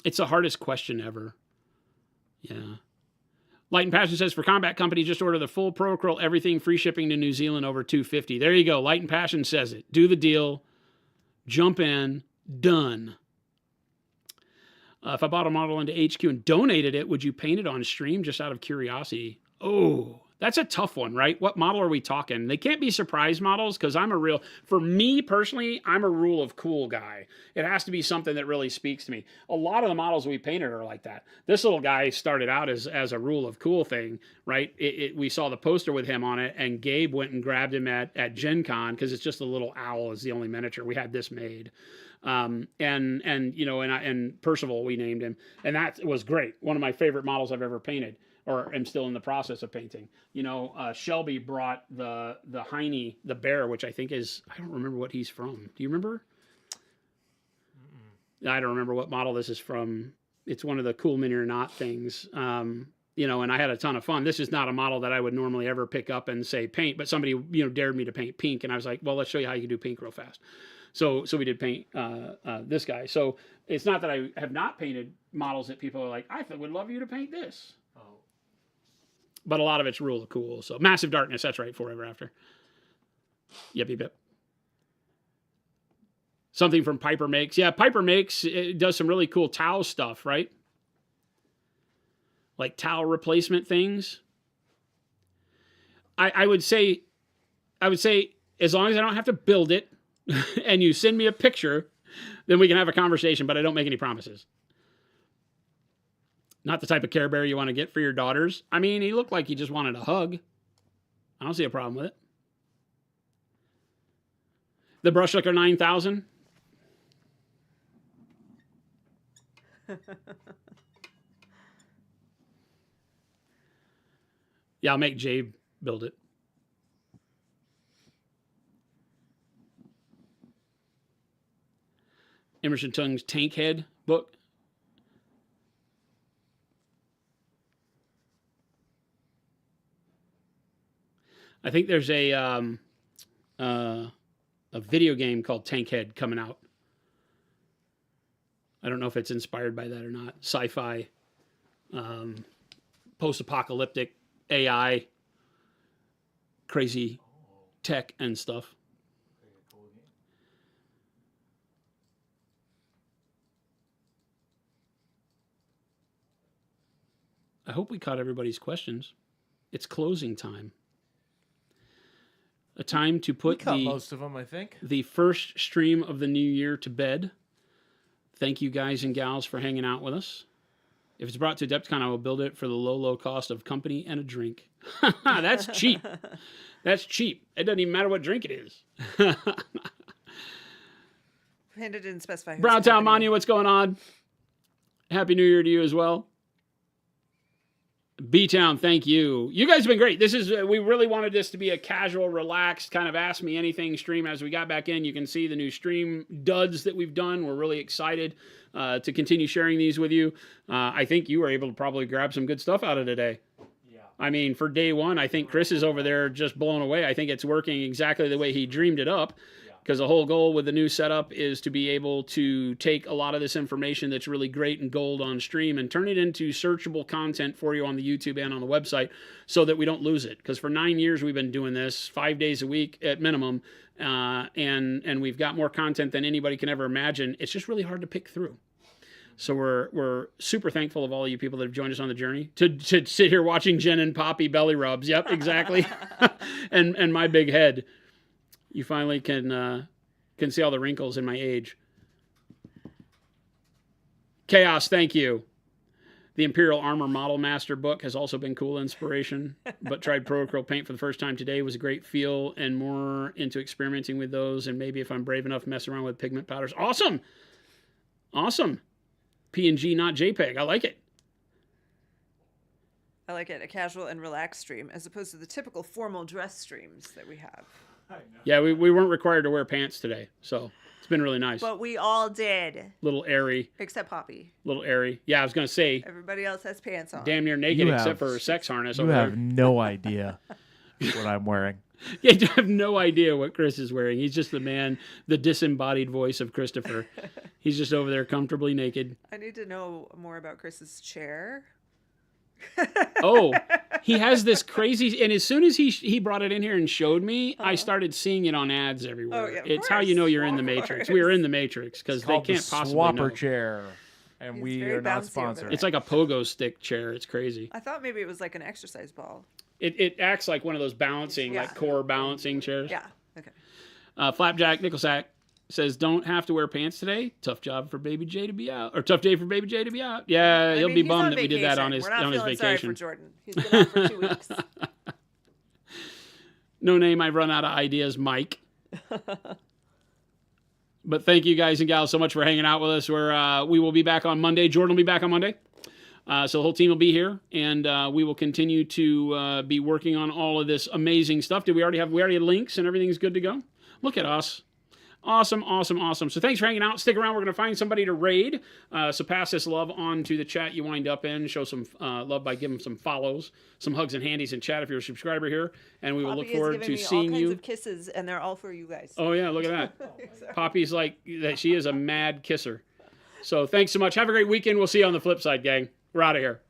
It's the hardest question ever. Yeah. Light and Passion says, for Combat Company, just order the full Pro Acryl, everything, free shipping to New Zealand over $250. There you go. Light and Passion says it. Do the deal. Jump in. Done. If I bought a model into HQ and donated it, would you paint it on stream just out of curiosity? Oh, That's a tough one, right? What model are we talking? They can't be surprise models because for me personally, I'm a rule of cool guy. It has to be something that really speaks to me. A lot of the models we painted are like that. This little guy started out as a rule of cool thing, right? We saw the poster with him on it, and Gabe went and grabbed him at Gen Con because it's just a little owl is the only miniature. We had this made. And Percival, we named him, and that was great. One of my favorite models I've ever painted, or am still in the process of painting. Shelby brought the Heine, the bear, which I think is, I don't remember what he's from. Do you remember? I don't remember what model this is from. It's one of the Cool Mini or Not things. And I had a ton of fun. This is not a model that I would normally ever pick up and say paint, but somebody, dared me to paint pink, and I was like, well, let's show you how you can do pink real fast. So we did paint this guy. So it's not that I have not painted models that people are like, I would love you to paint this. Oh. But a lot of it's rule of cool. So Massive Darkness, that's right, Forever After. Yep. Something from Piper Makes. Yeah, Piper Makes, it does some really cool towel stuff, right? Like towel replacement things. I would say, as long as I don't have to build it, and you send me a picture, then we can have a conversation, but I don't make any promises. Not the type of Care Bear you want to get for your daughters. I mean, he looked like he just wanted a hug. I don't see a problem with it. The Brushlicker 9000. Yeah, I'll make Jay build it. Emerson Tung's Tank Head book. I think there's a video game called Tank Head coming out. I don't know if it's inspired by that or not. Sci-fi, post-apocalyptic AI, crazy tech and stuff. I hope we caught everybody's questions. It's closing time. A time to put most of them, I think. The first stream of the new year to bed. Thank you guys and gals for hanging out with us. If it's brought to Adepticon, I will build it for the low cost of company and a drink. That's cheap. That's cheap. It doesn't even matter what drink it is. Panda didn't specify. Browntown Manu, what's going on? Happy New Year to you as well. B-Town, thank you. You guys have been great. This is, we really wanted this to be a casual, relaxed, kind of ask me anything stream. As we got back in, you can see the new stream duds that we've done. We're really excited to continue sharing these with you. I think you were able to probably grab some good stuff out of today. Yeah. I mean, for day one, I think Chris is over there just blown away. I think it's working exactly the way he dreamed it up. Because the whole goal with the new setup is to be able to take a lot of this information that's really great and gold on stream and turn it into searchable content for you on the YouTube and on the website so that we don't lose it. Because for 9 years we've been doing this 5 days a week at minimum, and we've got more content than anybody can ever imagine. It's just really hard to pick through. So we're super thankful of all of you people that have joined us on the journey to sit here watching Jen and Poppy belly rubs. Yep, exactly. and my big head. You finally can see all the wrinkles in my age. Chaos, thank you. The Imperial Armor Model Master book has also been cool inspiration, but tried Pro Acrylic paint for the first time today. Was a great feel and more into experimenting with those, and maybe if I'm brave enough, mess around with pigment powders. Awesome. PNG, not JPEG. I like it. I like it. A casual and relaxed stream as opposed to the typical formal dress streams that we have. Yeah, we weren't required to wear pants today, so it's been really nice. But we all did. Little airy. Except Poppy. Little airy. Yeah, I was going to say. Everybody else has pants on. Damn near naked except for a sex harness over there. You have no idea what I'm wearing. Yeah, you have no idea what Chris is wearing. He's just the man, the disembodied voice of Christopher. He's just over there comfortably naked. I need to know more about Chris's chair. Oh, he has this crazy, and as soon as he brought it in here and showed me, I started seeing it on ads everywhere. Oh, yeah, it's how you know you're in the Matrix. We are in the Matrix because they can't possibly Swapper know. chair, and It's we very are not bouncy over sponsored. there. It's like a pogo stick chair. It's crazy. I thought maybe it was like an exercise ball. It acts like one of those balancing, Yeah. like core balancing chairs. Yeah. Okay. Flapjack Nickelsack says, "Don't have to wear pants today. Tough job for Baby J to be out, or tough day for Baby J to be out." Yeah, he'll be he's bummed on that we did that on vacation. his We're not on his feeling sorry vacation. for Jordan. He's been out for 2 weeks. No name, I've run out of ideas, Mike. But thank you guys and gals so much for hanging out with us. We will be back on Monday. Jordan will be back on Monday. So the whole team will be here, and we will continue to be working on all of this amazing stuff. We already have links and everything's good to go. Look at us. Awesome, awesome, awesome. So thanks for hanging out. Stick around. We're going to find somebody to raid. So pass this love on to the chat you wind up in. Show some love by giving some follows, some hugs and handies in chat if you're a subscriber here. And we will Poppy look is forward giving to me seeing all kinds you. of kisses, and they're all for you guys. Oh, yeah, look at that. Poppy's like that. She is a mad kisser. So thanks so much. Have a great weekend. We'll see you on the flip side, gang. We're out of here.